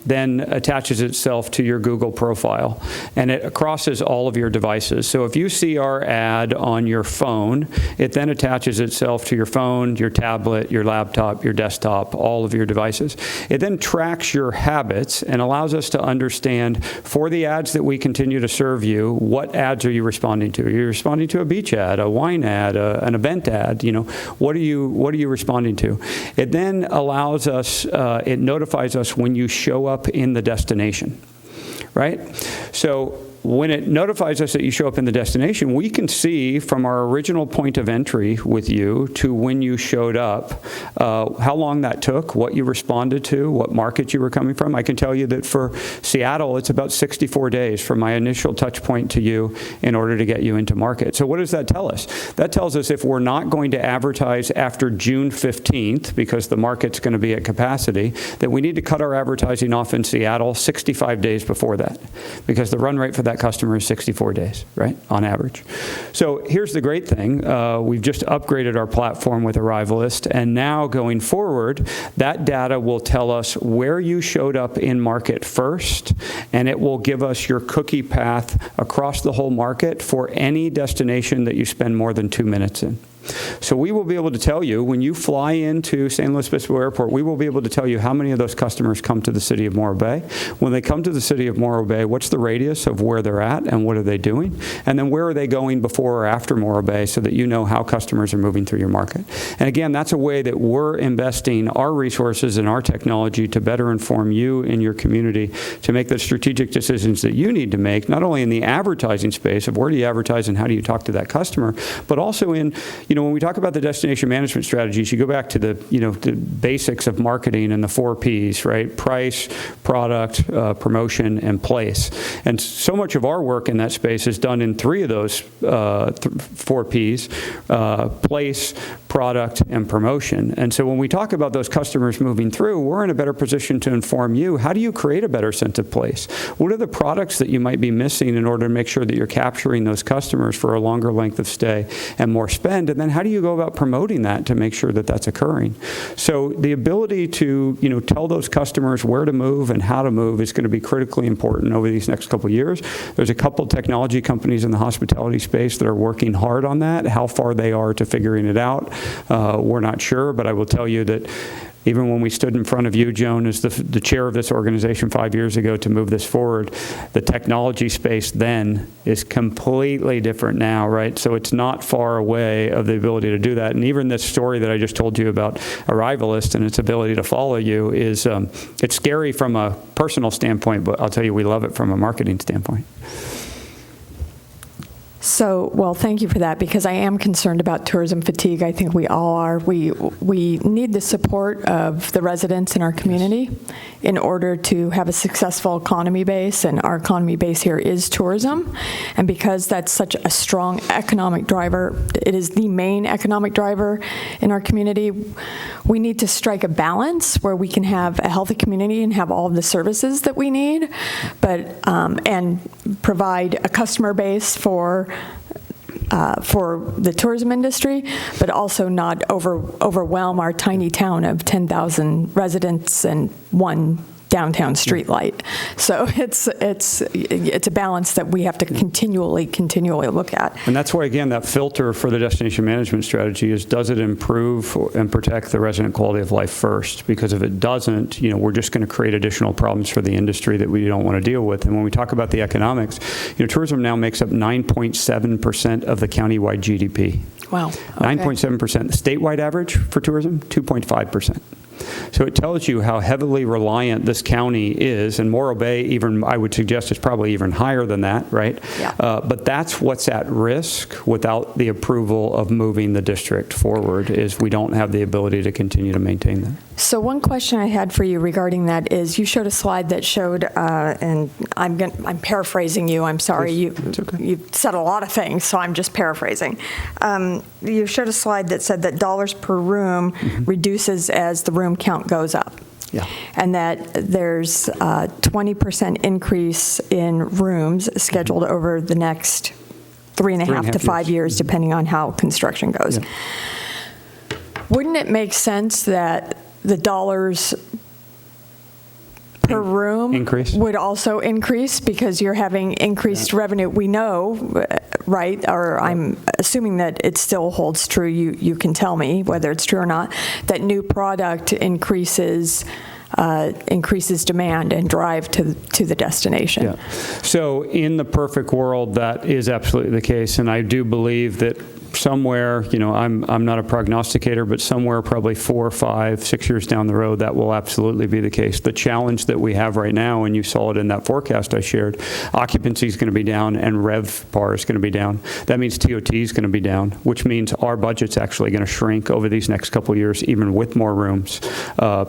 [SPEAKER 11] then attaches itself to your Google profile, and it crosses all of your devices. So if you see our ad on your phone, it then attaches itself to your phone, your tablet, your laptop, your desktop, all of your devices. It then tracks your habits and allows us to understand understand, for the ads that we continue to serve you, what ads are you responding to? Are you responding to a beach ad, a wine ad, an event ad? What are you responding to? It then allows us, it notifies us when you show up in the destination, right? So when it notifies us that you show up in the destination, we can see from our original point of entry with you to when you showed up, how long that took, what you responded to, what market you were coming from. I can tell you that for Seattle, it's about 64 days from my initial touch point to you in order to get you into market. So what does that tell us? That tells us if we're not going to advertise after June 15th, because the market's going to be at capacity, that we need to cut our advertising off in Seattle 65 days before that, because the run rate for that customer is 64 days, right, on average. So here's the great thing. We've just upgraded our platform with Arrivalist, and now going forward, that data will tell us where you showed up in market first, and it will give us your cookie path across the whole market for any destination that you spend more than 2 minutes in. So we will be able to tell you, when you fly into St. Louis Obispo Airport, we will be able to tell you how many of those customers come to the city of Morro Bay. When they come to the city of Morro Bay, what's the radius of where they're at and what are they doing? And then where are they going before or after Morro Bay, so that you know how customers are moving through your market. And again, that's a way that we're investing our resources and our technology to better inform you and your community to make the strategic decisions that you need to make, not only in the advertising space of where do you advertise and how do you talk to that customer, but also in, when we talk about the destination management strategies, you go back to the basics of marketing and the 4 Ps, right? Price, product, promotion, and place. And so much of our work in that space is done in 3 of those 4 Ps, place, product, and promotion. And so when we talk about those customers moving through, we're in a better position to inform you, how do you create a better sense of place? What are the products that you might be missing in order to make sure that you're capturing those customers for a longer length of stay and more spend? And then how do you go about promoting that to make sure that that's occurring? So the ability to, tell those customers where to move and how to move is going to be critically important over these next couple of years. There's a couple technology companies in the hospitality space that are working hard on that. How far they are to figuring it out, we're not sure, but I will tell you that even when we stood in front of you, Joan, as the chair of this organization 5 years ago to move this forward, the technology space then is completely different now, right? So it's not far away of the ability to do that. And even this story that I just told you about Arrivalist and its ability to follow you is, it's scary from a personal standpoint, but I'll tell you, we love it from a marketing standpoint.
[SPEAKER 7] So, well, thank you for that, because I am concerned about tourism fatigue. I think we all are. We need the support of the residents in our community in order to have a successful economy base, and our economy base here is tourism. And because that's such a strong economic driver, it is the main economic driver in our community, we need to strike a balance where we can have a healthy community and have all of the services that we need, but and provide a customer base for the tourism industry, but also not overwhelm our tiny town of 10,000 residents and 1 downtown streetlight. So it's a balance that we have to continually look at.
[SPEAKER 11] And that's why, again, that filter for the destination management strategy is, does it improve and protect the resident quality of life first? Because if it doesn't, we're just going to create additional problems for the industry that we don't want to deal with. And when we talk about the economics, tourism now makes up 9.7% of the countywide GDP.
[SPEAKER 7] Wow. Okay.
[SPEAKER 11] 9.7%. The statewide average for tourism, 2.5%. So it tells you how heavily reliant this county is, and Morro Bay, even I would suggest, is probably even higher than that, right?
[SPEAKER 7] Yeah.
[SPEAKER 11] But that's what's at risk without the approval of moving the district forward, is we don't have the ability to continue to maintain that.
[SPEAKER 7] So one question I had for you regarding that is, you showed a slide that showed, and I'm paraphrasing you. I'm sorry. You said a lot of things, so I'm just paraphrasing. You showed a slide that said that dollars per room reduces as the room count goes up.
[SPEAKER 11] Yeah.
[SPEAKER 7] And that there's a 20% increase in rooms scheduled over the next 3.5 to 5 years, depending on how construction goes.
[SPEAKER 11] Yeah.
[SPEAKER 7] Wouldn't it make sense that the dollars per room would also increase, because you're having increased revenue? We know, right, or I'm assuming that it still holds true, you can tell me whether it's true or not, that new product increases increases demand and drive to the destination.
[SPEAKER 11] Yeah. So in the perfect world, that is absolutely the case, and I do believe that somewhere, I'm not a prognosticator, but somewhere probably 4, 5, 6 years down the road, that will absolutely be the case. The challenge that we have right now, and you saw it in that forecast I shared, occupancy is going to be down and RevPAR is going to be down. That means TOT is going to be down, which means our budget's actually going to shrink over these next couple of years, even with more rooms,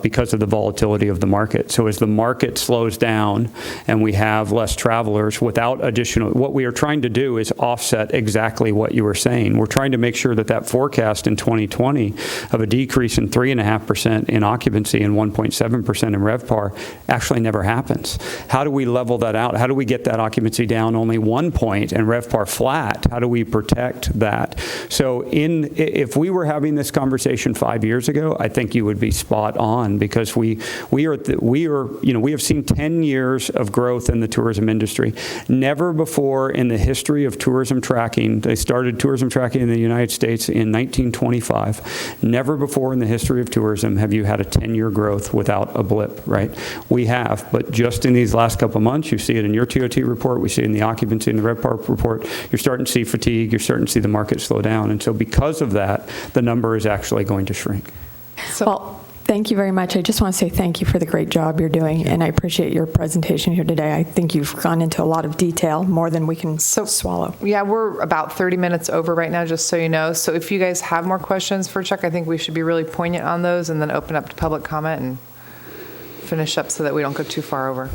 [SPEAKER 11] because of the volatility of the market. So as the market slows down and we have less travelers without additional, what we are trying to do is offset exactly what you were saying. We're trying to make sure that that forecast in 2020 of a decrease in 3.5% in occupancy and 1.7% in RevPAR actually never happens. How do we level that out? How do we get that occupancy down only 1 point and RevPAR flat? How do we protect that? So if we were having this conversation 5 years ago, I think you would be spot on, because we have seen 10 years of growth in the tourism industry. Never before in the history of tourism tracking, they started tourism tracking in the United States in 1925. Never before in the history of tourism have you had a 10-year growth without a blip, right? We have, but just in these last couple of months, you see it in your TOT report, we see it in the occupancy in the RevPAR report, you're starting to see fatigue, you're starting to see the market slow down. And so because of that, the number is actually going to shrink.
[SPEAKER 7] Well, thank you very much. I just want to say thank you for the great job you're doing, and I appreciate your presentation here today. I think you've gone into a lot of detail, more than we can swallow.
[SPEAKER 2] Yeah, we're about 30 minutes over right now, just so you know. So if you guys have more questions for Chuck, I think we should be really poignant on those and then open up to public comment and finish up so that we don't go too far over.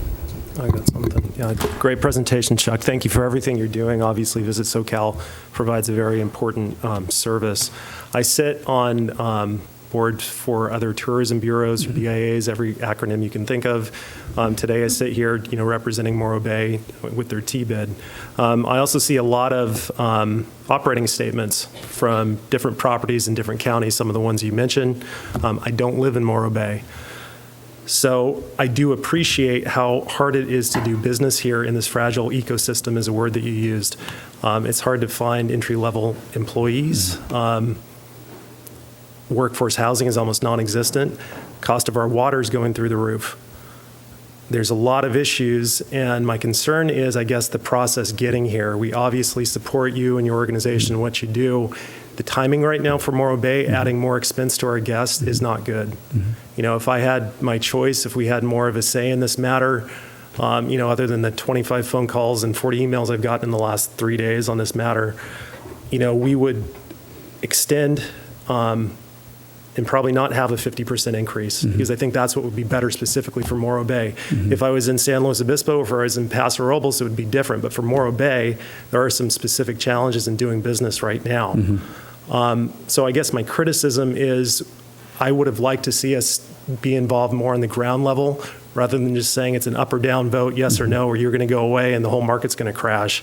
[SPEAKER 4] I got something. Yeah, great presentation, Chuck. Thank you for everything you're doing. Obviously, Visit SoCal provides a very important service. I sit on board for other tourism bureaus or BIAs, every acronym you can think of. Today I sit here, representing Morro Bay with their Tbut. I also see a lot of operating statements from different properties in different counties, some of the ones you mentioned. I don't live in Morro Bay. So I do appreciate how hard it is to do business here in this fragile ecosystem, is a word that you used. It's hard to find entry-level employees. Workforce housing is almost non-existent. Cost of our water is going through the roof. There's a lot of issues, and my concern is, I guess, the process getting here. We obviously support you and your organization and what you do. The timing right now for Morro Bay, adding more expense to our guests, is not good. If I had my choice, if we had more of a say in this matter, other than the 25 phone calls and 40 emails I've gotten in the last 3 days on this matter, we would extend and probably not have a 50% increase, because I think that's what would be better specifically for Morro Bay. If I was in San Luis Obispo or if I was in Paso Robles, it would be different. But for Morro Bay, there are some specific challenges in doing business right now. So I guess my criticism is I would have liked to see us be involved more on the ground level, rather than just saying it's an up or down vote, yes or no, or you're going to go away and the whole market's going to crash.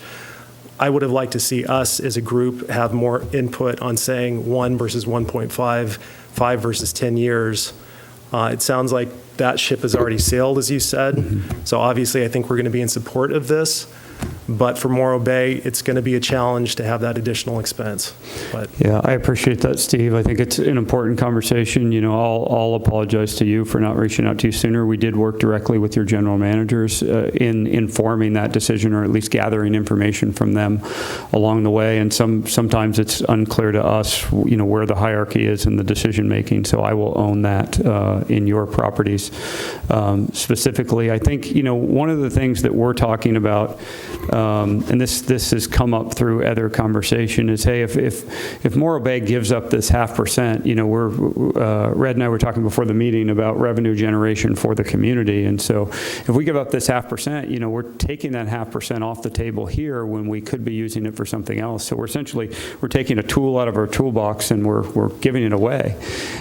[SPEAKER 4] I would have liked to see us as a group have more input on saying 1 versus 1.5, 5 versus 10 years. It sounds like that ship has already sailed, as you said. So obviously, I think we're going to be in support of this. But for Morro Bay, it's going to be a challenge to have that additional expense. But
[SPEAKER 11] yeah, I appreciate that, Steve. I think it's an important conversation. I'll apologize to you for not reaching out to you sooner. We did work directly with your general managers in informing that decision, or at least gathering information from them along the way. And sometimes it's unclear to us, where the hierarchy is in the decision making. So I will own that in your properties. Specifically, I think one of the things that we're talking about. And this has come up through other conversation, is, hey, if Morro Bay gives up this 0.5%, Red and I were talking before the meeting about revenue generation for the community. And so if we give up this 0.5%, we're taking that 0.5% off the table here when we could be using it for something else. So we're taking a tool out of our toolbox and we're giving it away.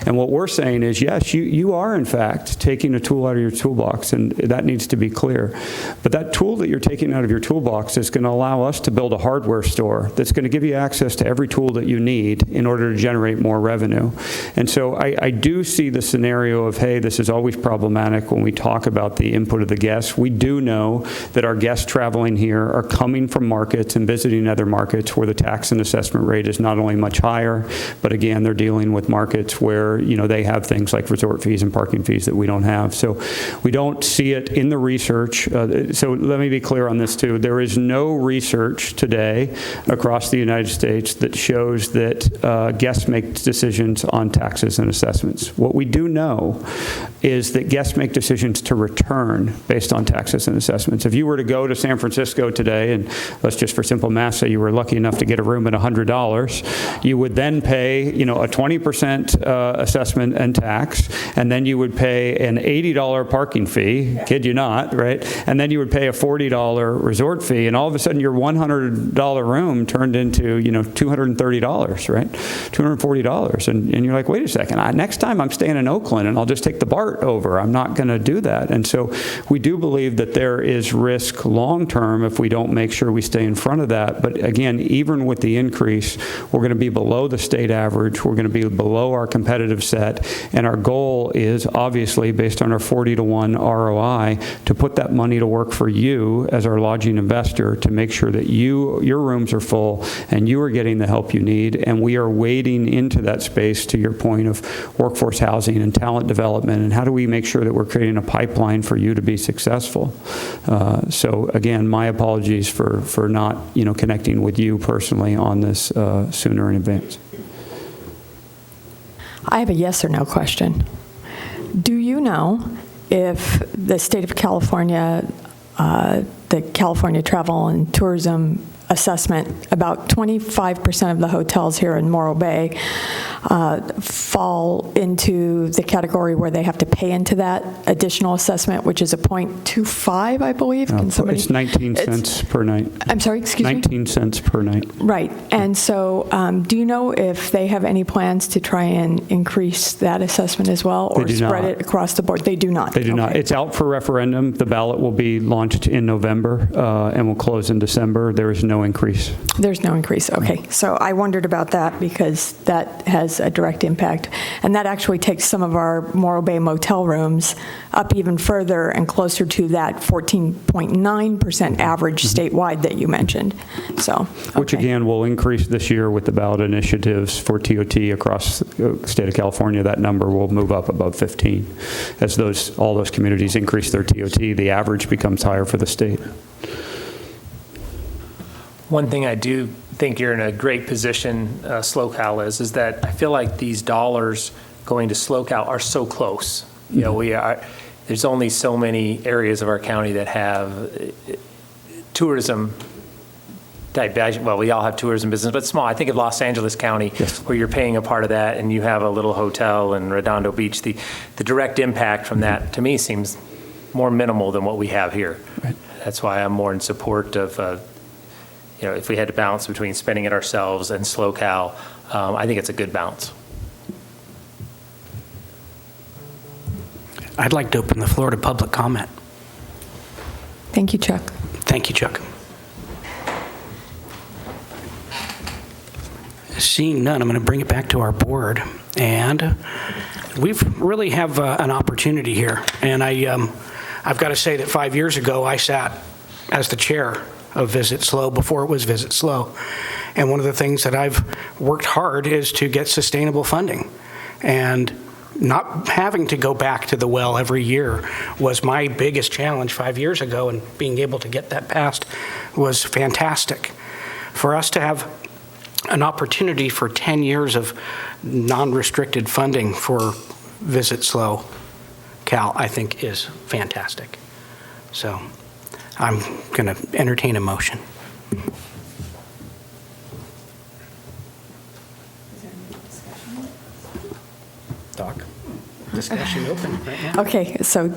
[SPEAKER 11] And what we're saying is, yes, you are in fact taking a tool out of your toolbox, and that needs to be clear. But that tool that you're taking out of your toolbox toolbox is going to allow us to build a hardware store that's going to give you access to every tool that you need in order to generate more revenue. And so I do see the scenario of, hey, this is always problematic when we talk about the input of the guests. We do know that our guests traveling here are coming from markets and visiting other markets where the tax and assessment rate is not only much higher, but again, they're dealing with markets where, they have things like resort fees and parking fees that we don't have. So we don't see it in the research. So let me be clear on this too. There is no research today across the United States that shows that guests make decisions on taxes and assessments. What we do know is that guests make decisions to return based on taxes and assessments. If you were to go to San Francisco today, and let's just for simple math say you were lucky enough to get a room at $100, you would then pay, a 20% assessment and tax, and then you would pay an $80 parking fee, kid you not, right? And then you would pay a $40 resort fee, and all of a sudden your $100 room turned into, $230, right? $240. And you're like, wait a second, next time I'm staying in Oakland and I'll just take the BART over. I'm not going to do that. And so we do believe that there is risk long-term if we don't make sure we stay in front of that. But again, even with the increase, we're going to be below the state average. We're going to be below our competitive set. And our goal is obviously based on our 40-to-1 ROI to put that money to work for you as our lodging investor to make sure that your rooms are full and you are getting the help you need. And we are wading into that space, to your point, of workforce housing and talent development, and how do we make sure that we're creating a pipeline for you to be successful. So again, my apologies for not connecting with you personally on this sooner in advance.
[SPEAKER 7] I have a yes or no question. Do you know if the state of California, the California Travel and Tourism Assessment, about 25% of the hotels here in Morro Bay fall into the category where they have to pay into that additional assessment, which is a 0.25, I believe.
[SPEAKER 11] It's 19 cents per night.
[SPEAKER 7] I'm sorry, excuse me?
[SPEAKER 11] 19 cents per night.
[SPEAKER 7] Right. And so do you know if they have any plans to try and increase that assessment as well, or spread it across the board? They do not.
[SPEAKER 11] They do not. It's out for referendum. The ballot will be launched in November and will close in December. There is no increase.
[SPEAKER 7] There's no increase. Okay. So I wondered about that because that has a direct impact. And that actually takes some of our Morro Bay motel rooms up even further and closer to that 14.9% average statewide that you mentioned. So,
[SPEAKER 11] Which again will increase this year with the ballot initiatives for TOT across the state of California. That number will move up above 15. As all those communities increase their TOT, the average becomes higher for the state.
[SPEAKER 5] One thing I do think you're in a great position, SLOCAL is that I feel like these dollars going to SLOCAL are so close. There's only so many areas of our county that have tourism type, well, we all have tourism business, but small. I think of Los Angeles County, where you're paying a part of that and you have a little hotel in Redondo Beach. The direct impact from that, to me, seems more minimal than what we have here.
[SPEAKER 11] Right.
[SPEAKER 5] That's why I'm more in support of if we had to balance between spending it ourselves and SLOCAL, I think it's a good balance.
[SPEAKER 1] I'd like to open the floor to public comment.
[SPEAKER 7] thank you, Chuck.
[SPEAKER 1] Thank you, Chuck. Seeing none, I'm going to bring it back to our board. And we really have an opportunity here. And I've got to say that 5 years ago, I sat as the chair of Visit SLO before it was Visit SLO. And one of the things that I've worked hard is to get sustainable funding. And not having to go back to the well every year was my biggest challenge 5 years ago, and being able to get that passed was fantastic. For us to have an opportunity for 10 years of non-restricted funding for Visit SLO Cal, I think is fantastic. So I'm going to entertain a motion. Doc, discussion open right now.
[SPEAKER 7] Okay, so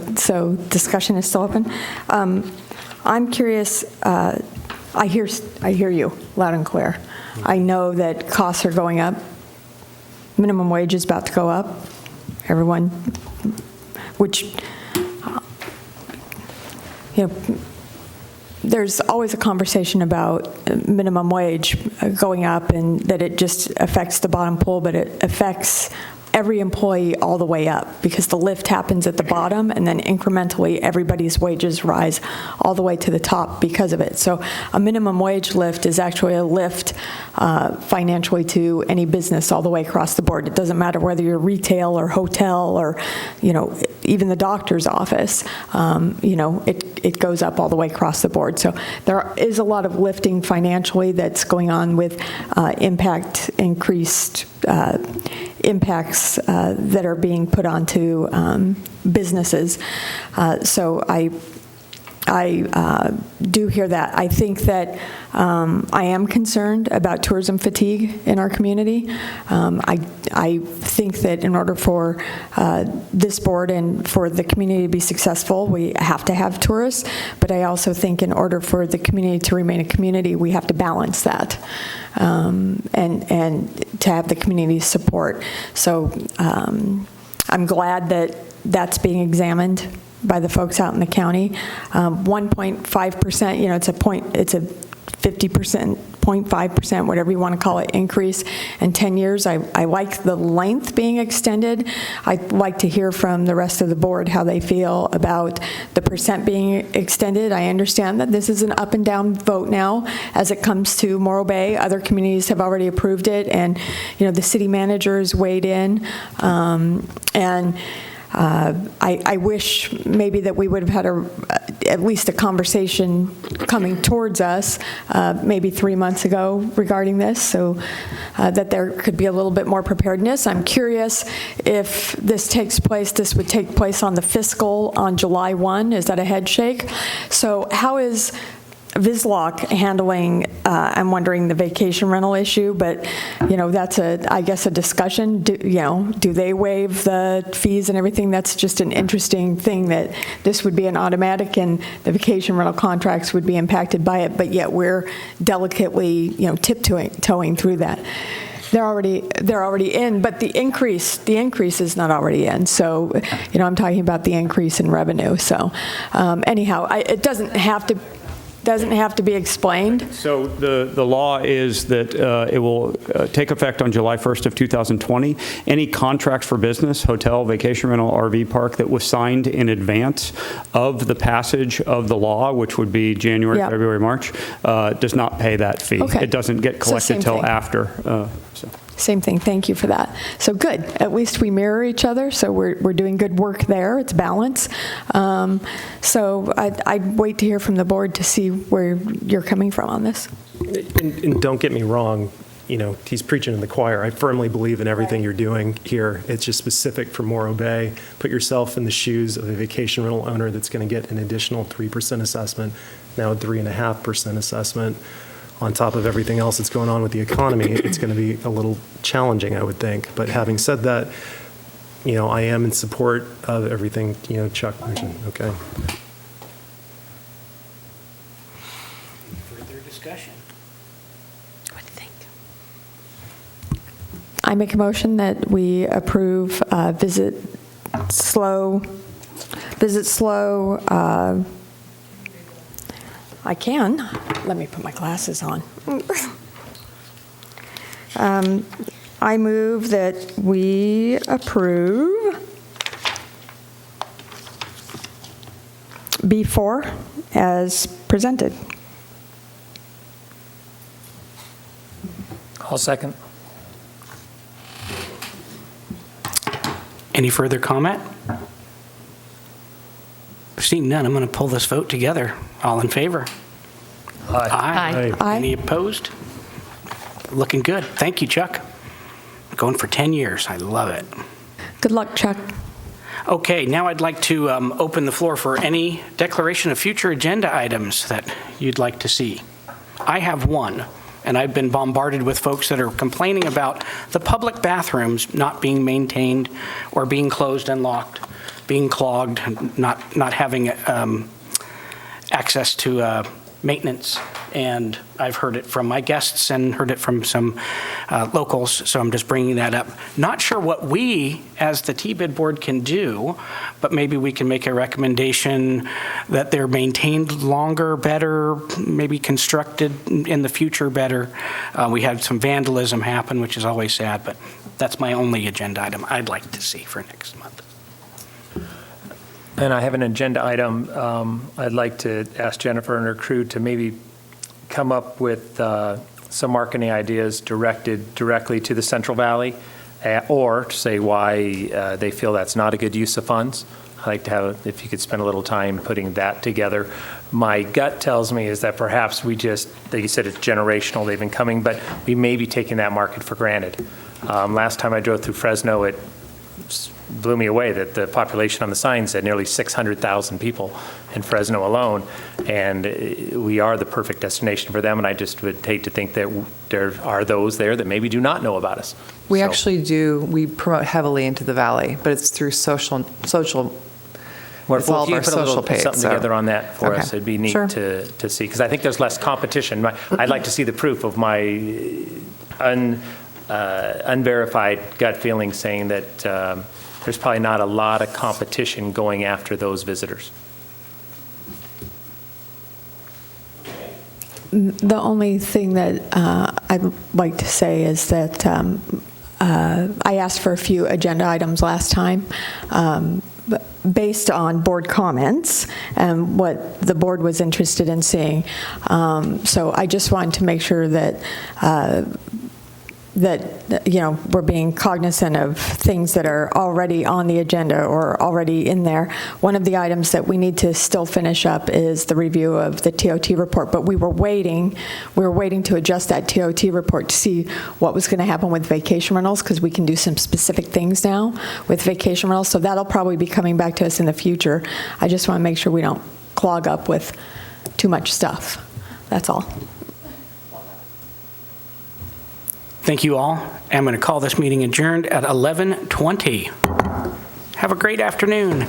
[SPEAKER 7] discussion is still open. I'm curious, I hear you loud and clear. I know that costs are going up. Minimum wage is about to go up. Everyone, which, there's always a conversation about minimum wage going up and that it just affects the bottom pool, but it affects every employee all the way up because the lift happens at the bottom and then incrementally everybody's wages rise all the way to the top because of it. So a minimum wage lift is actually a lift financially to any business all the way across the board. It doesn't matter whether you're retail or hotel or, even the doctor's office, it goes up all the way across the board. So there is a lot of lifting financially that's going on with increased impacts that are being put onto businesses. So I do hear that. I think that I am concerned about tourism fatigue in our community. I think that in order for this board and for the community to be successful, we have to have tourists, but I also think in order for the community to remain a community, we have to balance that and to have the community's support. So I'm glad that that's being examined by the folks out in the county. 1.5%, it's a 50%, 0.5%, whatever you want to call it, increase in 10 years. I like the length being extended. I'd like to hear from the rest of the board how they feel about the percent being extended. I understand that this is an up and down vote now as it comes to Morro Bay. Other communities have already approved it, and the city manager has weighed in. I wish maybe that we would have had at least a conversation coming towards us maybe 3 months ago regarding this, so that there could be a little bit more preparedness. I'm curious if this would take place on the Fiscal on July 1. Is that a head shake? So how is VISLOC handling, I'm wondering, the vacation rental issue, but, that's I guess a discussion. Do they waive the fees and everything? That's just an interesting thing that this would be an automatic and the vacation rental contracts would be impacted by it, but yet we're delicately, tiptoeing through that. They're already in, but the increase is not already in. So, I'm talking about the increase in revenue. So, anyhow, it doesn't have to be explained.
[SPEAKER 11] So the law is that it will take effect on July 1st of 2020. Any contract for business, hotel, vacation rental, RV park that was signed in advance of the passage of the law, which would be January,
[SPEAKER 7] Yeah.
[SPEAKER 11] February, March, does not pay that fee.
[SPEAKER 7] Okay.
[SPEAKER 11] It doesn't get collected till
[SPEAKER 7] thing.
[SPEAKER 11] after.
[SPEAKER 7] Same thing. Thank you for that. So good. At least we mirror each other, so we're doing good work there. It's balance. So I'd wait to hear from the board to see where you're coming from on this.
[SPEAKER 4] And don't get me wrong, he's preaching in the choir. I firmly believe in everything you're doing here. It's just specific for Morro Bay. Put yourself in the shoes of a vacation rental owner that's going to get an additional 3% assessment, now a 3.5% assessment. On top of everything else that's going on with the economy, it's going to be a little challenging, I would think. But having said that, I am in support of everything, Chuck mentioned. Okay.
[SPEAKER 1] Further discussion?
[SPEAKER 6] What do you think?
[SPEAKER 7] I make a motion that we approve Visit Slow. I can. Let me put my glasses on. I move that we approve B4 as presented.
[SPEAKER 5] I'll second.
[SPEAKER 1] Any further comment? Seeing none, I'm going to pull this vote together. All in favor?
[SPEAKER 6] Aye.
[SPEAKER 7] Aye.
[SPEAKER 1] Any opposed? Looking good. Thank you, Chuck. Going for 10 years. I love it.
[SPEAKER 7] Good luck, Chuck.
[SPEAKER 1] Okay, now I'd like to open the floor for any declaration of future agenda items that you'd like to see. I have one, and I've been bombarded with folks that are complaining about the public bathrooms not being maintained or being closed and locked, being clogged, not having access to maintenance. And I've heard it from my guests and heard it from some locals, so I'm just bringing that up. Not sure what we, as the Tbut board, can do, but maybe we can make a recommendation that they're maintained longer, better, maybe constructed in the future better. We had some vandalism happen, which is always sad, but that's my only agenda item I'd like to see for next month.
[SPEAKER 5] And I have an agenda item. I'd like to ask Jennifer and her crew to maybe come up with some marketing ideas directly to the Central Valley, or to say why they feel that's not a good use of funds. I'd like to have, if you could spend a little time putting that together. My gut tells me is that perhaps we just, like you said, it's generational, they've been coming, but we may be taking that market for granted. Last time I drove through Fresno, it blew me away that the population on the sign said nearly 600,000 people in Fresno alone, and we are the perfect destination for them, and I just would hate to think that there are those there that maybe do not know about us.
[SPEAKER 2] We
[SPEAKER 5] So-
[SPEAKER 2] actually do, we promote heavily into the valley, but it's through social,
[SPEAKER 5] Well,
[SPEAKER 2] it's all
[SPEAKER 5] if you
[SPEAKER 2] of our
[SPEAKER 5] put a little
[SPEAKER 2] social page.
[SPEAKER 5] something
[SPEAKER 2] so-
[SPEAKER 5] together on that for
[SPEAKER 2] Okay.
[SPEAKER 5] us, it'd be neat
[SPEAKER 2] Sure.
[SPEAKER 5] to see, because I think there's less competition. I'd like to see the proof of my unverified gut feeling saying that there's probably not a lot of competition going after those visitors.
[SPEAKER 7] The only thing that I'd like to say is that I asked for a few agenda items last time, based on board comments and what the board was interested in seeing. So I just wanted to make sure that we're being cognizant of things that are already on the agenda or already in there. One of the items that we need to still finish up is the review of the TOT report, but we were waiting to adjust that TOT report to see what was going to happen with vacation rentals, because we can do some specific things now with vacation rentals, so that'll probably be coming back to us in the future. I just want to make sure we don't clog up with too much stuff. That's all.
[SPEAKER 1] Thank you all. I'm going to call this meeting adjourned at 11:20. Have a great afternoon.